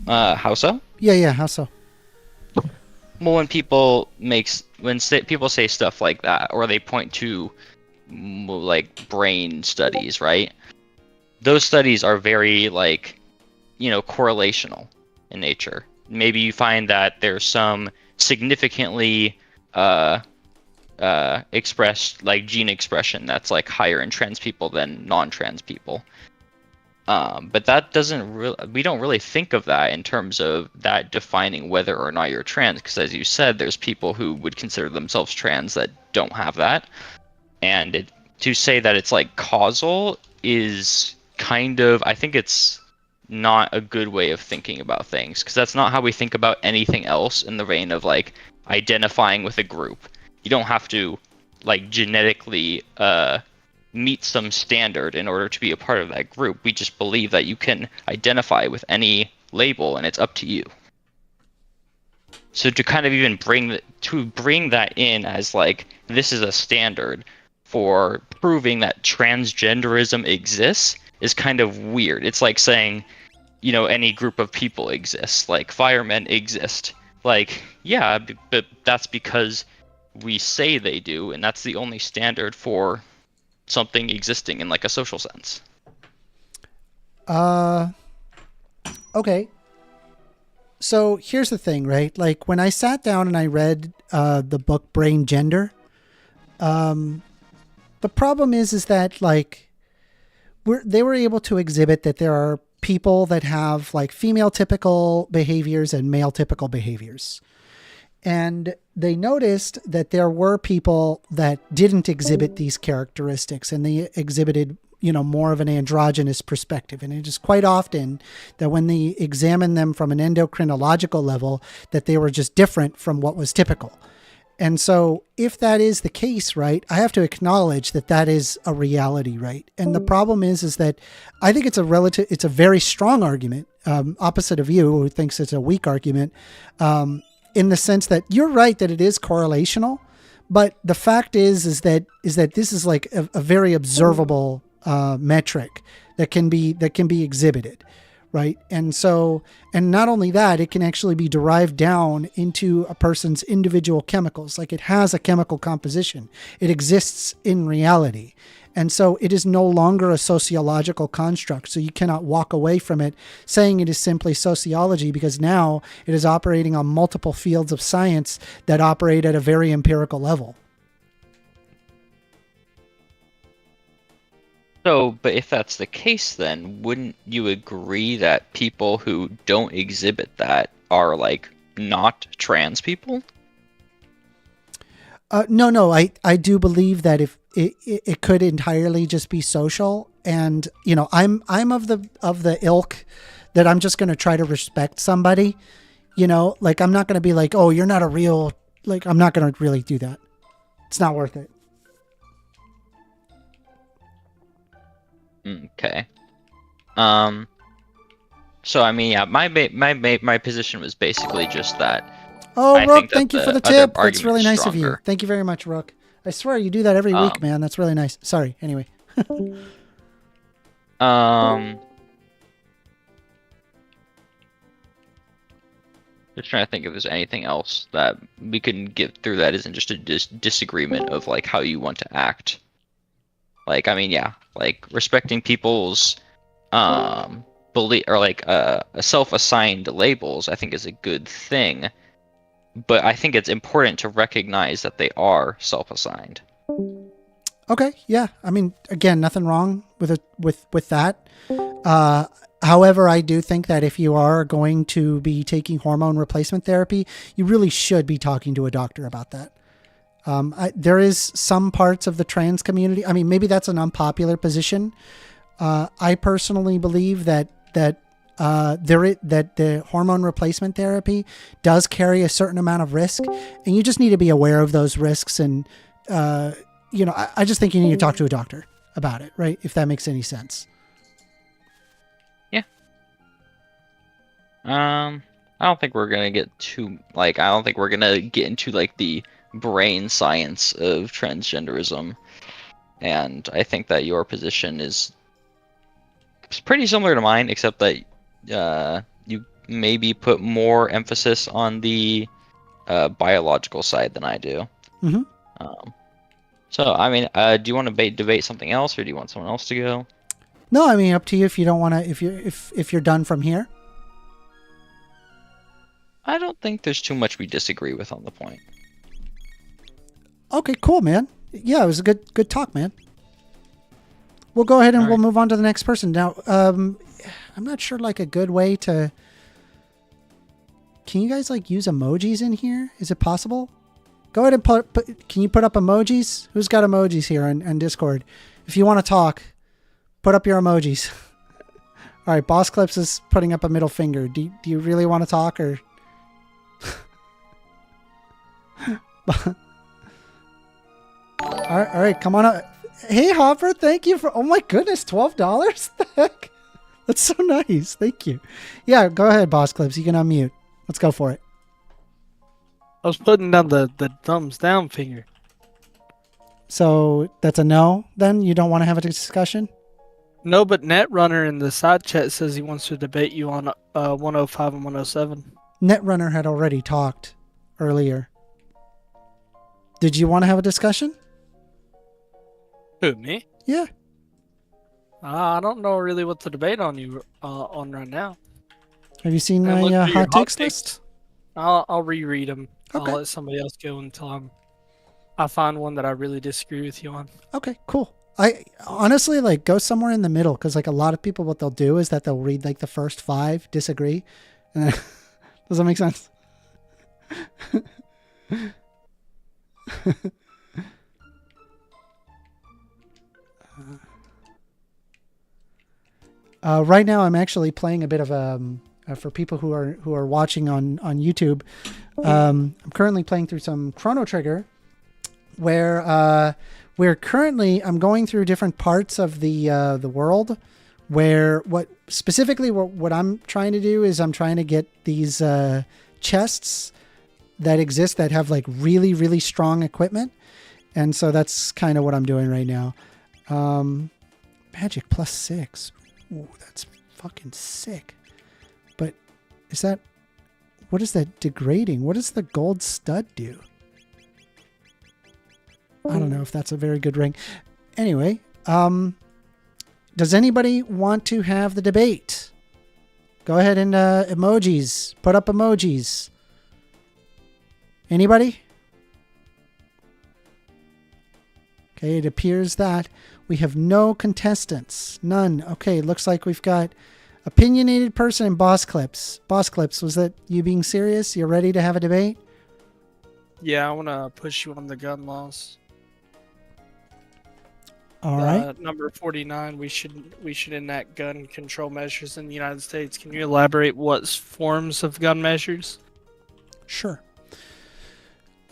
How so? Yeah. How so? Well, when people people say stuff like that, or they point to like brain studies, right? Those studies are very like, you know, correlational in nature. Maybe you find that there's some significantly expressed like gene expression that's like higher in trans people than non-trans people. But that doesn't we don't really think of that in terms of that defining whether or not you're trans, because as you said, there's people who would consider themselves trans that don't have that. And to say that it's like causal is I think it's not a good way of thinking about things, because that's not how we think about anything else in the vein of like identifying with a group. You don't have to like genetically meet some standard in order to be a part of that group. We just believe that you can identify with any label, and it's up to you. So to kind of even bring that in as like this is a standard for proving that transgenderism exists is kind of weird. It's like saying, any group of people exists, like firemen exist. Like, yeah, but that's because we say they do, and that's the only standard for something existing in like a social sense. Okay. So here's the thing, right? Like when I sat down and I read the book Brain Gender, the problem is that like they were able to exhibit that there are people that have like female typical behaviors and male typical behaviors. And they noticed that there were people that didn't exhibit these characteristics, and they exhibited, more of an androgynous perspective. And it is quite often that when they examine them from an endocrinological level, that they were just different from what was typical. And so if that is the case, right, I have to acknowledge that that is a reality, right? And the problem is that I think it's a very strong argument, opposite of you, who thinks it's a weak argument, in the sense that you're right that it is correlational, but the fact is that this is like a very observable metric that can be exhibited, right? And so, and not only that, it can actually be derived down into a person's individual chemicals. Like it has a chemical composition. It exists in reality. And so it is no longer a sociological construct. So you cannot walk away from it saying it is simply sociology, because now it is operating on multiple fields of science that operate at a very empirical level. So, but if that's the case, then wouldn't you agree that people who don't exhibit that are like not trans people? No. I do believe that if it could entirely just be social, and I'm of the ilk that I'm just going to try to respect somebody, like I'm not going to be like, oh, you're not a real, like I'm not going to really do that. It's not worth it. Okay. So I mean, yeah, my position was basically just that. Oh, I Rook, think that thank you the for the other tip. That's really argument's nice of you. stronger. Thank you very much, Rook. I swear you do that every week, man. That's really nice. Sorry. Anyway. Just trying to think if there's anything else that we can get through that isn't just a disagreement of like how you want to act. Like, I mean, yeah, like respecting people's belief or like self-assigned labels, I think is a good thing. But I think it's important to recognize that they are self-assigned. Okay, yeah. I mean, again, nothing wrong with that. However, I do think that if you are going to be taking hormone replacement therapy, you really should be talking to a doctor about that. There is some parts of the trans community. I mean, maybe that's an unpopular position. I personally believe that the hormone replacement therapy does carry a certain amount of risk, and you just need to be aware of those risks. And I just think you need to talk to a doctor about it, right? If that makes any sense. Yeah. I don't think we're gonna get too I don't think we're gonna get into like the brain science of transgenderism, and I think that your position is pretty similar to mine, except that you maybe put more emphasis on the biological side than I do. Mm-hmm. So I mean, do you want to debate something else, or do you want someone else to go? No, I mean, up to you. If you don't want to, if you're done from here. I don't think there's too much we disagree with on the point. Okay, cool, man. Yeah, it was a good talk, man. We'll go ahead and we'll move on to the next person. Now, I'm not sure like a good way to... Can you guys like use emojis in here? Is it possible? Go ahead and can you put up emojis? Who's got emojis here on Discord? If you want to talk, put up your emojis. All right, Boss Clips is putting up a middle finger. Do you really want to talk or? All right, come on up. Hey, Hopper, thank you for. Oh my goodness, $12. The heck? That's so nice. Thank you. Yeah, go ahead, Boss Clips. You can unmute. Let's go for it. I was putting down the thumbs down finger. So that's a no. Then you don't want to have a discussion. No, but Netrunner in the side chat says he wants to debate you on 105 and 107. Netrunner had already talked earlier. Did you want to have a discussion? Who, me? Yeah. I don't know really what to debate on you on right now. Have you seen I my looked through your hot takes list? I'll reread them. Okay. I'll let somebody else go until I find one that I really disagree with you on. Okay, cool. I honestly like go somewhere in the middle because like a lot of people, what they'll do is that they'll read like the first 5, disagree. And then, does that make sense? Right now, I'm actually playing a bit of for people who are watching on YouTube. I'm currently playing through some Chrono Trigger, where I'm going through different parts of the world, where what I'm trying to do is I'm trying to get these chests that exist that have like really, really strong equipment. And so that's kind of what I'm doing right now. Magic +6. Ooh, that's fucking sick. But what is that degrading? What does the gold stud do? I don't know if that's a very good ring. Anyway, does anybody want to have the debate? Go ahead and emojis. Put up emojis. Anybody? Okay, it appears that we have no contestants. None. Okay, looks like we've got opinionated person and Boss Clips. Boss Clips, was that you being serious? You're ready to have a debate? Yeah, I want to push you on the gun laws. All right. Number 49, we should enact gun control measures in the United States. Can you elaborate what forms of gun measures? Sure.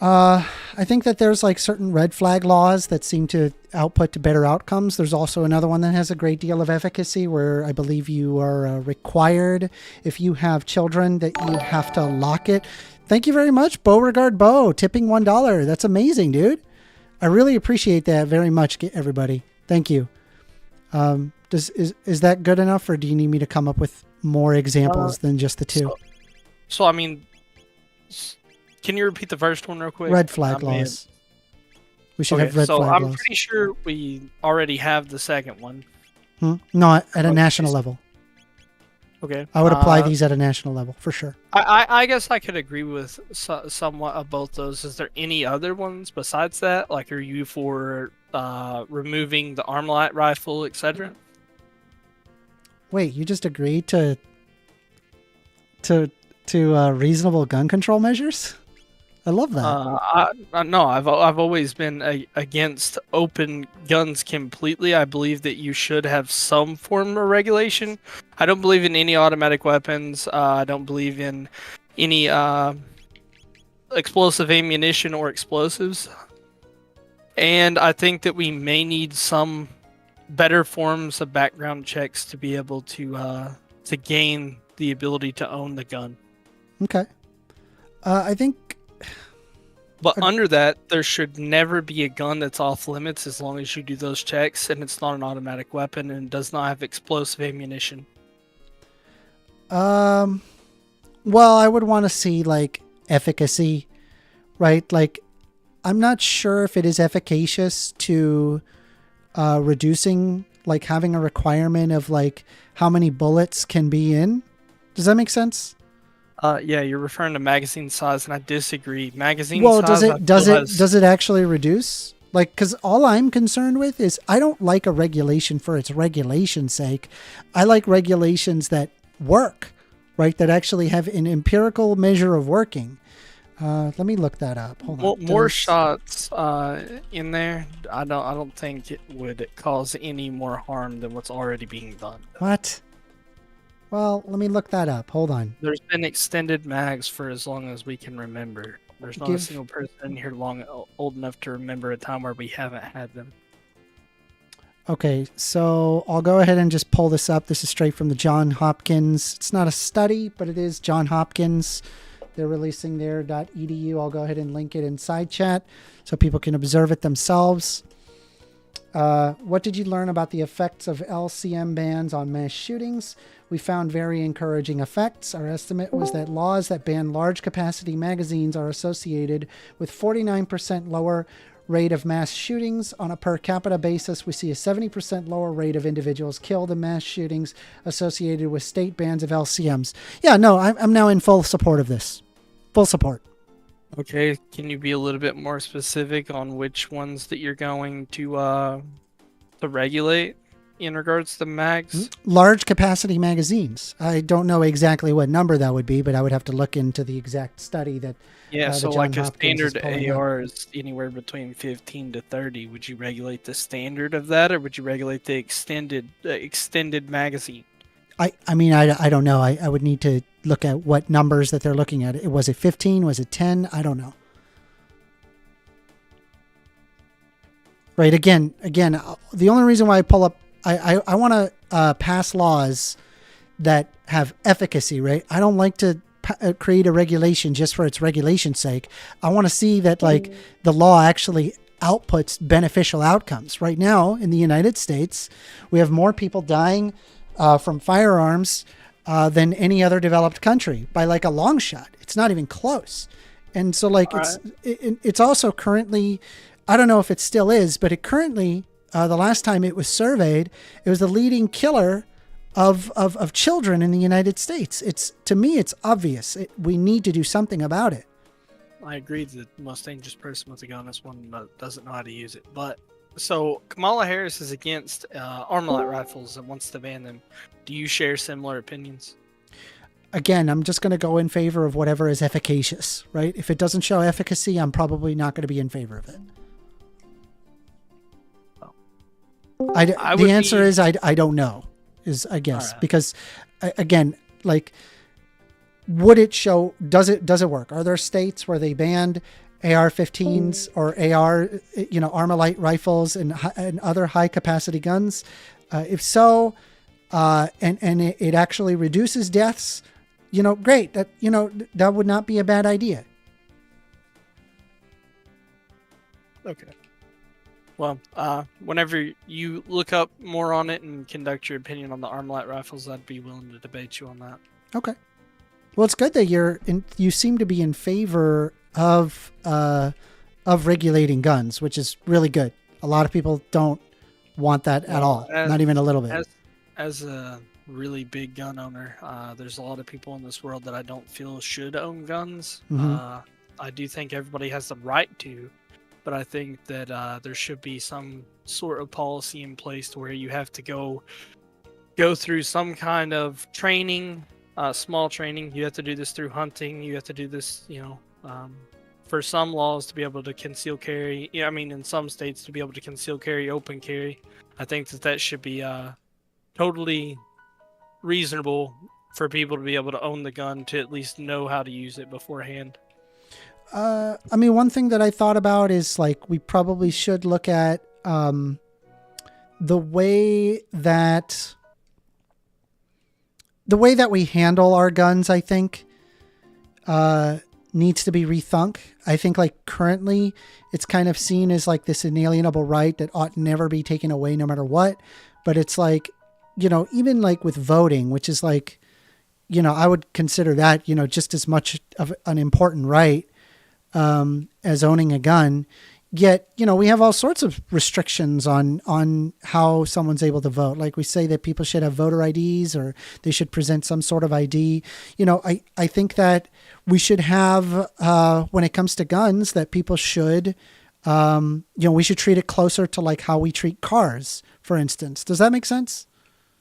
I think that there's like certain red flag laws that seem to output to better outcomes. There's also another one that has a great deal of efficacy where I believe you are required, if you have children, that you have to lock it. Thank you very much, Beauregard Bo, tipping $1. That's amazing, dude. I really appreciate that very much, everybody. Thank you. Is that good enough, or do you need me to come up with more examples than just the two? So I mean, can you repeat the first one real quick? Red flag laws. We should have red flag laws. So I'm laws. pretty sure we already have the second one. No, at a national level. Okay. I would apply these at a national level for sure. I guess I could agree with somewhat of both those. Is there any other ones besides that? Like, are you for removing the armalite rifle, etc.? Wait, you just agreed to reasonable gun control measures? I love that. No, I've always been against open guns completely. I believe that you should have some form of regulation. I don't believe in any automatic weapons. I don't believe in any explosive ammunition or explosives. And I think that we may need some better forms of background checks to be able to gain the ability to own the gun. Okay. I think. But under that, there should never be a gun that's off limits as long as you do those checks and it's not an automatic weapon and does not have explosive ammunition. Well, I would want to see like efficacy, right? Like, I'm not sure if it is efficacious to reducing, like having a requirement of like how many bullets can be in. Does that make sense? Yeah, you're referring to magazine size, and I disagree. Magazine well, size. Does it actually reduce? Like, because all I'm concerned with is I don't like a regulation for its regulation's sake. I like regulations that work, right? That actually have an empirical measure of working. Let me look that up. Hold on. More shots in there. I don't think it would cause any more harm than what's already being done. What? Well, let me look that up. Hold on. There's been extended mags for as long as we can remember. There's not a Give- single person in here old enough to remember a time where we haven't had them. Okay, so I'll go ahead and just pull this up. This is straight from the John Hopkins. It's not a study, but it is John Hopkins. They're releasing their .edu. I'll go ahead and link it in side chat so people can observe it themselves. What did you learn about the effects of LCM bans on mass shootings? We found very encouraging effects. Our estimate was that laws that ban large capacity magazines are associated with 49% lower rate of mass shootings. On a per capita basis, we see a 70% lower rate of individuals killed in mass shootings associated with state bans of LCMs. Yeah, no, I'm now in full support of this. Full support. Okay, can you be a little bit more specific on which ones that you're going to regulate in regards to mags? Large capacity magazines. I don't know exactly what number that would be, but I would have to look into the exact study that Yeah, the so John like a Hopkins is standard pulling up. AR is anywhere between 15 to 30. Would you regulate the standard of that, or would you regulate the extended magazine? I mean, I don't know. I would need to look at what numbers that they're looking at. Was it 15? Was it 10? I don't know. Right. Again, the only reason why I pull up, I want to pass laws that have efficacy, right? I don't like to create a regulation just for its regulation's sake. I want to see that like the law actually outputs beneficial outcomes. Right now in the United States, we have more people dying from firearms than any other developed country by like a long shot. It's not even close. And so like it's also currently, I don't know if it still is, but it currently, the last time it was surveyed, it was the leading killer of children in the United States. To me, it's obvious. We need to do something about it. I agree that the most dangerous person with a gun is one that doesn't know how to use it. But so Kamala Harris is against Armalite rifles and wants to ban them. Do you share similar opinions? Again, I'm just going to go in favor of whatever is efficacious, right? If it doesn't show efficacy, I'm probably not going to be in favor of it. The answer is I don't know, is I guess, because again, like, would it show, does it work? Are there states where they banned AR-15s or Armalite rifles and other high capacity guns? If so, and it actually reduces deaths, great. That would not be a bad idea. Okay. Well, whenever you look up more on it and conduct your opinion on the Armalite rifles, I'd be willing to debate you on that. Okay. Well, it's good that you seem to be in favor of regulating guns, which is really good. A lot of people don't want that at all, not even a little bit. As a really big gun owner, there's a lot of people in this world that I don't feel should own guns. Mm-hmm. I do think everybody has the right to, but I think that there should be some sort of policy in place to where you have to go through some kind of training, small training. You have to do this through hunting. You have to do this, for some laws to be able to conceal carry. Yeah, I mean, in some states to be able to conceal carry, open carry. I think that should be totally reasonable for people to be able to own the gun, to at least know how to use it beforehand. I mean, one thing that I thought about is like we probably should look at the way that we handle our guns, I think, needs to be rethunk. I think like currently it's kind of seen as like this inalienable right that ought never be taken away no matter what. But it's like, even like with voting, which is like, I would consider that, just as much of an important right as owning a gun. Yet, we have all sorts of restrictions on how someone's able to vote. Like we say that people should have voter IDs or they should present some sort of ID. I think that we should have, when it comes to guns, that people should, we should treat it closer to like how we treat cars, for instance. Does that make sense?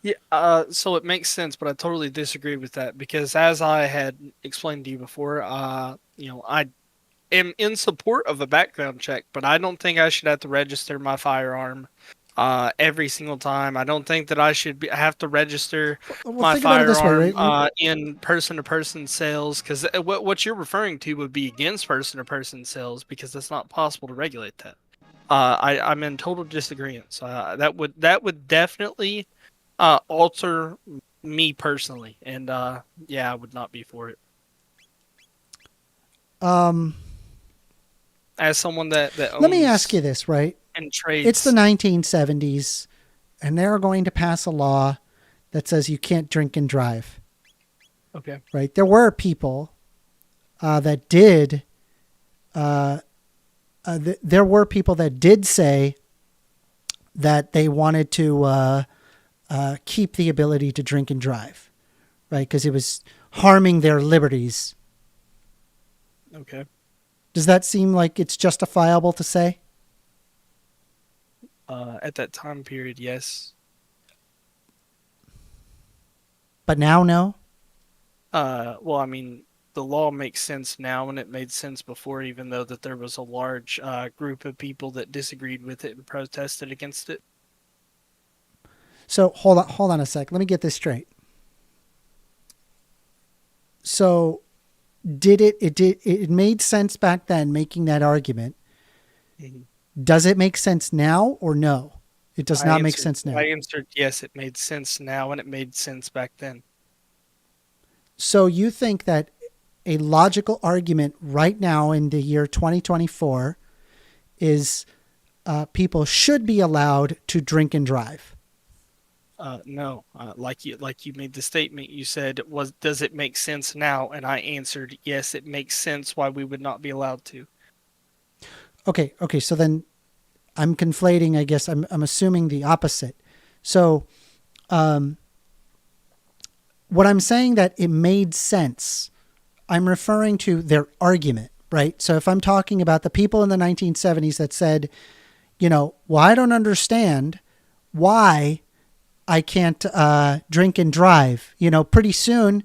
Yeah, so it makes sense, but I totally disagree with that because as I had explained to you before, I am in support of a background check, but I don't think I should have to register my firearm every single time. I don't think that I should have to register Well, my think about it this way, firearm right? in person-to-person sales, because what you're referring to would be against person-to-person sales, because it's not possible to regulate that. I'm in total disagreement. So that would definitely alter me personally, and yeah, I would not be for it. Um, As someone that owns let me ask you this, right? and trades, It's the 1970s, and they're going to pass a law that says you can't drink and drive. okay. Right? There were people that did. There were people that did say that they wanted to keep the ability to drink and drive, right? Because it was harming their liberties. Okay. Does that seem like it's justifiable to say? At that time period, yes. But now, no? Well, I mean, the law makes sense now, and it made sense before, even though that there was a large group of people that disagreed with it and protested against it. So hold on a sec. Let me get this straight. So it made sense back then making that argument. Mhm. Does it make sense now or no? It does I not make answered- sense now. I answered yes, it made sense now, and it made sense back then. So you think that a logical argument right now in the year 2024 is people should be allowed to drink and drive? No, like you made the statement. You said, does it make sense now? And I answered yes, it makes sense why we would not be allowed to. Okay. So then I'm conflating. I guess I'm assuming the opposite. So, what I'm saying that it made sense, I'm referring to their argument, right? So if I'm talking about the people in the 1970s that said, well, I don't understand why I can't drink and drive. Pretty soon,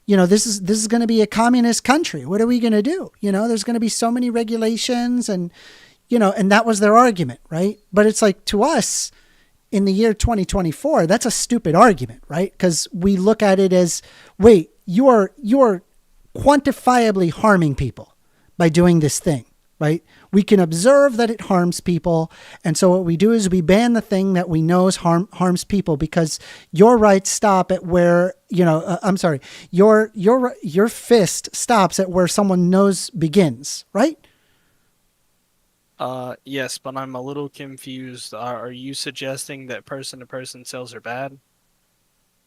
this is going to be a communist country. What are we going to do? There's going to be so many regulations, and and that was their argument, right? But it's like, to us in the year 2024, that's a stupid argument, right? Because we look at it as, wait, you're quantifiably harming people by doing this thing, right? We can observe that it harms people, and so what we do is we ban the thing that we know harms people, because your rights stop at where your fist stops at where someone nose begins, right? Yes, but I'm a little confused. Are you suggesting that person-to-person sales are bad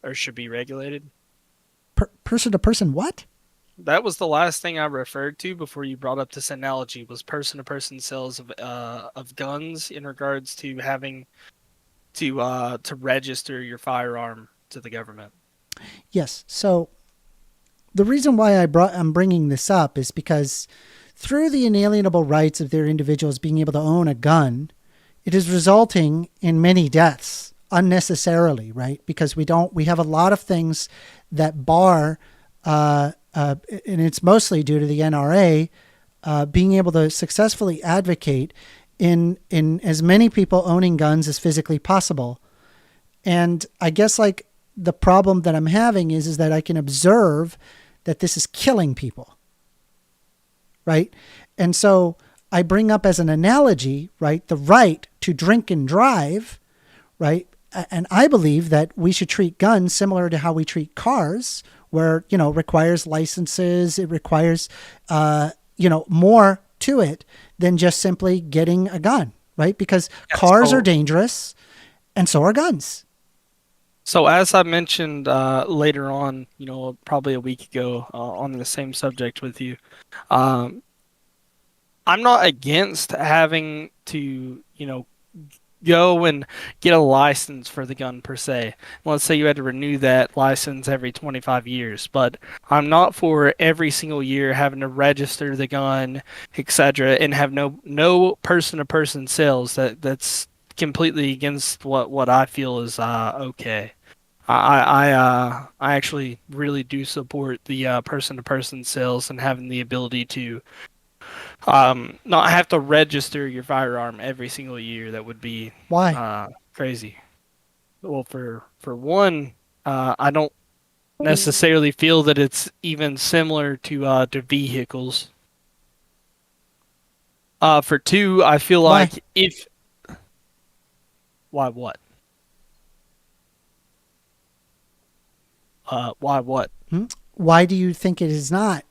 or should be regulated? Person to person, what? That was the last thing I referred to before you brought up this analogy, was person-to-person sales of guns in regards to having to register your firearm to the government. Yes. So the reason why I'm bringing this up is because through the inalienable rights of their individuals being able to own a gun, it is resulting in many deaths unnecessarily, right? Because we have a lot of things that bar, and it's mostly due to the NRA being able to successfully advocate in as many people owning guns as physically possible. And I guess like the problem that I'm having is that I can observe that this is killing people. Right. And so I bring up as an analogy, right, the right to drink and drive, right? And I believe that we should treat guns similar to how we treat cars, where, it requires licenses. It requires, more to it than just simply getting a gun, right? Because cars are dangerous, and so are guns. So as I mentioned later on, probably a week ago on the same subject with you, I'm not against having to, go and get a license for the gun per se. Let's say you had to renew that license every 25 years, but I'm not for every single year having to register the gun, etc., and have no person-to-person sales. That's completely against what I feel is okay. I actually really do support the person-to-person sales and having the ability to not have to register your firearm every single year. That would be Why? crazy. Well, for one, I don't necessarily feel that it's even similar to vehicles. For two, I feel Why? like if why what? Why what? Why do you think it is not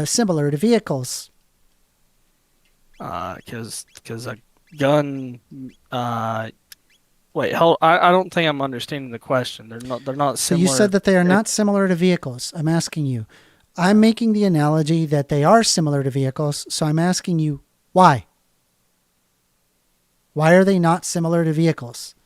similar to vehicles? Because a gun. Wait, hold. I don't think I'm understanding the question. They're not So similar. you said that they are not similar to vehicles. I'm asking you. I'm making the analogy that they are similar to vehicles. So I'm asking you why. Why are they not similar to vehicles?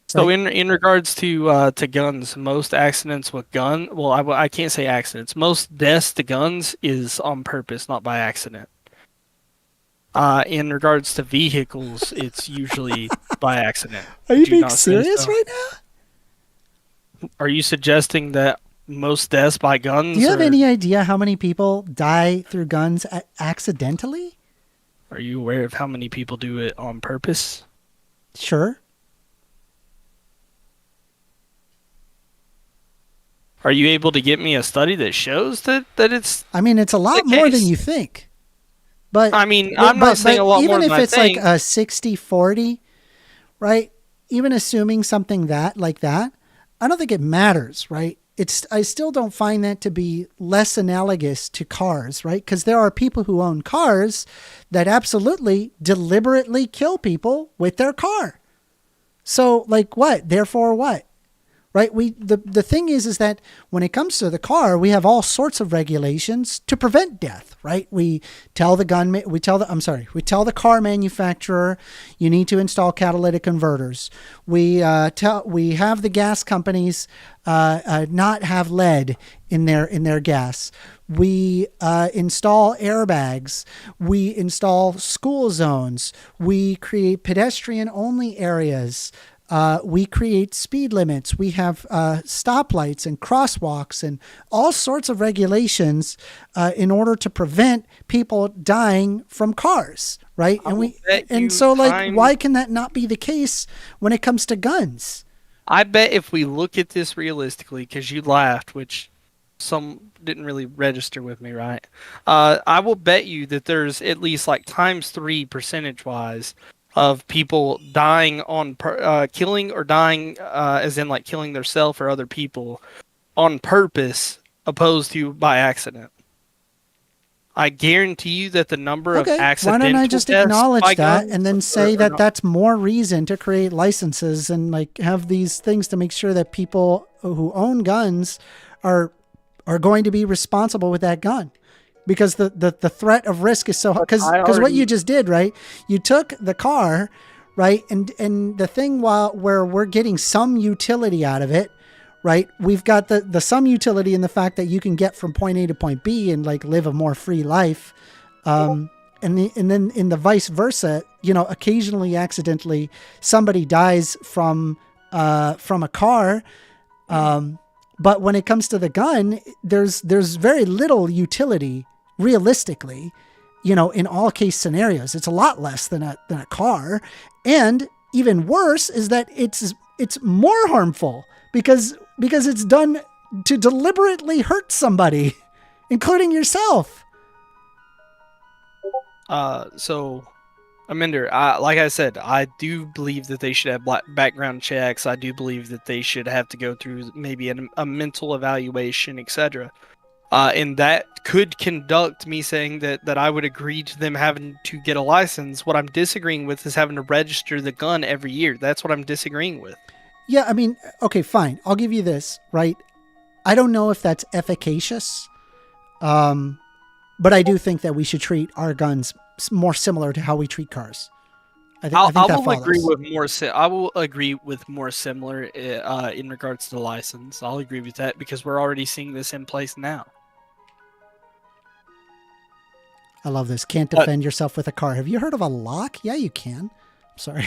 So Right. in regards to guns, most accidents with I can't say accidents. Most deaths to guns is on purpose, not by accident. In regards to vehicles, it's usually by accident. Are you Would being not say serious so? right now? Are you suggesting that most deaths by guns? Do you have are, any idea how many people die through guns accidentally? Are you aware of how many people do it on purpose? Sure. Are you able to get me a study that shows that it's? I mean, it's a lot The more than case. you think. But I mean, I'm not saying a lot even more than if I it's think. like a 60-40, right? Even assuming something like that, I don't think it matters, right? I still don't find that to be less analogous to cars, right? Because there are people who own cars that absolutely deliberately kill people with their car. So, like, what? Therefore, what? Right? The thing is that when it comes to the car, we have all sorts of regulations to prevent death, right? We tell the car manufacturer, you need to install catalytic converters. We have the gas companies not have lead in their gas. We install airbags. We install school zones. We create pedestrian only areas. We create speed limits. We have stoplights and crosswalks and all sorts of regulations in order to prevent people dying from cars, right? Why can that not be the case when it comes to guns? I bet if we look at this realistically, because you laughed, which some didn't really register with me, right? I will bet you that there's at least like ×3 percentage-wise of people dying on killing or dying as in like killing themselves or other people on purpose opposed to by accident. I guarantee you that the number of accidental why don't I just deaths acknowledge by that guns and then say are that not- that's more reason to create licenses and like have these things to make sure that people who own guns are going to be responsible with that gun. Because the threat of risk is so, because what you just did, right? You took the car, right? And the thing where we're getting some utility out of it, right? We've got the some utility in the fact that you can get from point A to point B and like live a more free life. And then in the vice versa, occasionally accidentally somebody dies from a car. But when it comes to the gun, there's very little utility realistically, in all case scenarios. It's a lot less than a car. And even worse is that it's more harmful because it's done to deliberately hurt somebody, including yourself. So, Amender, like I said, I do believe that they should have background checks. I do believe that they should have to go through maybe a mental evaluation, etc. And that could conduct me saying that I would agree to them having to get a license. What I'm disagreeing with is having to register the gun every year. That's what I'm disagreeing with. Yeah, I mean, okay, fine. I'll give you this, right? I don't know if that's efficacious, but I do think that we should treat our guns more similar to how we treat cars. I think that follows. I will agree with more similar in regards to the license. I'll agree with that because we're already seeing this in place now. I love this. Can't defend yourself with a car. Have you heard of a lock? Yeah, you can. I'm sorry.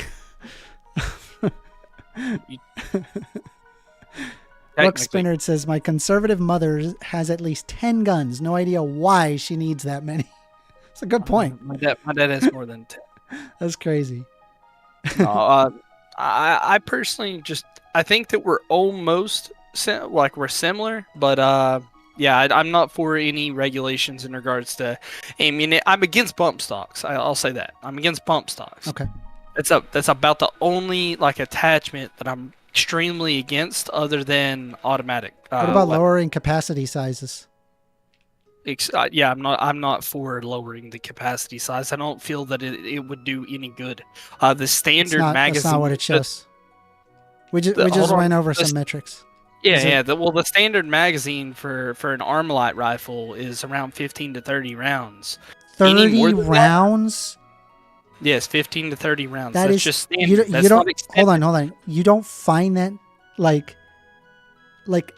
Rook Spinnerd says, my conservative mother has at least 10 guns. No idea why she needs that many. It's a good point. My dad has more than 10. That's crazy. No, I personally I think that we're almost we're similar, but yeah, I'm not for any regulations in regards to aiming. I'm against bump stocks. I'll say that I'm against bump stocks. Okay. That's about the only like attachment that I'm extremely against, other than automatic. What about lowering capacity sizes? Yeah, I'm not for lowering the capacity size. I don't feel that it would do any good. The standard magazine. That's not what it shows. We just went over some metrics. Yeah. The standard magazine for an Armalite rifle is around 15 to 30 rounds. 30 rounds? Yes, 15 to 30 rounds. That's just standard. You don't hold on. You don't find that like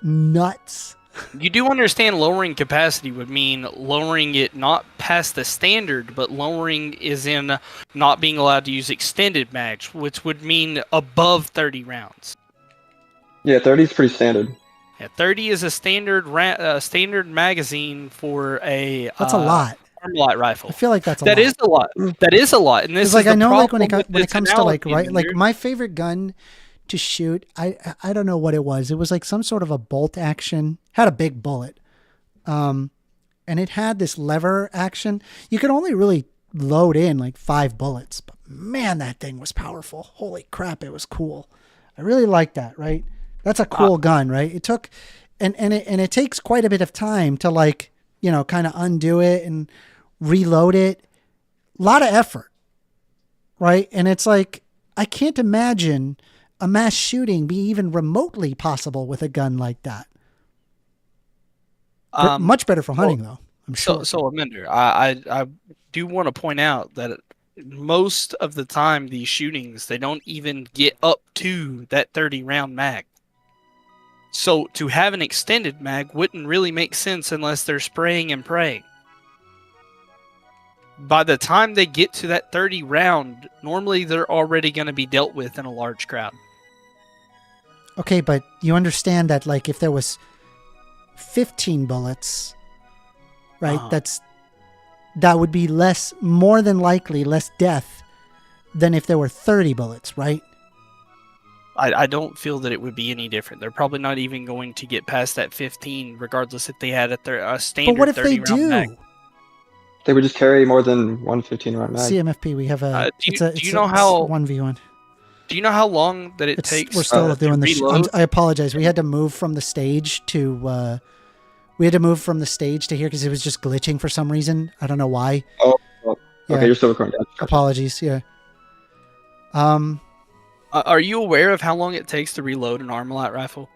nuts. You do understand lowering capacity would mean lowering it not past the standard, but lowering is in not being allowed to use extended mags, which would mean above 30 rounds. Yeah, 30 is pretty standard. Yeah, 30 is a standard standard magazine for a. That's a lot. Armalite rifle. I feel like that's a lot. That is a lot. That is a lot. And this is like the I know like problem when it comes to like analogy, like my favorite gun to shoot, I don't know what it was. It was like some sort of a bolt action. Had a big bullet. And it had this lever action. You could only really load in like 5 bullets, but man, that thing was powerful. Holy crap, it was cool. I really liked that, right? That's a cool gun, right? It took and it takes quite a bit of time to like, you know, kind of undo it and reload it. A lot of effort, right? And it's like, I can't imagine a mass shooting be even remotely possible with a gun like that. Much better for hunting, though, I'm sure. So Amender, I do want to point out that most of the time these shootings, they don't even get up to that 30 round mag. So to have an extended mag wouldn't really make sense unless they're spraying and praying. By the time they get to that 30 round, normally they're already going to be dealt with in a large crowd. Okay, but you understand that like if there was 15 bullets, right? That would be more than likely less death than if there were 30 bullets, right? I don't feel that it would be any different. They're probably not even going to get past that 15, regardless if they had a standard. But what if 30 they round do? mag. They would just carry more than one 15-round mag. CMFP, we have a. Do you know how 1v1? Do you know how long that it takes? We're still doing the. reload? I apologize. We had to move from the stage to. We had to move from the stage to here because it was just glitching for some reason. I don't know why. Oh, okay. Yeah. You're still recording. Apologies. Yeah. Are you aware of how long it takes to reload an Armalite rifle?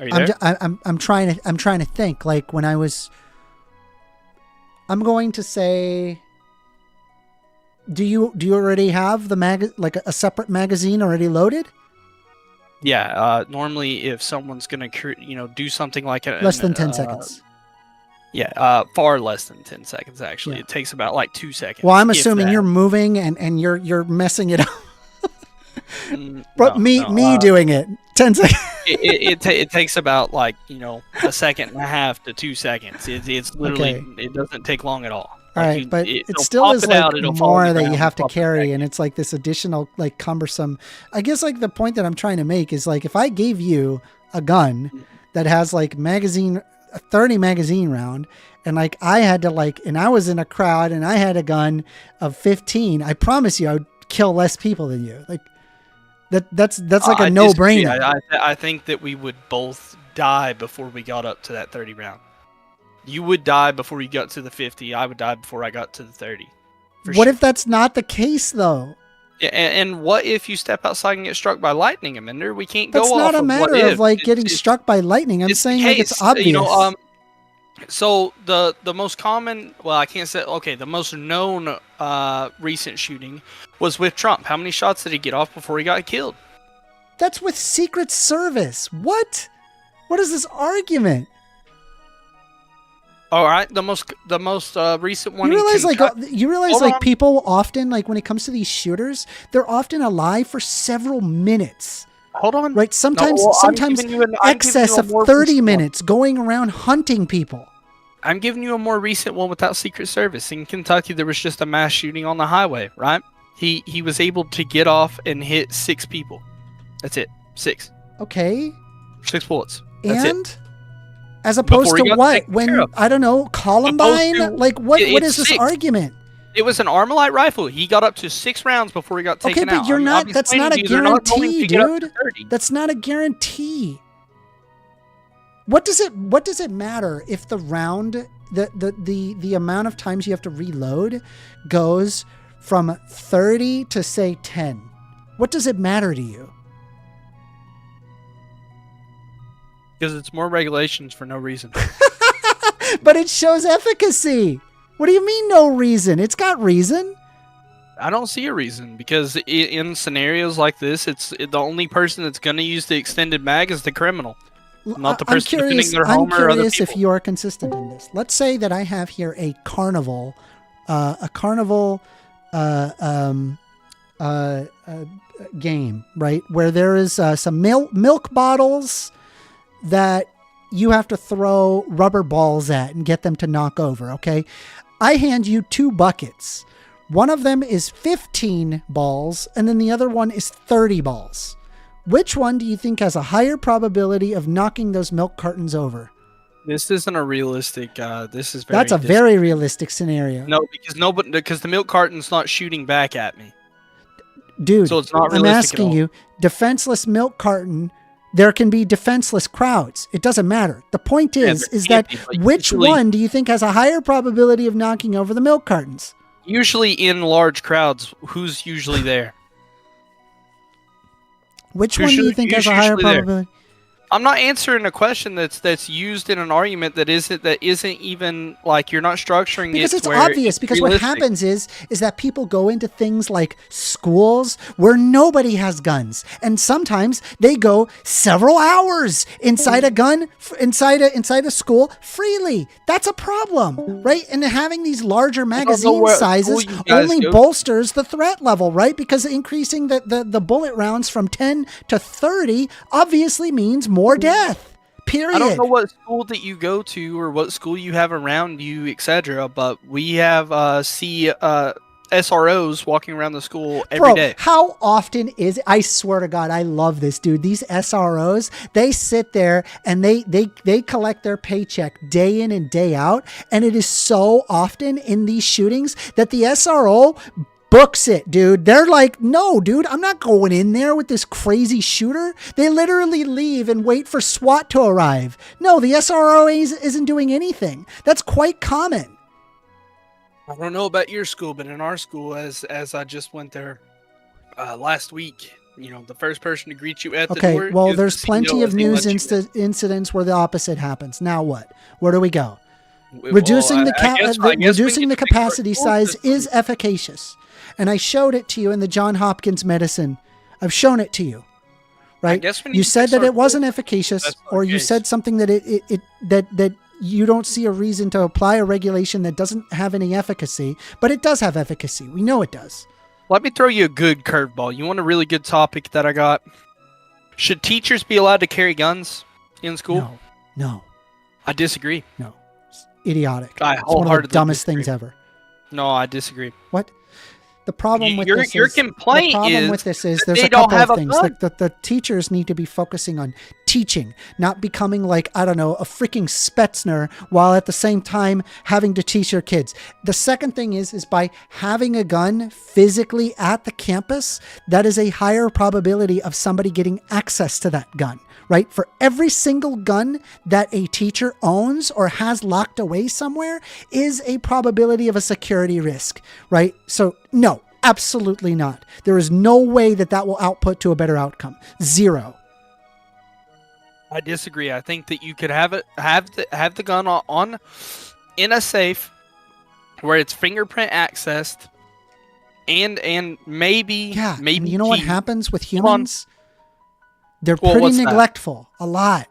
Are you there? I'm trying to think. Like when I was. I'm going to say. Do you already have the like a separate magazine already loaded? Yeah. Normally, if someone's gonna do something like less than 10 seconds. Yeah, far less than 10 seconds, actually. Yeah. It takes about like 2 seconds. Well, I'm assuming you're moving and you're messing it up. But me doing it, 10 seconds. it takes about like, a second and a half to 2 seconds. It's literally, Okay. It doesn't take long at all. All Like, right, but it it'll still pop is it like out, it'll fall on more the that you ground, have to pop it carry, back and it's like this additional like cumbersome. I guess like the point that I'm trying to make is like if I gave you a gun that has like a 30 magazine round, and like I had to like, and I was in a crowd and I had a gun of 15, I promise you I would kill less people than you. Like that's like a no-brainer. I think that we would both die before we got up to that 30 round. You would die before you got to the 50. I would die before I got to the 30. What if that's not the case, though? Yeah, and what if you step outside and get struck by lightning, Amender? We can't go That's off not a of matter what of if. like getting struck by lightning. I'm saying like it's obvious. So the most common, well, I can't say. Okay, the most known recent shooting was with Trump. How many shots did he get off before he got killed? That's with Secret Service. What? What is this argument? All right, the most recent one. You realize Hold on. people often like when it comes to these shooters, they're often alive for several minutes. Hold on. Right? Sometimes I'm sometimes giving you excess a of more 30 recent minutes going around hunting people. I'm giving you a more recent one without Secret Service. In Kentucky, there was just a mass shooting on the highway, right? He was able to get off and hit 6 people. That's it. 6. Okay. 6 bullets. That's And it. as opposed Before he to got what? taken care When, of. I don't know, Columbine? Opposed to- Like, what it's is this 6. argument? It was an Armalite rifle. He got up to 6 rounds before he got taken Okay, out. but you're I'm not, that's explaining not a to you they're not going guarantee, to get up to dude. 30. That's not a guarantee. What does it matter if the round, the amount of times you have to reload goes from 30 to say 10? What does it matter to you? Because it's more regulations for no reason. But it shows efficacy. What do you mean no reason? It's got reason. I don't see a reason because in scenarios like this, the only person that's going to use the extended mag is the criminal, not the person defending their home or other curious people. if you are consistent in this. Let's say that I have here a carnival game, right? Where there is some milk bottles that you have to throw rubber balls at and get them to knock over, okay? I hand you 2 buckets. One of them is 15 balls, and then the other one is 30 balls. Which one do you think has a higher probability of knocking those milk cartons over? This isn't a realistic. This is very. That's a very realistic scenario. No, because the milk carton's not shooting back at me. Dude, So it's not I'm realistic at asking all. you, defenseless milk carton, there can be defenseless crowds. It doesn't matter. The point Yeah, is there that can't be, but which usually- one do you think has a higher probability of knocking over the milk cartons? Usually in large crowds, who's usually there? Which Who's one do you usually- think has who's a higher usually there? probability? I'm not answering a question that's used in an argument that isn't even like you're not structuring Because it it's where obvious. Because what realistic. happens is that people go into things like schools where nobody has guns, and sometimes they go several hours inside a gun, inside a school freely. That's a problem, right? And having these larger know magazine what sizes school you guys only go to. bolsters the threat level, right? Because increasing the bullet rounds from 10 to 30 obviously means more death. Period. I don't know what school that you go to or what school you have around you, etc. But we have SROs walking around the school every day. How often is it? I swear to God, I love this, dude. These SROs, they sit there and they collect their paycheck day in and day out. And it is so often in these shootings that the SRO books it, dude. They're like, no, dude, I'm not going in there with this crazy shooter. They literally leave and wait for SWAT to arrive. No, the SRO isn't doing anything. That's quite common. I don't know about your school, but in our school, as I just went there last week, the first person to greet you at the door. Okay, well, is there's the plenty CEO of as they news let you in. incidents where the opposite happens. Now what? Where do we go? Well, Reducing I the guess we reducing need the to think of our capacity school size system. is efficacious, and I showed it to you in the John Hopkins medicine. I've shown it to you, right? guess we need You to said fix that our it wasn't school. efficacious, That's not or the you case. said something that that you don't see a reason to apply a regulation that doesn't have any efficacy, but it does have efficacy. We know it does. Let me throw you a good curveball. You want a really good topic that I got? Should teachers be allowed to carry guns in school? No, I disagree. no, it's idiotic. I It's one of the wholeheartedly dumbest disagree. things ever. No, I disagree. What? The problem with Your this complaint the problem is with this is that there's they a don't couple have of a things. gun. The teachers need to be focusing on teaching, not becoming like, I don't know, a freaking Spetzner while at the same time having to teach your kids. The second thing is by having a gun physically at the campus, that is a higher probability of somebody getting access to that gun. Right? For every single gun that a teacher owns or has locked away somewhere is a probability of a security risk, right? So no, absolutely not. There is no way that will output to a better outcome. Zero. I disagree. I think that you could have the gun on in a safe where it's fingerprint accessed and maybe Yeah. maybe And you know what keyed. happens with Hold on. humans? They're Well, pretty what's that? neglectful. A lot.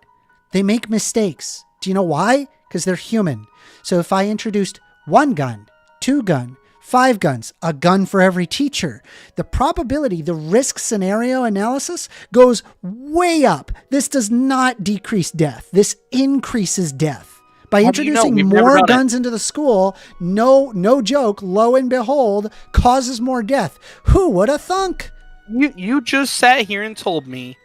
They make mistakes. Do you know why? Because they're human. So if I introduced 1 gun, 2 gun, 5 guns, a gun for every teacher, the probability, the risk scenario analysis goes way up. This does not decrease death. This increases death By How do you know? introducing We've never more done it. guns into the school, no joke, lo and behold, causes more death. Who would have thunk? You just sat here and told me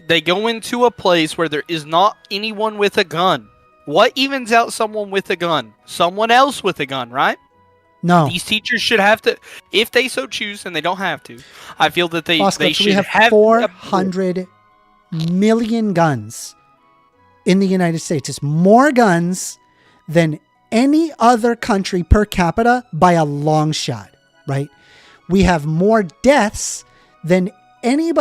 they go into a place where there is not anyone with a gun. What evens out someone with a gun? Someone else with a gun, right? No. These teachers should have to, if they so choose, and they don't have to. I feel that they Boss Clips, should we have have 400 million guns in the United States. It's more guns than any other country per capita by a long shot, right? We have more deaths than any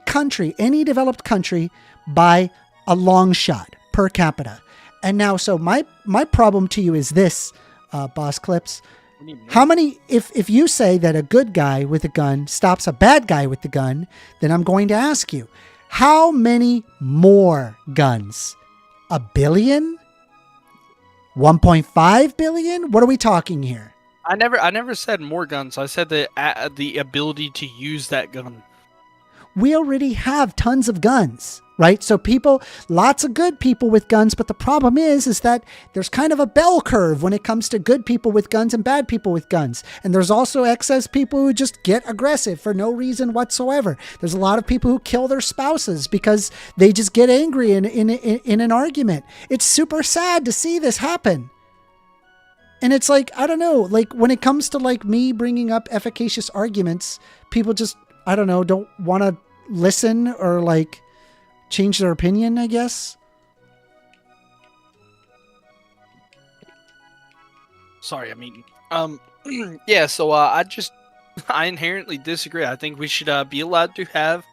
country, any developed country by a long shot per capita. And now, so my problem to you is this, Boss Clips. How many, if you say that a good guy with a gun stops a bad guy with the gun, then I'm going to ask you, how many more guns? 1 billion? 1.5 billion? What are we talking here? I never said more guns. I said the ability to use that gun. We already have tons of guns, right? So lots of good people with guns, but the problem is that there's kind of a bell curve when it comes to good people with guns and bad people with guns. And there's also excess people who just get aggressive for no reason whatsoever. There's a lot of people who kill their spouses because they just get angry in an argument. It's super sad to see this happen. And it's like, I don't know, like when it comes to like me bringing up efficacious arguments, people just, I don't know, don't want to listen or like change their opinion, I guess. Sorry, I mean, yeah. So I inherently disagree. I think we should be allowed to have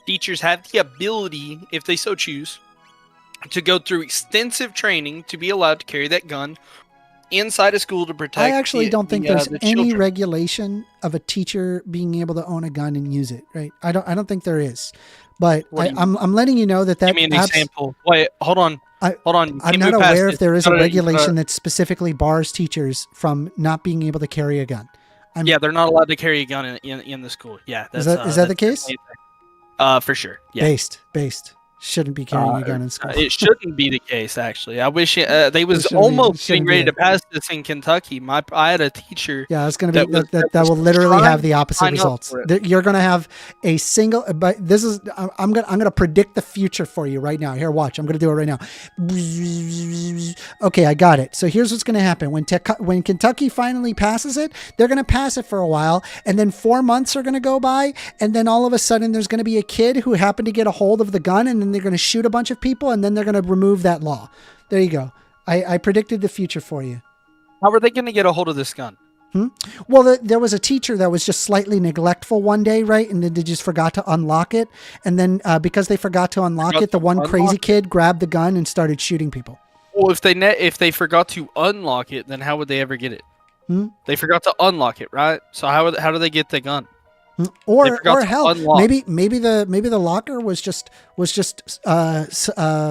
teachers have the ability, if they so choose, to go through extensive training to be allowed to carry that gun inside a school to protect. I actually don't think there's the any children. regulation of a teacher being able to own a gun and use it, right? I don't think there is. But What do you I'm letting you know that Give me an example. Wait, hold on. Hold on. You I'm can't not move past aware this. if there is You a gotta- regulation that specifically bars teachers from not being able to carry a gun. Yeah, they're not allowed to carry a gun in the school. Yeah, Is that's, that the case? For sure. Yeah. Based. Shouldn't be carrying a gun in school. It shouldn't be the case, actually. I wish they was shouldn't be- almost shouldn't getting be ready it. to pass this in Kentucky. I had a teacher. Yeah, it's going to be that was- that will literally trying have the to opposite sign up results. for it. You're going to have a single. But this is I'm going to predict the future for you right now. Here, watch. I'm going to do it right now. Okay, I got it. So here's what's going to happen when Kentucky finally passes it. They're going to pass it for a while, and then 4 months are going to go by, and then all of a sudden there's going to be a kid who happened to get a hold of the gun, and then they're going to shoot a bunch of people, and then they're going to remove that law. There you go. I predicted the future for you. How are they going to get a hold of this gun? Well, there was a teacher that was just slightly neglectful one day, right? And then they just forgot to unlock it. And then because they forgot to unlock it, the one crazy kid grabbed the gun and started shooting people. Well, if they forgot to unlock it, then how would they ever get it? They forgot to unlock it, right? So how do they get the gun? Or forgot to hell, unlock. maybe the locker was just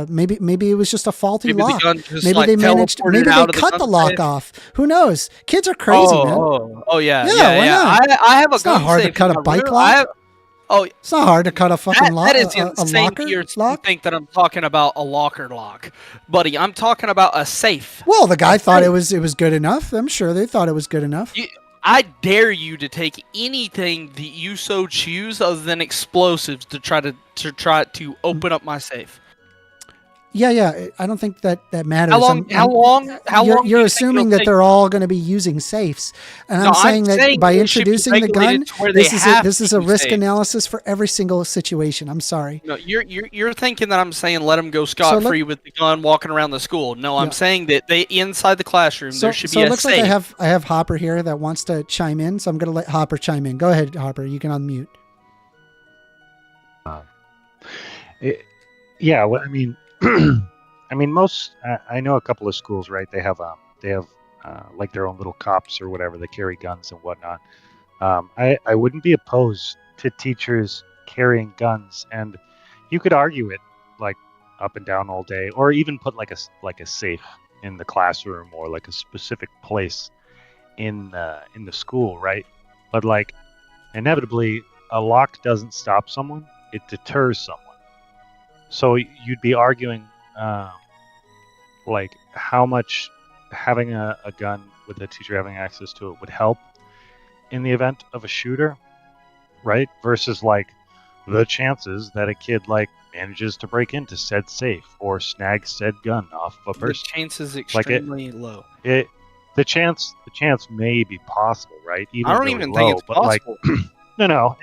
maybe it was just a faulty Maybe the lock. gun just, Maybe like, they managed. teleported Maybe they out of the cut the gun's lock safe. off. Who knows? Kids are crazy, man. Yeah. Yeah, why not? I have a It's gun not hard to safe cut in a my bike room. lock. It's not hard to cut a fucking lock. That is a insane locker to lock. think that I'm talking about a locker lock, buddy. I'm talking about a safe. Well, the guy thought it was good enough. I'm sure they thought it was good enough. I dare you to take anything that you so choose other than explosives to try to open up my safe. Yeah. I don't think that matters. How long? You're do you think assuming it'll that take? they're all going to be using safes, and No, I'm saying that by they should be introducing the gun, regulated to where they have this is to a use risk safes. analysis for every single situation. I'm sorry. No, you're thinking that I'm saying let them go scot free with the gun walking around the school. No, I'm saying that they inside the classroom there should be it a looks safe. like I have Hopper here that wants to chime in, so I'm going to let Hopper chime in. Go ahead, Hopper. You can unmute. Yeah, well, I mean, I mean, I know a couple of schools, right? They have like their own little cops or whatever. They carry guns and whatnot. I wouldn't be opposed to teachers carrying guns, and you could argue it like up and down all day, or even put like a safe in the classroom or like a specific place in the school, right? But like inevitably, a lock doesn't stop someone; it deters someone. So you'd be arguing like how much having a gun with a teacher having access to it would help in the event of a shooter, right? Versus like the chances that a kid like manages to break into said safe or snag said gun off of a The person. chance is Like extremely low. The chance may be possible, right? I don't really even low, think it's but possible. like no,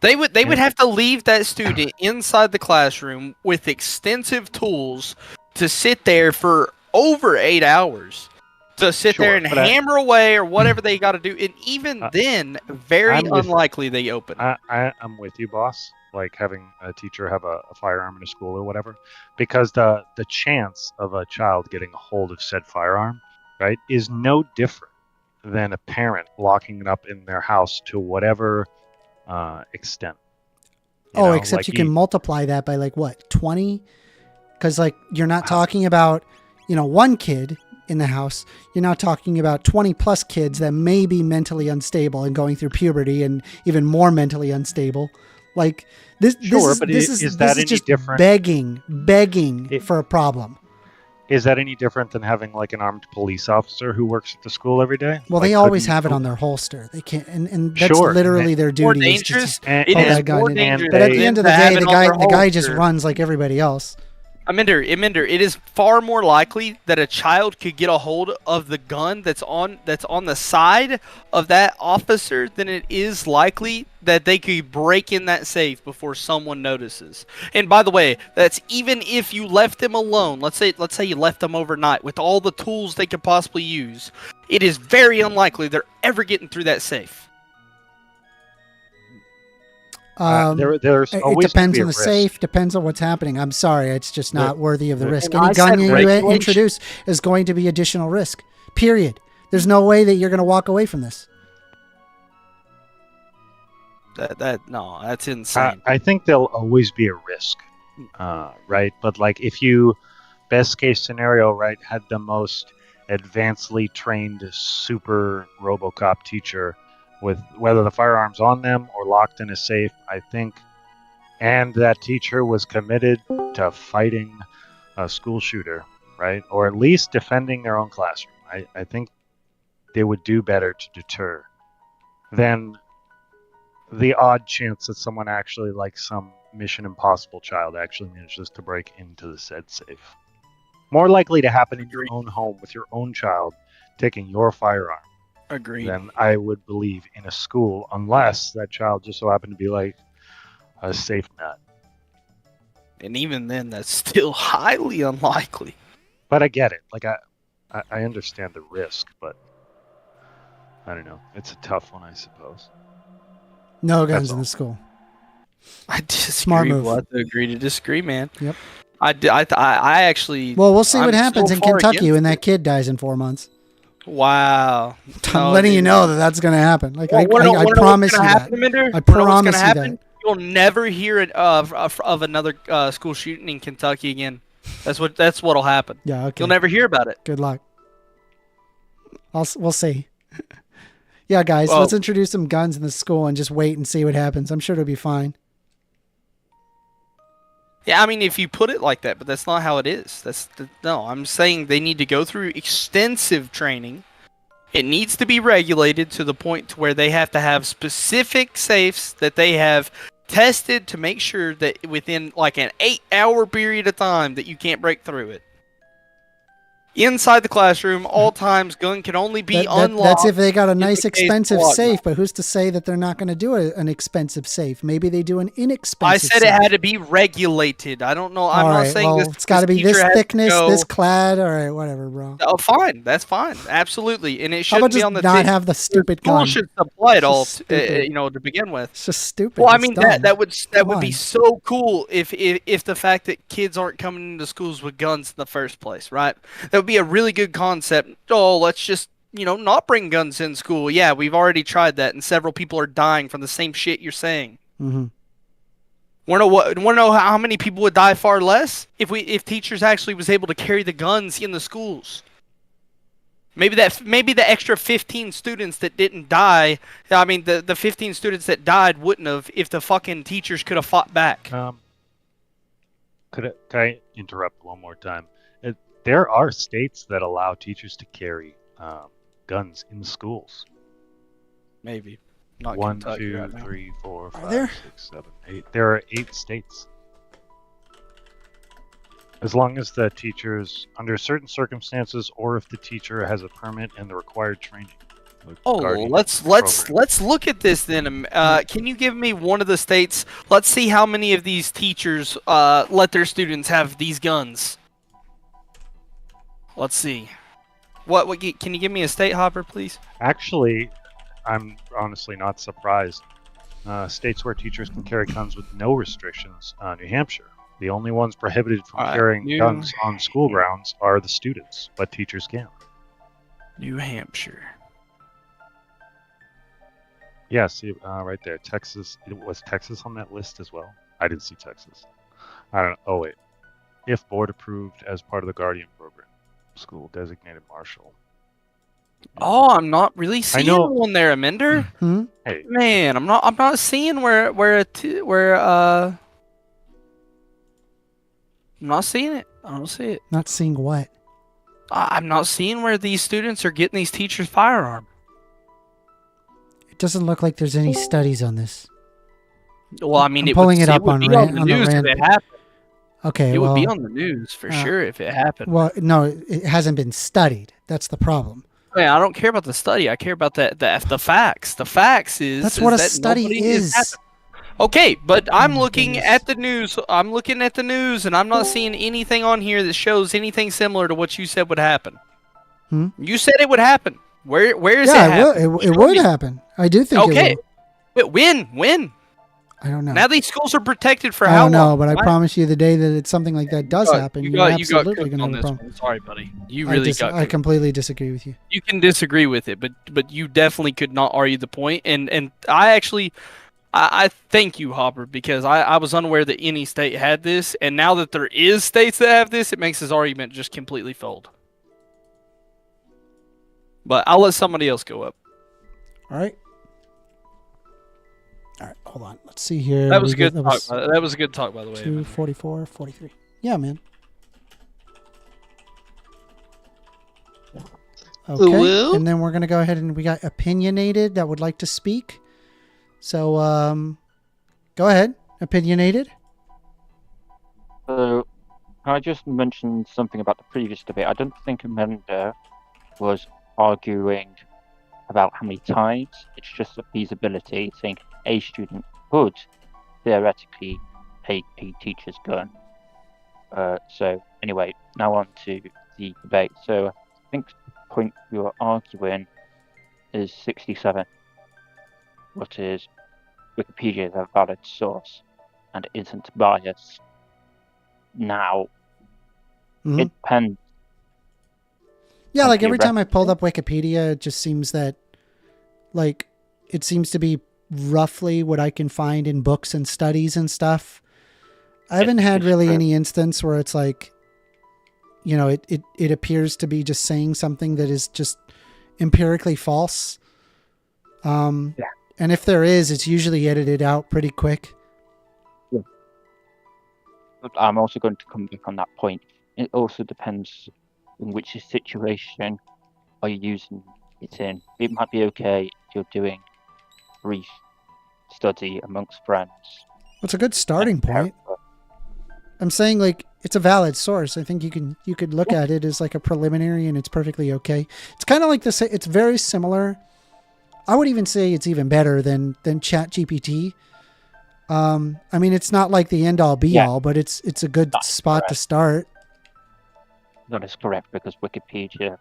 They would have to leave that student inside the classroom with extensive tools to sit there for over 8 hours. To sit there Sure, and but hammer away or whatever they got to do. And even then, very I'm with- unlikely they open. I'm with you, boss. Like having a teacher have a firearm in a school or whatever, because the chance of a child getting a hold of said firearm, right, is no different than a parent locking it up in their house to whatever extent. Except you can multiply that by like what, 20? Because like you're not talking about, one kid in the house. You're now talking about 20 plus kids that may be mentally unstable and going through puberty and even more mentally unstable. Like this is just different? begging for a problem. Is that any different than having like an armed police officer who works at the school every day? Well, like, they always have it on their holster. They can't, and that's Sure, literally their More duty. Is dangerous. to It hold is that gun more in. dangerous. But at the end of the to day, have the it on their guy just holster. runs like everybody else. Amender, it is far more likely that a child could get a hold of the gun that's on the side of that officer than it is likely that they could break in that safe before someone notices. And by the way, that's even if you left them alone. Let's say you left them overnight with all the tools they could possibly use. It is very unlikely they're ever getting through that safe. There's It always depends gonna on be the a risk. safe, depends on what's happening. I'm sorry, it's just not worthy of the risk. And Any I gun said you regulation. introduce is going to be additional risk. Period. There's no way that you're going to walk away from this. That's insane. I think there'll always be a risk, right? But like if you, best case scenario, right, had the most advancedly trained super RoboCop teacher with whether the firearm's on them or locked in a safe, I think, and that teacher was committed to fighting a school shooter, right, or at least defending their own classroom. I think they would do better to deter than the odd chance that someone actually, like some Mission Impossible child, actually manages to break into the said safe. More likely to happen in your own home with your own child taking your firearm. Agreed. Than I would believe in a school, unless that child just so happened to be like a safe nut. And even then, that's still highly unlikely. But I get it. Like I understand the risk, but I don't know. It's a tough one, I suppose. No guns in the school. I disagree. Smart move. We'll have to agree to disagree, man. Yep. I actually. Well, we'll see what I'm happens so in far Kentucky against when it. that kid dies in 4 months. Wow. I'm letting you know that that's going to happen. Like I Wanna know promise what's you gonna that. happen, Minder? I Wanna know what's gonna promise you happen? that. You'll never hear it of another school shooting in Kentucky again. That's what'll happen. Yeah. Okay. You'll never hear about it. Good luck. We'll see. Yeah, guys, Well- let's introduce some guns in the school and just wait and see what happens. I'm sure it'll be fine. Yeah, I mean, if you put it like that, but that's not how it is. No, I'm saying they need to go through extensive training. It needs to be regulated to the point to where they have to have specific safes that they have tested to make sure that within like an 8-hour period of time that you can't break through it. Inside the classroom, all times, gun can only be unlocked. That's if they got a in nice, the case of expensive lockdown. safe, but who's to say that they're not going to do an expensive safe? Maybe they do an inexpensive I said safe. it had to be regulated. I don't know. I'm All not right, saying well, this. it's got to be teacher this has to thickness, go- this clad. All right, whatever, bro. Oh, fine. That's fine. Absolutely. And it How about shouldn't be just on the not tin. have the stupid School gun? should supply it It's all, just stupid. to begin with. It's just stupid. Well, I It's mean dumb. that would Come be on. so cool if the fact that kids aren't coming into schools with guns in the first place, right? That would be a really good concept. Oh, let's just not bring guns in school. Yeah, we've already tried that, and several people are dying from the same shit you're saying. Mm-hmm. Want to know how many people would die far less if teachers actually was able to carry the guns in the schools? Maybe the extra 15 students that didn't die. I mean, the 15 students that died wouldn't have if the fucking teachers could have fought back. Could I interrupt one more time? There are states that allow teachers to carry guns in schools. Maybe. Not 1, Kentucky 2, right now. 3, 4, 5, there? 6, 7, 8. There are 8 states. As long as the teachers, under certain circumstances, or if the teacher has a permit and the required training. like Oh, Guardian let's program. look at this then. Can you give me one of the states? Let's see how many of these teachers let their students have these guns. Let's see. What can you give me a state, Hopper, please? Actually, I'm honestly not surprised. States where teachers can carry guns with no restrictions, New Hampshire. The only ones prohibited from Alright, carrying New guns on school grounds are the students, but teachers can. New Hampshire. Yeah, see, right there, Texas. Was Texas on that list as well? I didn't see Texas. I don't know. Oh, wait. If board approved as part of the Guardian program, school designated marshal. Oh, I'm not really seeing know- one there, Amender. Hmm? Hey, Man, I'm not seeing where I'm not seeing it. I don't see it. Not seeing what? I'm not seeing where these students are getting these teachers' firearm. It doesn't look like there's any studies on this. Well, I mean, I'm it pulling would, it up would on be Ran- on the on the news if Rand- it happened. Okay, It well, would be on the news for sure if it happened. well, no, it hasn't been studied. That's the problem. Man, I don't care about the study. I care about the facts. The facts is That's what a that study nobody has is. happened. Okay, but I'm my looking goodness. at the news. I'm looking at the news, and I'm not seeing anything on here that shows anything similar to what you said would happen. Hmm? You said it would happen. Where is Yeah, it happening? it Show would me. happen. I do think Okay. it will. But when? I don't know. Now these schools are protected for I how don't know, long? but I Right? promise you the day that it's something like that does happen, You you're got absolutely cooked going to on have a this problem. one. Sorry, buddy. You really got I cooked. completely disagree with you. You can disagree with it, but you definitely could not argue the point. And I actually, I thank you, Hopper, because I was unaware that any state had this, and now that there is states that have this, it makes his argument just completely fold. But I'll let somebody else go up. All right. All right, hold on. Let's see here. That was a good That talk. was That was a good talk, by the way. 244, 43. Yeah, man. Okay, and then we're going to go ahead and we got opinionated that would like to speak. So, go ahead. Opinionated. So, can I just mention something about the previous debate? I don't think Amanda was arguing about how many times. It's just a feasibility, saying a student could theoretically take a teacher's gun. So, anyway, now on to the debate. So, I think the point we were arguing is 67, what is Wikipedia is a valid source and it isn't biased. Now, Mhm. it depends. Yeah, on like who every you're time I pulled up Wikipedia, it just seems that, like, it seems to be roughly what I can find in books and studies and stuff. I haven't had really any instance where it's like, you know, it appears to be just saying something that is just empirically false. And if there is, it's usually edited out pretty quick. But I'm also going to come back on that point. It also depends in which situation are you using it in. It might be okay if you're doing brief study amongst friends. It's a good starting point. I'm saying, like, it's a valid source. I think you could look at it as like a preliminary, and it's perfectly okay. It's kind of like this. It's very similar. I would even say it's even better than ChatGPT. I mean, it's not like the end all be all, but it's a good spot to start. That is correct, because Wikipedia.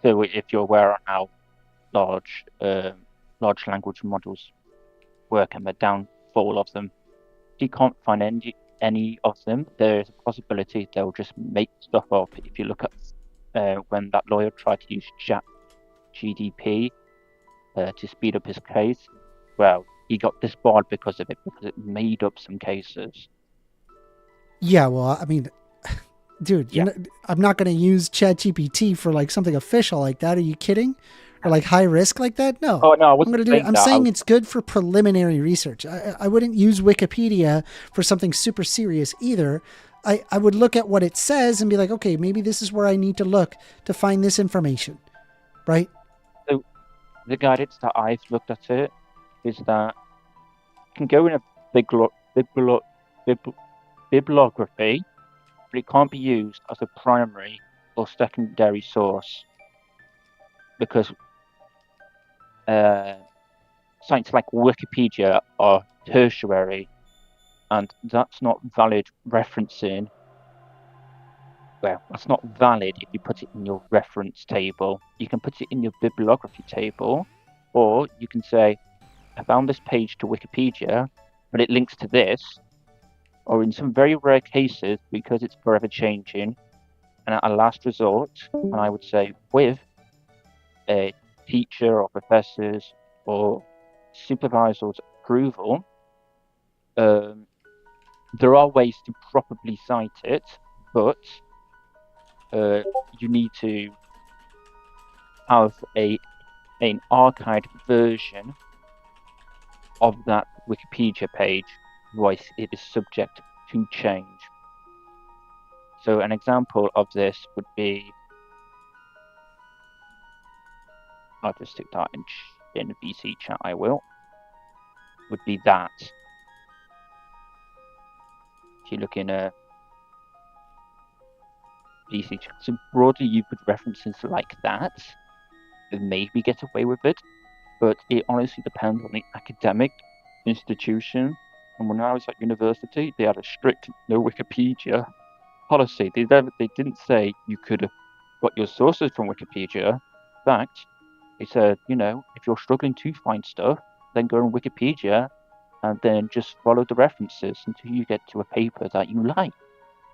So if you're aware of how large language models work and the downfall of them, if you can't find any of them, there is a possibility they'll just make stuff up. If you look at when that lawyer tried to use ChatGPT to speed up his case, well, he got disbarred because of it, because it made up some cases. Yeah, well, I mean, dude, I'm not going to use ChatGPT for like something official like that. Are you kidding? Or like high risk like that? No. Oh no, I I'm wasn't going to do it. saying I'm that. saying it's good for preliminary research. I wouldn't use Wikipedia for something super serious either. I would look at what it says and be like, okay, maybe this is where I need to look to find this information, right? So the guidance that I've looked at it is that it can go in a bibliography, but it can't be used as a primary or secondary source because sites like Wikipedia are tertiary, and that's not valid referencing. Well, that's not valid if you put it in your reference table. You can put it in your bibliography table, or you can say, I found this page to Wikipedia, but it links to this, or in some very rare cases, because it's forever changing, and at a last resort, and I would say with a teacher or professors or supervisor's approval, there are ways to properly cite it, but you need to have an archived version of that Wikipedia page, otherwise it is subject to change. So an example of this would be, I'll just stick that in the VC chat, I will, would be that. If you look in a VC chat, so broadly you could references like that, and maybe get away with it, but it honestly depends on the academic institution. And when I was at university, they had a strict no Wikipedia policy. They didn't say you could have got your sources from Wikipedia. In fact, they said, if you're struggling to find stuff, then go on Wikipedia and then just follow the references until you get to a paper that you like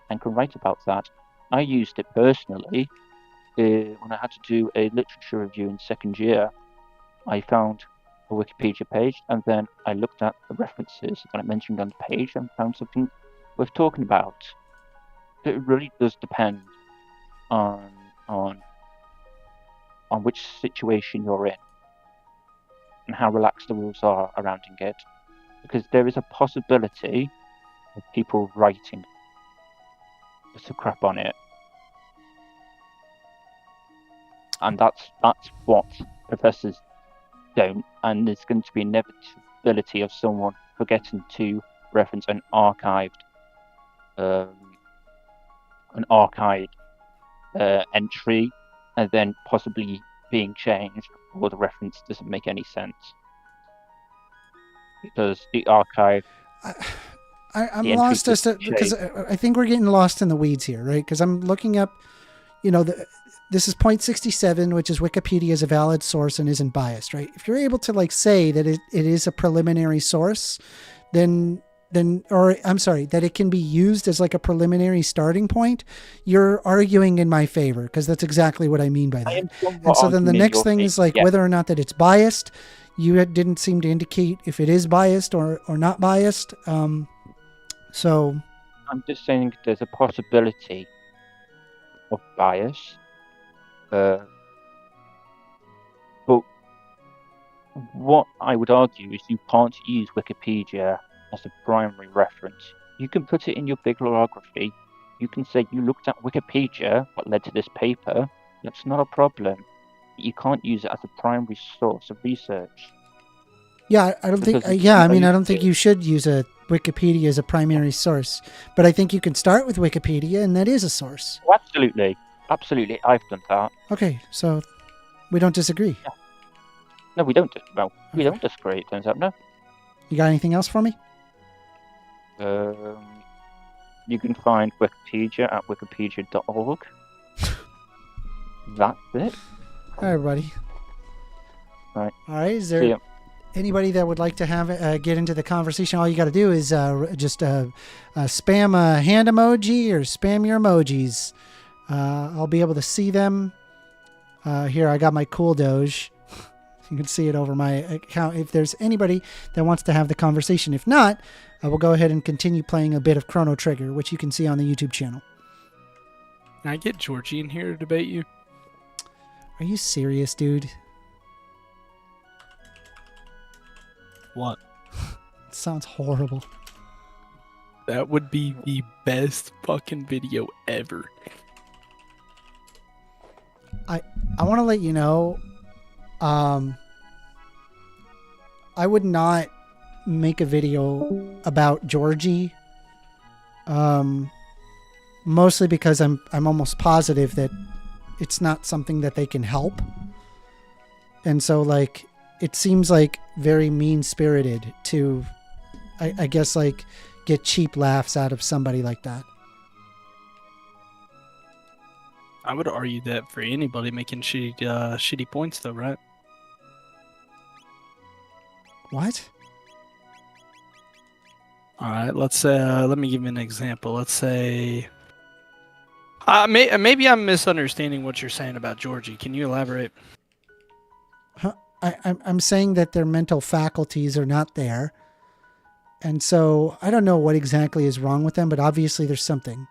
and can write about that. I used it personally when I had to do a literature review in second year. I found a Wikipedia page and then I looked at the references that I mentioned on the page and found something worth talking about. It really does depend on which situation you're in and how relaxed the rules are around it, because there is a possibility of people writing just a crap on it, and that's what professors don't, and there's going to be inevitability of someone forgetting to reference an archived entry and then possibly being changed, or the reference doesn't make any sense because the archive. I'm lost as to, because I think we're getting lost in the weeds here, right? Because I'm looking up, this is point 67, which is Wikipedia is a valid source and isn't biased, right? If you're able to say that it is a preliminary source, that it can be used as like a preliminary starting point, you're arguing in my favor, because that's exactly what I mean by that. And so then the next thing is whether or not that it's biased. You didn't seem to indicate if it is biased or not biased. So I'm just saying there's a possibility of bias. But what I would argue is you can't use Wikipedia as a primary reference. You can put it in your bibliography. You can say you looked at Wikipedia, what led to this paper. That's not a problem. You can't use it as a primary source of research. Yeah, I don't think. I don't think you should use a Wikipedia as a primary source. But I think you can start with Wikipedia, and that is a source. Oh, absolutely, I've done that. Okay, so we don't disagree. Yeah. No, we don't. Well, we don't disagree. It turns out, no. You got anything else for me? You can find Wikipedia at wikipedia.org. That's it. Hi, everybody. All right. All right. Is there anybody that would like to have get into the conversation? All you got to do is just spam a hand emoji or spam your emojis. I'll be able to see them. Here, I got my cool Doge. You can see it over my account if there's anybody that wants to have the conversation. If not, I will go ahead and continue playing a bit of Chrono Trigger, which you can see on the YouTube channel. Can I get Georgie in here to debate you? Are you serious, dude? What? It sounds horrible. That would be the best fucking video ever. I want to let you know, I would not make a video about Georgie, mostly because I'm almost positive that it's not something that they can help, and so like it seems like very mean-spirited to, I guess, like get cheap laughs out of somebody like that. I would argue that for anybody making shitty points, though, right? What? All right, let's let me give you an example. Let's say, maybe I'm misunderstanding what you're saying about Georgie. Can you elaborate? I'm saying that their mental faculties are not there. And so I don't know what exactly is wrong with them, but obviously there's something.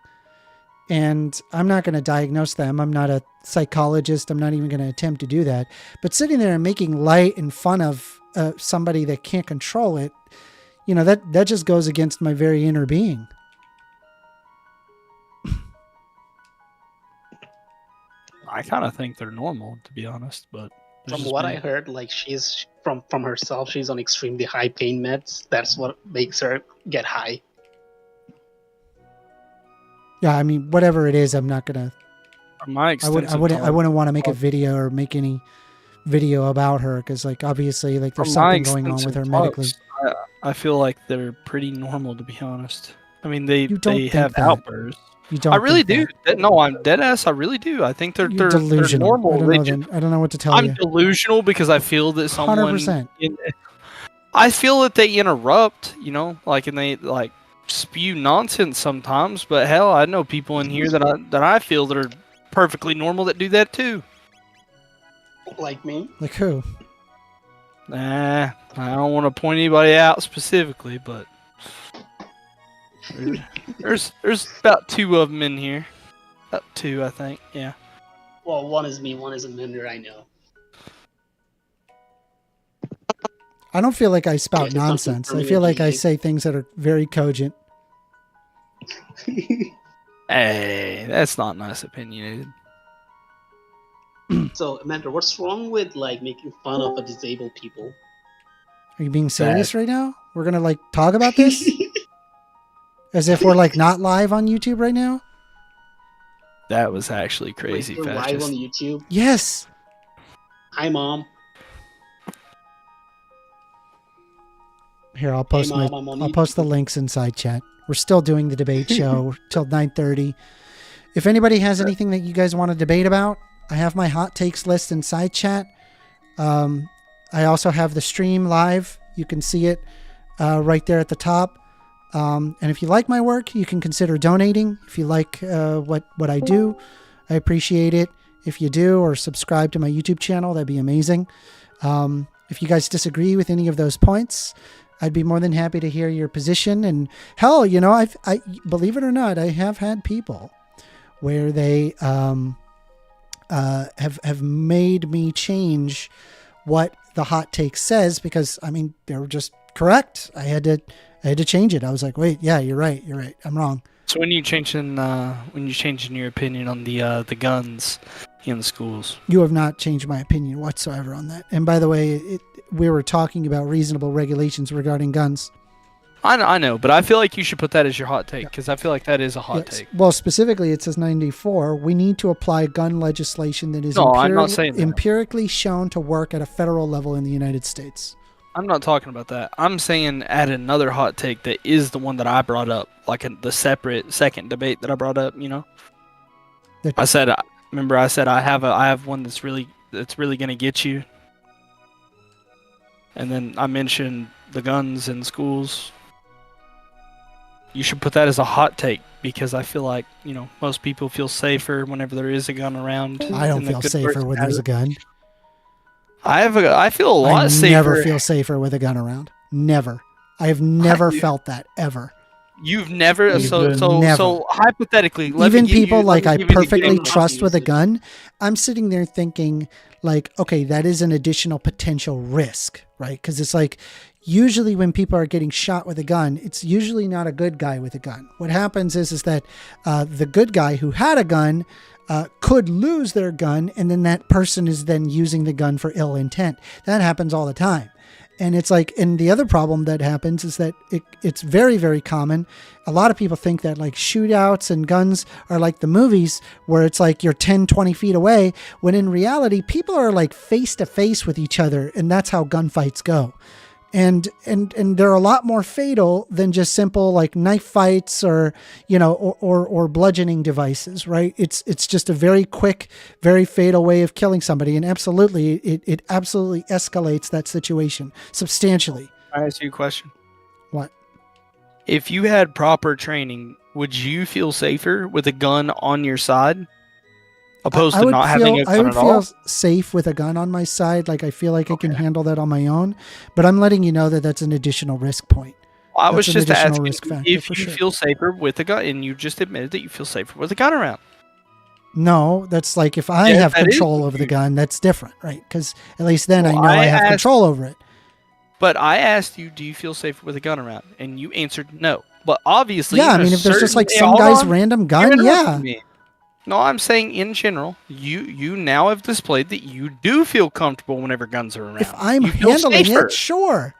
And I'm not going to diagnose them. I'm not a psychologist. I'm not even going to attempt to do that. But sitting there and making light and fun of somebody that can't control it, you know, that just goes against my very inner being. I kind of think they're normal, to be honest, but From what I heard, like she's from herself, she's on extremely high pain meds. That's what makes her get high. Yeah, I mean, whatever it is, I'm not gonna. From my I wouldn't want to make a video or make any video about her because, like, obviously, like there's something going on with her medically. I feel like they're pretty normal, to be honest. I mean, they think have that. outbursts. You don't. I really think do. that. No, I'm dead ass. I really do. I think they're delusional. normal. I don't know what to tell I'm you. delusional because I feel that someone. 100%. I feel that they interrupt, you know, like, and they like spew nonsense sometimes. But hell, I know people in here that I feel that are perfectly normal that do that too. Like me? Like who? Nah, I don't want to point anybody out specifically, but there's about two of them in here. About two, I think. Yeah. Well, one is me, one is Amender, I know. I don't feel like I spout It's something nonsense. I feel like I say things that are very cogent. Hey, that's not nice opinionated. So, Amender, what's wrong with like making fun of a disabled people? Are you being serious right now? We're gonna like talk about this as if we're like not live on YouTube right now. That was actually crazy. Wait, we're live on YouTube? Yes. Hi, Mom. Here, I'll post Mom, I'm on I'll post the links inside chat. We're still doing the debate show till 9:30. If anybody has anything that you guys want to debate about, I have my hot takes list inside chat. I also have the stream live. You can see it right there at the top. And if you like my work, you can consider donating. If you like what I do, I appreciate it. If you do, or subscribe to my YouTube channel, that'd be amazing. If you guys disagree with any of those points, I'd be more than happy to hear your position. And hell, you know, I believe it or not, I have had people where they have made me change what the hot take says because, I mean, they were just correct. I had to change it. I was like, wait, yeah, you're right. I'm wrong. So when you changing your opinion on the guns in the schools? You have not changed my opinion whatsoever on that. And by the way, we were talking about reasonable regulations regarding guns. I know, but I feel like you should put that as your hot take because I feel like that is a hot take. Well, specifically, it says 94. We need to apply gun legislation that is I'm not saying that. empirically shown to work at a federal level in the United States. I'm not talking about that. I'm saying add another hot take that is the one that I brought up, like the separate second debate that I brought up. You know, I said I have one that's really gonna get you, and then I mentioned the guns in schools. You should put that as a hot take because I feel like, you know, most people feel safer whenever there is a gun around. I don't feel safer when there's a gun. I feel a lot safer. I never feel safer with a gun around. Never. I have never felt that ever. You've never Never. So hypothetically, even people like I perfectly trust with a gun, I'm sitting there thinking like, okay, that is an additional potential risk, right? Because it's like usually when people are getting shot with a gun, it's usually not a good guy with a gun. What happens is that the good guy who had a gun could lose their gun, and then that person is then using the gun for ill intent. That happens all the time. And it's like, and the other problem that happens is that it's very, very common. A lot of people think that like shootouts and guns are like the movies where it's like you're 10, 20 feet away, when in reality, people are like face to face with each other, and that's how gunfights go. And they're a lot more fatal than just simple like knife fights or, you know, or bludgeoning devices, right? It's just a very quick, very fatal way of killing somebody. And absolutely, it absolutely escalates that situation substantially. I ask you a question. What? If you had proper training, would you feel safer with a gun on your side? Opposed to not having a gun I would at all? feel safe with a gun on my side. Like I feel like I can handle that on my own, but I'm letting you know that that's an additional risk point. I was That's an just additional asking risk factor if for you sure. feel safer with a gun, and you just admitted that you feel safer with a gun around. No, that's like if I Yeah, have that is control over the gun, that's different, right? Because at least then I Well, know I have asked- control over it. But I asked you, do you feel safer with a gun around? And you answered no. But obviously, Yeah, I in a mean, if there's just like certain- some hold guy's on. random You're gun, interrupting yeah. me. No, I'm saying in general, you now have displayed that you do feel comfortable whenever guns are around. If I'm You feel handling safer. it, sure.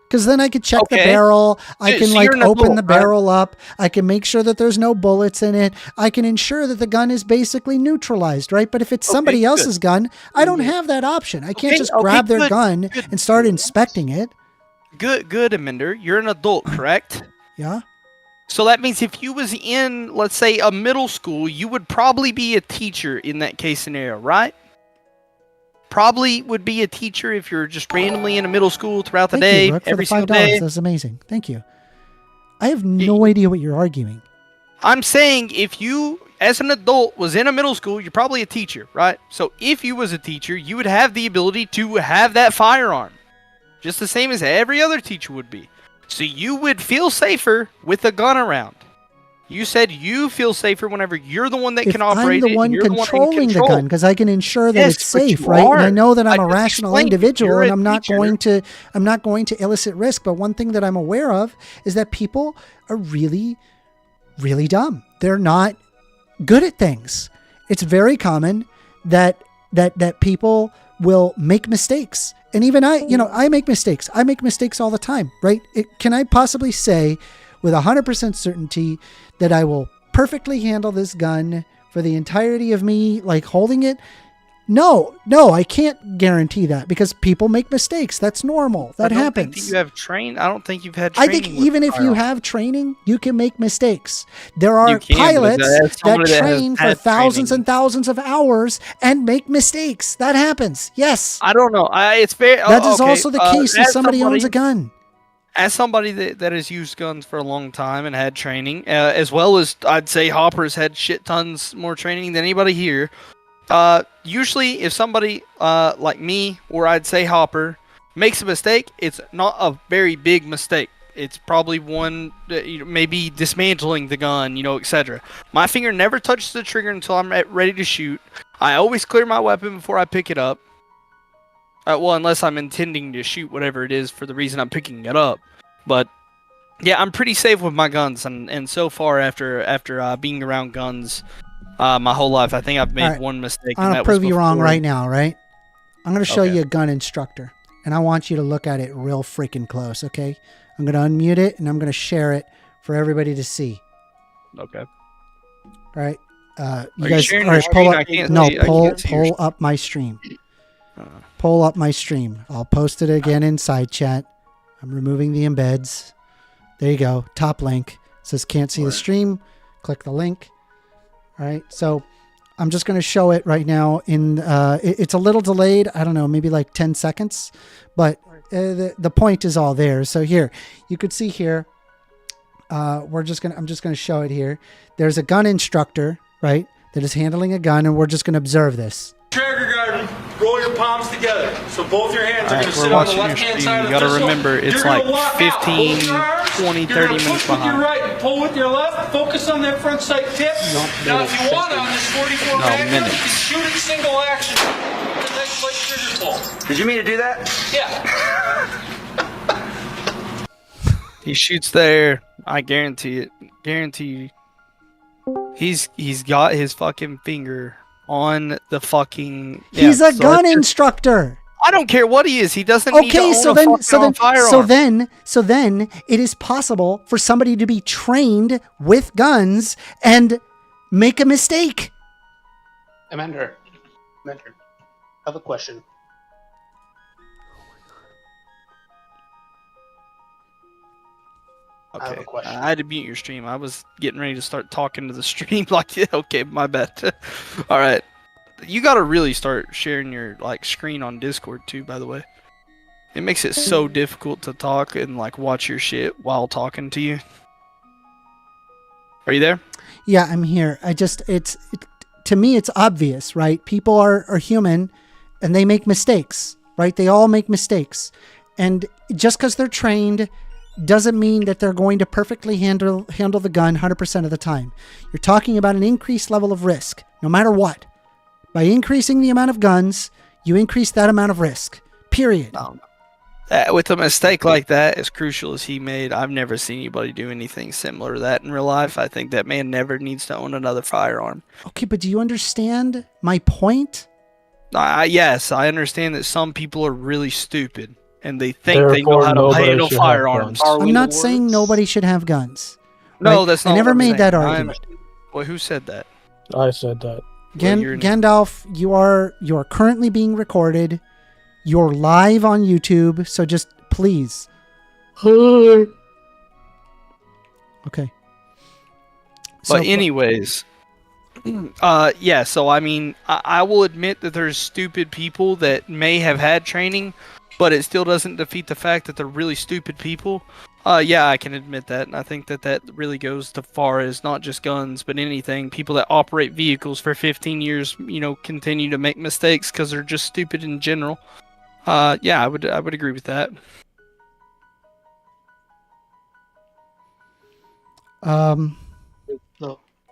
Because then I could check the Okay. barrel. I So can like you're an open adult, the right? barrel up. I can make sure that there's no bullets in it. I can ensure that the gun is basically neutralized, right? But if it's somebody good. else's gun, I don't have that option. I can't Okay, just okay, grab their good, gun good. and start inspecting it. Good, Amender. You're an adult, correct? Yeah. So that means if you was in, let's say, a middle school, you would probably be a teacher in that case scenario, right? Probably would be a teacher if you're just randomly in a middle school throughout the Thank day, you, Brooke, for every the single $5. day. That's amazing. Thank you. I have no idea what you're arguing. I'm saying if you, as an adult, was in a middle school, you're probably a teacher, right? So if you was a teacher, you would have the ability to have that firearm, just the same as every other teacher would be. So you would feel safer with a gun around. You said you feel safer whenever you're the one that If can operate I'm it. the one and you're the one in controlling the control. gun, because I can ensure that Yes, it's but safe, you right? And I are. know that I'm I a just rational explained individual, you're and a I'm not teacher. going to elicit risk. But one thing that I'm aware of is that people are really, really dumb. They're not good at things. It's very common that people will make mistakes. And even I make mistakes. I make mistakes all the time, right? Can I possibly say with 100% certainty that I will perfectly handle this gun for the entirety of me, like holding it? No, I can't guarantee that because people make mistakes. That's normal. That I don't happens. think that you have trained. I don't think you've had I training. think with even if you firearms. have training, you can make mistakes. There are You can, but pilots as that somebody that has train for had thousands training- and thousands of hours and make mistakes. That happens. Yes. I don't know. It's very. That is okay, also the case if as somebody owns a gun. As somebody that has used guns for a long time and had training, as well as I'd say Hopper's had shit tons more training than anybody here. Usually, if somebody like me or I'd say Hopper makes a mistake, it's not a very big mistake. It's probably one, maybe dismantling the gun, etc. My finger never touches the trigger until I'm ready to shoot. I always clear my weapon before I pick it up. Well, unless I'm intending to shoot whatever it is for the reason I'm picking it up. But yeah, I'm pretty safe with my guns, and so far after being around guns my whole life, I think I've made All right. one mistake. I'm and going to that was prove you wrong before- right now, right? I'm going to show Okay. you a gun instructor, and I want you to look at it real freaking close, okay? I'm going to unmute it, and I'm going to share it for everybody to see. Okay. All right? You Are you guys, sharing all your right, pull screen? up. I can't No, see- I pull can't see your up my stream. Pull up my stream. I'll post it again in side chat. I'm removing the embeds. There you go. Top link. It says can't see the stream. Click the link. All right. So I'm just going to show it right now. It's a little delayed. I don't know, maybe like 10 seconds. But the point is all there. So here, you could see here. I'm just going to show it here. There's a gun instructor, right, that is handling a gun, and we're just going to observe this. Trigger guard, roll your palms together. So both your hands are Alright, going to we're sit on the watching your left-hand stream. side You of the gotta pistol. remember, it's You're gonna like walk out, 15, both arms. 20, You're 30 gonna minutes push with your behind. right and pull with your left. Focus on that front sight tip. Now, if you want on this 44 Magnum, you minutes. can shoot it single action. With a nice light trigger pull. Did you mean to do that? Yeah. He shoots there. I guarantee it. Guarantee you. He's got his fucking finger on the fucking. He's a so gun that's your- instructor. I don't care what he is. He doesn't need to Okay, own so a then, fucking so then, firearm. so then, it is possible for somebody to be trained with guns and make a mistake. Amender, I have a question. I have Okay, a question. I had to mute your stream. I was getting ready to start talking to the stream. Like, yeah, okay, my bad. All right, you got to really start sharing your like screen on Discord too. By the way, it makes it so difficult to talk and like watch your shit while talking to you. Are you there? Yeah, I'm here. To me, it's obvious, right? People are human and they make mistakes, right? They all make mistakes. And just because they're trained doesn't mean that they're going to perfectly handle the gun 100% of the time. You're talking about an increased level of risk, no matter what. By increasing the amount of guns, you increase that amount of risk, period. With a mistake like that, as crucial as he made, I've never seen anybody do anything similar to that in real life. I think that man never needs to own another firearm. Okay, but do you understand my point? Yes, I understand that some people are really stupid and they think they know how to handle firearms. I'm not saying nobody should have guns. No, right? that's not I never what I'm made saying. that argument. Well, who said that? I said that. Gandalf, you are currently being recorded. You're live on YouTube, so just please. Okay. But anyways, yeah. So I mean, I will admit that there's stupid people that may have had training, but it still doesn't defeat the fact that they're really stupid people. Yeah, I can admit that, and I think that really goes to far as not just guns, but anything. People that operate vehicles for 15 years, continue to make mistakes because they're just stupid in general. Yeah, I would agree with that.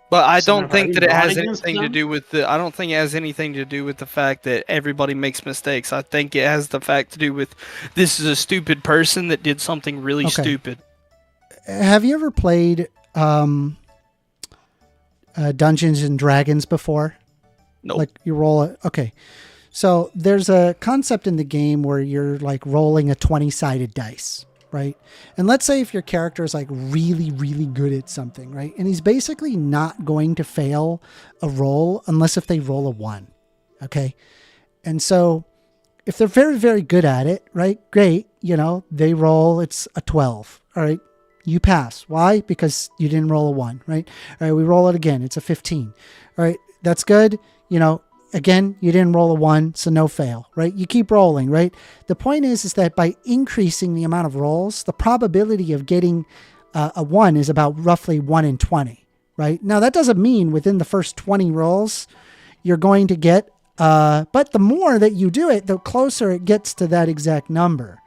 But I don't think that it has anything to do with I don't think it has anything to do with the fact that everybody makes mistakes. I think it has the fact to do with this is a stupid person that did something really stupid. Have you ever played Dungeons and Dragons before? No. Like you roll it. Okay. So there's a concept in the game where you're like rolling a 20-sided dice, right? And let's say if your character is like really, really good at something, right? And he's basically not going to fail a roll unless if they roll a 1, okay? And so if they're very, very good at it, right? Great. They roll, it's a 12, all right? You pass. Why? Because you didn't roll a 1, right? All right, we roll it again. It's a 15. All right, that's good. Again, you didn't roll a 1, so no fail, right? You keep rolling, right? The point is that by increasing the amount of rolls, the probability of getting a 1 is about roughly 1 in 20, right? Now, that doesn't mean within the first 20 rolls, you're going to get, but the more that you do it, the closer it gets to that exact number,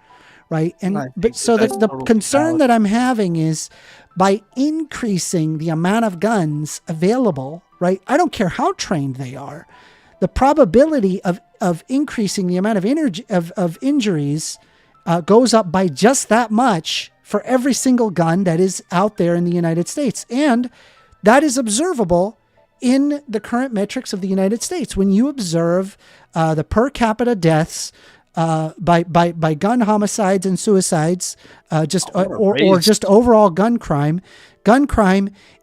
right? But so the concern that I'm having is by increasing the amount of guns available, right? I don't care how trained they are. The probability of increasing the amount of injuries goes up by just that much for every single gun that is out there in the United States. And that is observable in the current metrics of the United States. When you observe the per capita deaths by gun homicides and suicides, or just overall gun crime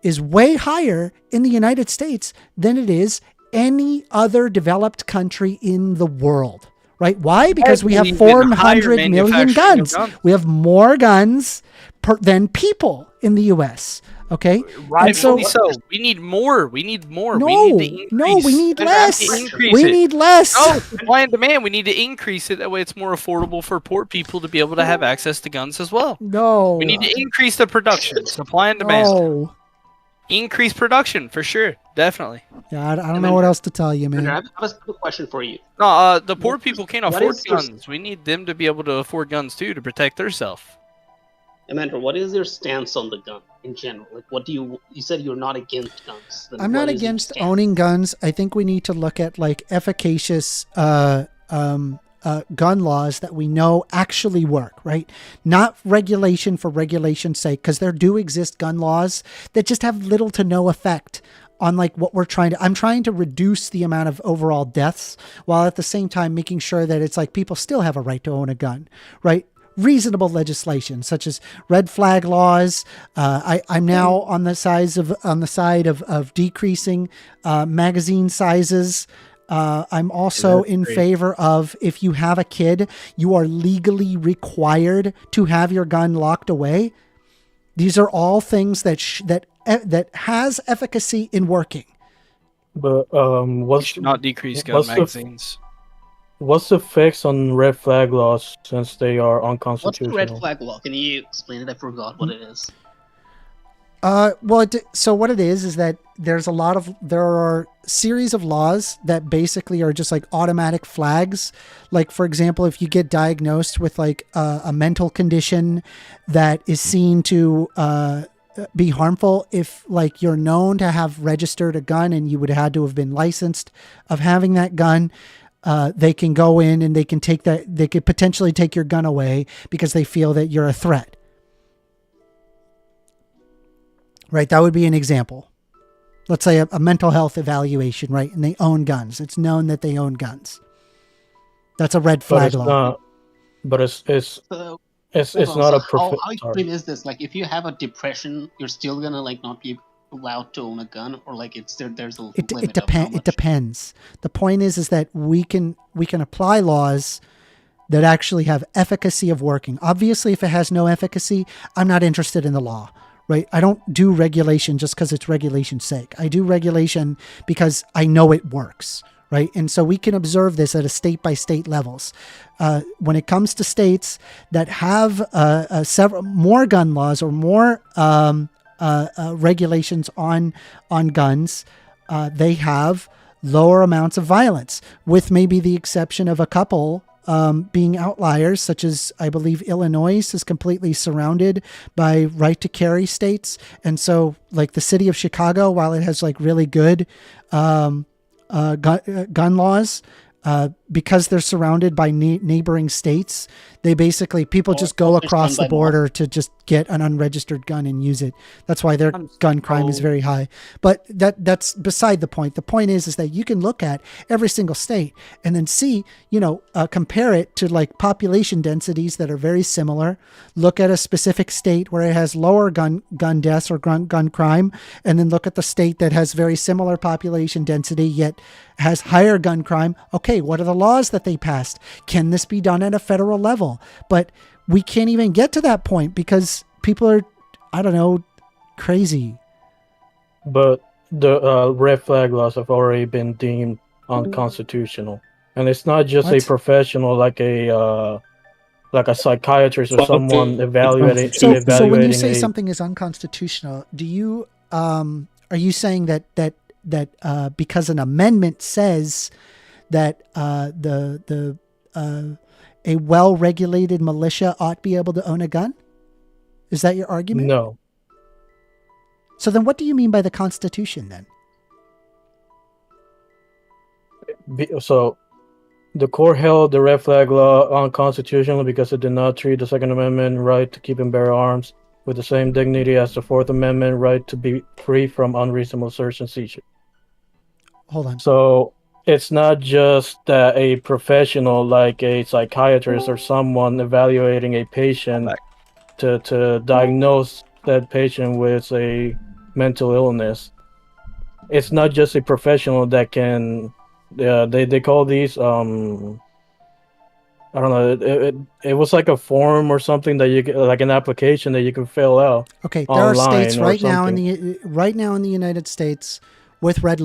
is way higher in the United States than it is any other developed country in the world, right? Why? Because we have 400 million guns. We have more guns than people in the U.S. Okay, rightfully so. We need more. We need more. No, we need to increase. No, we need less. We need less. No, supply and demand. We need to increase it. That way, it's more affordable for poor people to be able to have access to guns as well. No, we need to increase the production, supply and demand. No. Increase production for sure, definitely. Yeah, I don't know what else to tell you, man. I have a quick question for you. No, the poor people can't afford guns. We need them to be able to afford guns too to protect themselves. Amanda, what is your stance on the gun in general? Like, what do you said you're not against guns. I'm not against owning guns. I think we need to look at like efficacious gun laws that we know actually work, right? Not regulation for regulation's sake, because there do exist gun laws that just have little to no effect on like what we're trying to. I'm trying to reduce the amount of overall deaths while at the same time making sure that it's like people still have a right to own a gun, right? Reasonable legislation such as red flag laws. I'm now on the side of decreasing magazine sizes. I'm also in favor of, if you have a kid, you are legally required to have your gun locked away. These are all things that has efficacy in working. But what's Not decrease gun what's magazines. what's the fix on red flag laws since they are What's the unconstitutional? red flag law? Can you explain it? I forgot what it is. So what it is that there are a series of laws that basically are just like automatic flags. Like, for example, if you get diagnosed with like a mental condition that is seen to be harmful, if like you're known to have registered a gun and you would have had to have been licensed of having that gun, they can go in and they could potentially take your gun away because they feel that you're a threat. Right, that would be an example. Let's say a mental health evaluation, right? And they own guns. It's known that they own guns. That's a red flag law. But it's So, not so a how extreme is this? Like, if you have a depression, you're still gonna like not be allowed to own a gun, or like there's a limit of how much? It depends. The point is that we can apply laws that actually have efficacy of working. Obviously, if it has no efficacy, I'm not interested in the law. Right? I don't do regulation just because it's regulation's sake. I do regulation because I know it works. Right? And so we can observe this at a state by state levels. When it comes to states that have several more gun laws or more regulations on guns, they have lower amounts of violence, with maybe the exception of a couple being outliers, such as I believe Illinois is completely surrounded by right to carry states. And so like the city of Chicago, while it has like really good gun laws, because they're surrounded by neighboring states, they basically, people just go across the border to just get an unregistered gun and use it. That's why their gun crime is very high. But that's beside the point. The point is that you can look at every single state and then see, compare it to like population densities that are very similar. Look at a specific state where it has lower gun deaths or gun crime, and then look at the state that has very similar population density yet has higher gun crime. Okay, what are the laws that they passed? Can this be done at a federal level? But we can't even get to that point because people are, I don't know, crazy. But the red flag laws have already been deemed unconstitutional, and it's not just a professional like a psychiatrist or someone evaluating. So when you say something is unconstitutional, do you are you saying that because an amendment says that a well-regulated militia ought to be able to own a gun? Is that your argument? No. So then what do you mean by the Constitution then? So the court held the red flag law unconstitutional because it did not treat the Second Amendment right to keep and bear arms with the same dignity as the Fourth Amendment right to be free from unreasonable search and seizure. Hold on. So it's not just that a professional like a psychiatrist or someone evaluating a patient to diagnose that patient with a mental illness. It's not just a professional that can. They call these I don't know. It was like a form or something that you get, like an application that you can fill out. Okay, there are states right now in the United States with red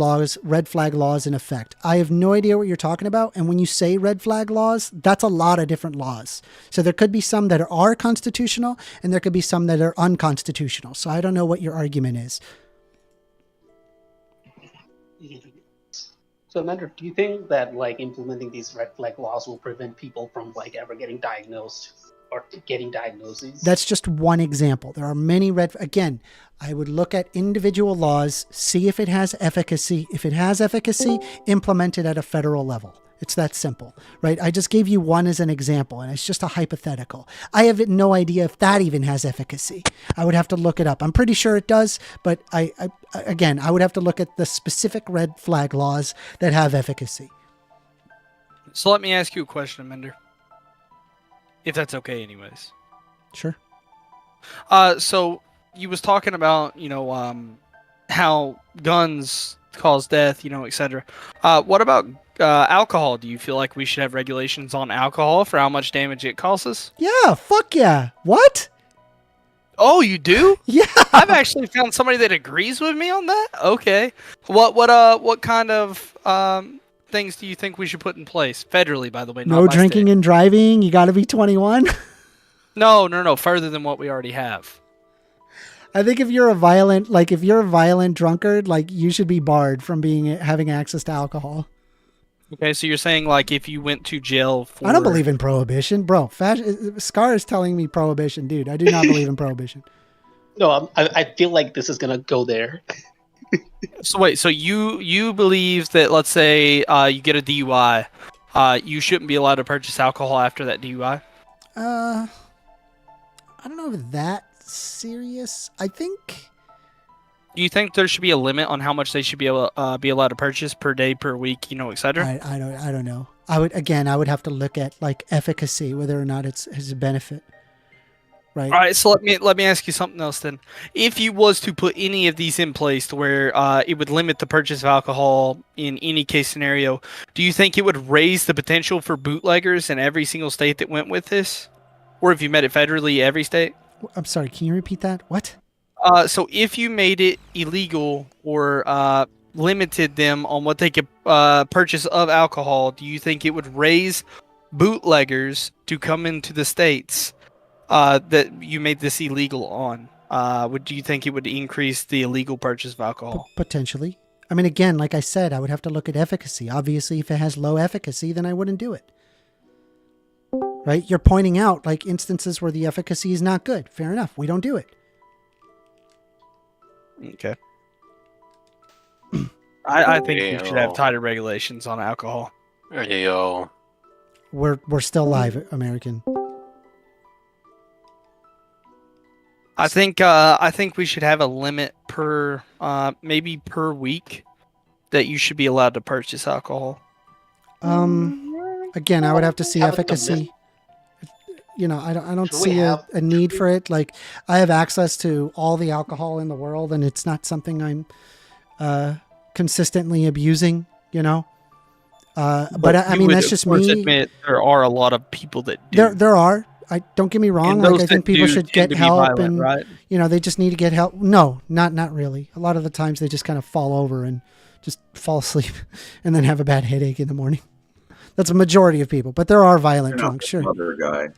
flag laws in effect. I have no idea what you're talking about. And when you say red flag laws, that's a lot of different laws. So there could be some that are constitutional and there could be some that are unconstitutional. So I don't know what your argument is. So, Amender, do you think that like implementing these red flag laws will prevent people from like ever getting diagnosed or getting diagnoses? That's just one example. There are many again, I would look at individual laws, see if it has efficacy. If it has efficacy, implement it at a federal level. It's that simple, right? I just gave you one as an example, and it's just a hypothetical. I have no idea if that even has efficacy. I would have to look it up. I'm pretty sure it does, but again, I would have to look at the specific red flag laws that have efficacy. So let me ask you a question, Amender. If that's okay, anyways. Sure. So you was talking about, how guns cause death, etc. What about alcohol? Do you feel like we should have regulations on alcohol for how much damage it causes? Yeah, fuck yeah. What? Oh, you do? Yeah. I've actually found somebody that agrees with me on that. Okay. What kind of things do you think we should put in place federally, by the way? No drinking and driving. You got to be 21. No. Further than what we already have. I think if you're a violent drunkard, like you should be barred from having access to alcohol. Okay, so you're saying like if you went to jail for... I don't believe in prohibition, bro. Scar is telling me prohibition, dude. I do not believe in prohibition. No, I feel like this is gonna go there. So wait, so you believe that, let's say you get a DUI, you shouldn't be allowed to purchase alcohol after that DUI? I don't know if that serious. I think. Do you think there should be a limit on how much they should be able be allowed to purchase per day, per week, etc.? I don't know. I would have to look at like efficacy, whether or not it's a benefit. Right. All right. So let me ask you something else then. If you was to put any of these in place to where it would limit the purchase of alcohol in any case scenario, do you think it would raise the potential for bootleggers in every single state that went with this, or if you made it federally, every state? I'm sorry. Can you repeat that? What? So if you made it illegal or limited them on what they could purchase of alcohol, do you think it would raise bootleggers to come into the states that you made this illegal on? Do you think it would increase the illegal purchase of alcohol? Potentially. I mean, again, like I said, I would have to look at efficacy. Obviously, if it has low efficacy, then I wouldn't do it. Right? You're pointing out like instances where the efficacy is not good. Fair enough. We don't do it. Okay. I think we should have tighter regulations on alcohol. Yo. We're still live, American. I think we should have a limit per maybe per week that you should be allowed to purchase alcohol. Again, I would have to see efficacy. I don't see a need for it. Like, I have access to all the alcohol in the world, and it's not something I'm consistently abusing. But I mean, that's just me. Admit there are a lot of people that do. There are. Don't get me wrong. Like, I think people should get help, violent, and right? They just need to get help. No, not really. A lot of the times they just kind of fall over and just fall asleep, and then have a bad headache in the morning. That's a majority of people, but there are violent drunks. Sure. Other guy.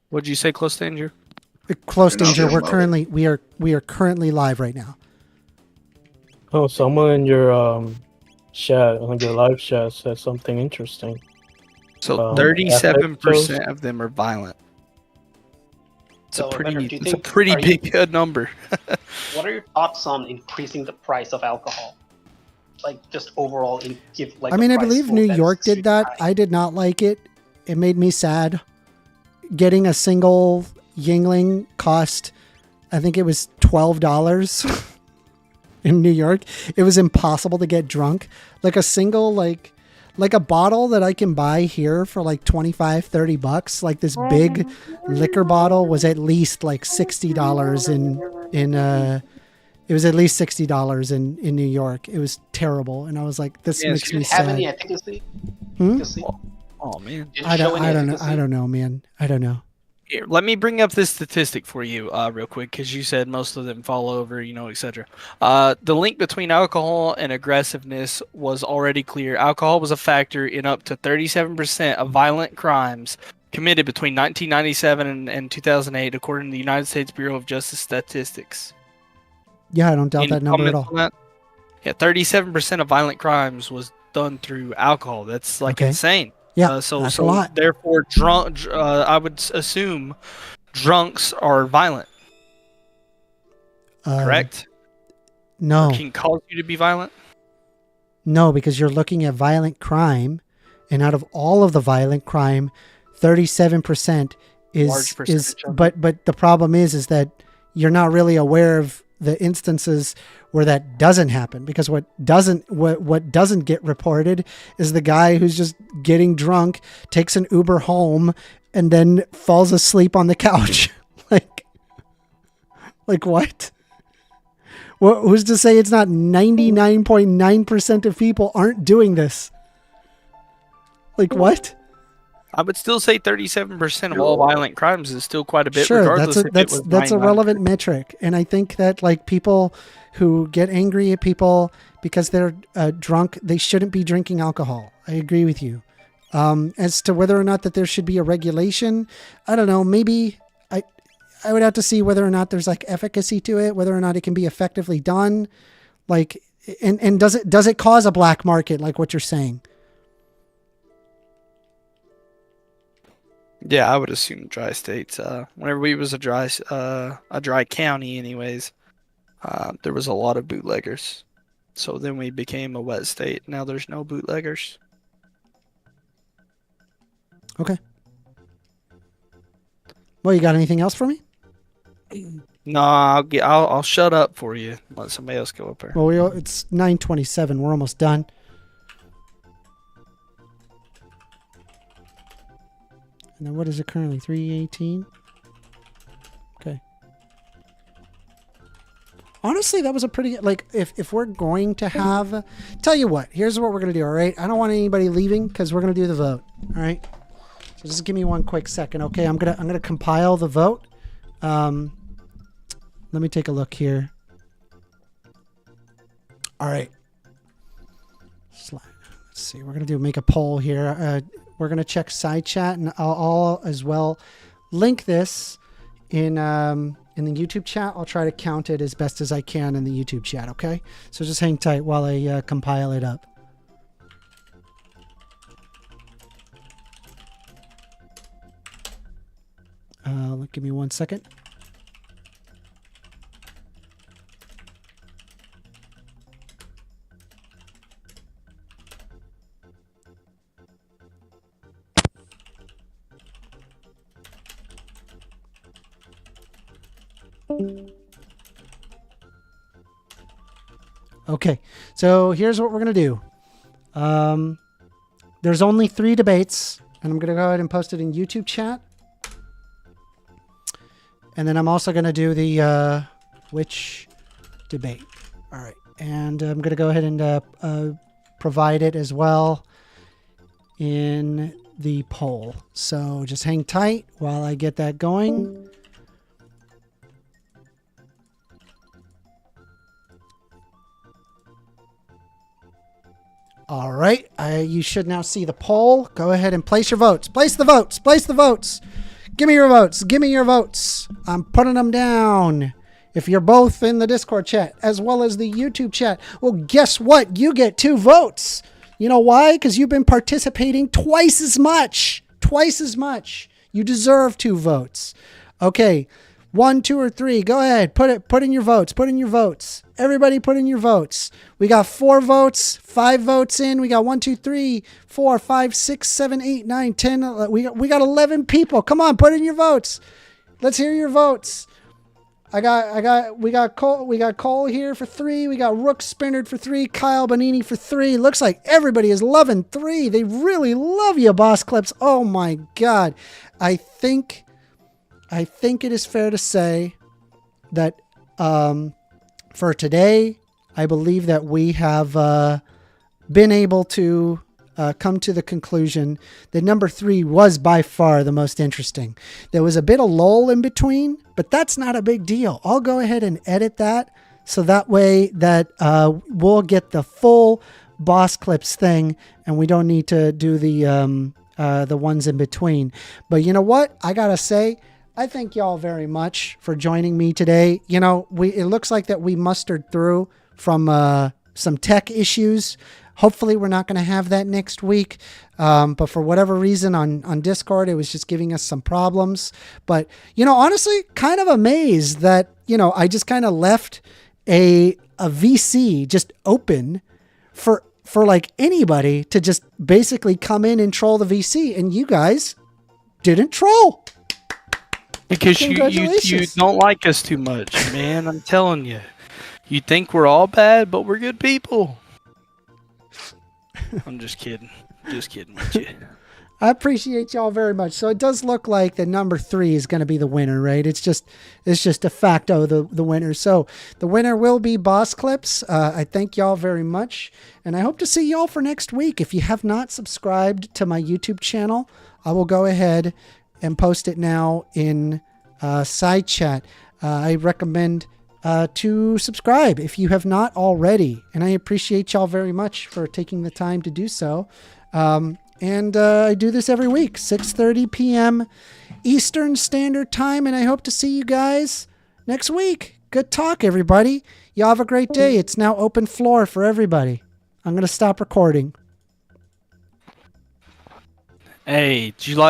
What'd you say, Close Danger? Close Danger. We are currently live right now. Oh, someone in your chat, on your live chat, said something interesting. So 37% of them are violent. It's a pretty big number. What are your thoughts on increasing the price of alcohol? Like, just overall, I mean, I believe New York did that. I did not like it. It made me sad. Getting a single Yingling cost, I think it was $12 in New York. It was impossible to get drunk. Like a single, like a bottle that I can buy here for like $25-$30. Like this big liquor bottle was at least like $60 it was at least $60 in New York. It was terrible, and I was like, this makes me sad. Have any efficacy? Oh man, I don't know, man. I don't know. Here, let me bring up this statistic for you real quick, because you said most of them fall over, etc. The link between alcohol and aggressiveness was already clear. Alcohol was a factor in up to 37% of violent crimes committed between 1997 and 2008, according to the United States Bureau of Justice Statistics. Yeah, I don't doubt that number at all. Yeah, 37% of violent crimes was done through alcohol. That's like insane. Yeah, that's a lot. Therefore, I would assume drunks are violent. Correct? No. Or can cause you to be violent? No, because you're looking at violent crime, and out of all of the violent crime, 37% Large percentage of but the problem is that you're not really aware of the instances where that doesn't happen, because what doesn't get reported is the guy who's just getting drunk, takes an Uber home, and then falls asleep on the couch. like what? Well, who's to say it's not 99.9% of people aren't doing this? Like what? I would still say 37% of all violent crimes is still quite a bit. Sure, regardless if it that's was a 9/9. relevant metric, and I think that like people who get angry at people because they're drunk, they shouldn't be drinking alcohol. I agree with you. As to whether or not that there should be a regulation, I don't know. Maybe I would have to see whether or not there's like efficacy to it, whether or not it can be effectively done. Like, and does it cause a black market, like what you're saying? Yeah, I would assume dry states. Whenever we was a dry county, anyways, there was a lot of bootleggers. So then we became a wet state. Now there's no bootleggers. Okay. Well, you got anything else for me? No, I'll shut up for you. Let somebody else go up there. Well, it's 9:27. We're almost done. And then what is it currently? 3:18. Okay. Honestly, that was a pretty, like, if we're going to have, tell you what, here's what we're going to do, all right? I don't want anybody leaving because we're going to do the vote, all right? So just give me one quick second, okay? I'm going to compile the vote. Let me take a look here. All right. Let's see. We're going to make a poll here. We're going to check side chat, and I'll as well link this in the YouTube chat. I'll try to count it as best as I can in the YouTube chat, okay? So just hang tight while I compile it up. Give me 1 second. Okay, so here's what we're going to do. There's only 3 debates, and I'm going to go ahead and post it in YouTube chat. And then I'm also going to do the which debate. All right, and I'm going to go ahead and provide it as well in the poll. So just hang tight while I get that going. All right, you should now see the poll. Go ahead and place your votes. Place the votes. Place the votes. Give me your votes. Give me your votes. I'm putting them down. If you're both in the Discord chat as well as the YouTube chat, well, guess what? You get 2 votes. You know why? Because you've been participating twice as much. Twice as much. You deserve 2 votes. Okay, 1, 2, or 3. Go ahead. Put in your votes. Put in your votes. Everybody put in your votes. We got 4 votes, 5 votes in. We got 1, 2, 3, 4, 5, 6, 7, 8, 9, 10. We got 11 people. Come on, put in your votes. Let's hear your votes. We got Cole here for 3. We got Rook Spinnerd for 3. Kyle Bonini for 3. Looks like everybody is loving 3. They really love you, Boss Clips. Oh my God. I think it is fair to say that for today, I believe that we have been able to come to the conclusion that number 3 was by far the most interesting. There was a bit of lull in between, but that's not a big deal. I'll go ahead and edit that so that way that we'll get the full Boss Clips thing, and we don't need to do the ones in between. But you know what? I gotta say, I thank y'all very much for joining me today. You know, it looks like that we mustered through from some tech issues. Hopefully we're not going to have that next week. But for whatever reason on Discord, it was just giving us some problems. But, you know, honestly, kind of amazed that, you know, I just kind of left a VC just open for for like anybody to just basically come in and troll the VC, and you guys didn't troll. Because you don't like us too much, man. I'm telling you. You think we're all bad, but we're good people. I'm just kidding. Just kidding with you. I appreciate y'all very much. So it does look like the number 3 is going to be the winner, right? It's just de facto the winner. So the winner will be Boss Clips. I thank y'all very much, and I hope to see y'all for next week. If you have not subscribed to my YouTube channel, I will go ahead and post it now in side chat. I recommend to subscribe if you have not already, and I appreciate y'all very much for taking the time to do so. And I do this every week, 6:30 p.m. Eastern Standard Time, and I hope to see you guys next week. Good talk, everybody. Y'all have a great day. It's now open floor for everybody. I'm going to stop recording. Hey, did you like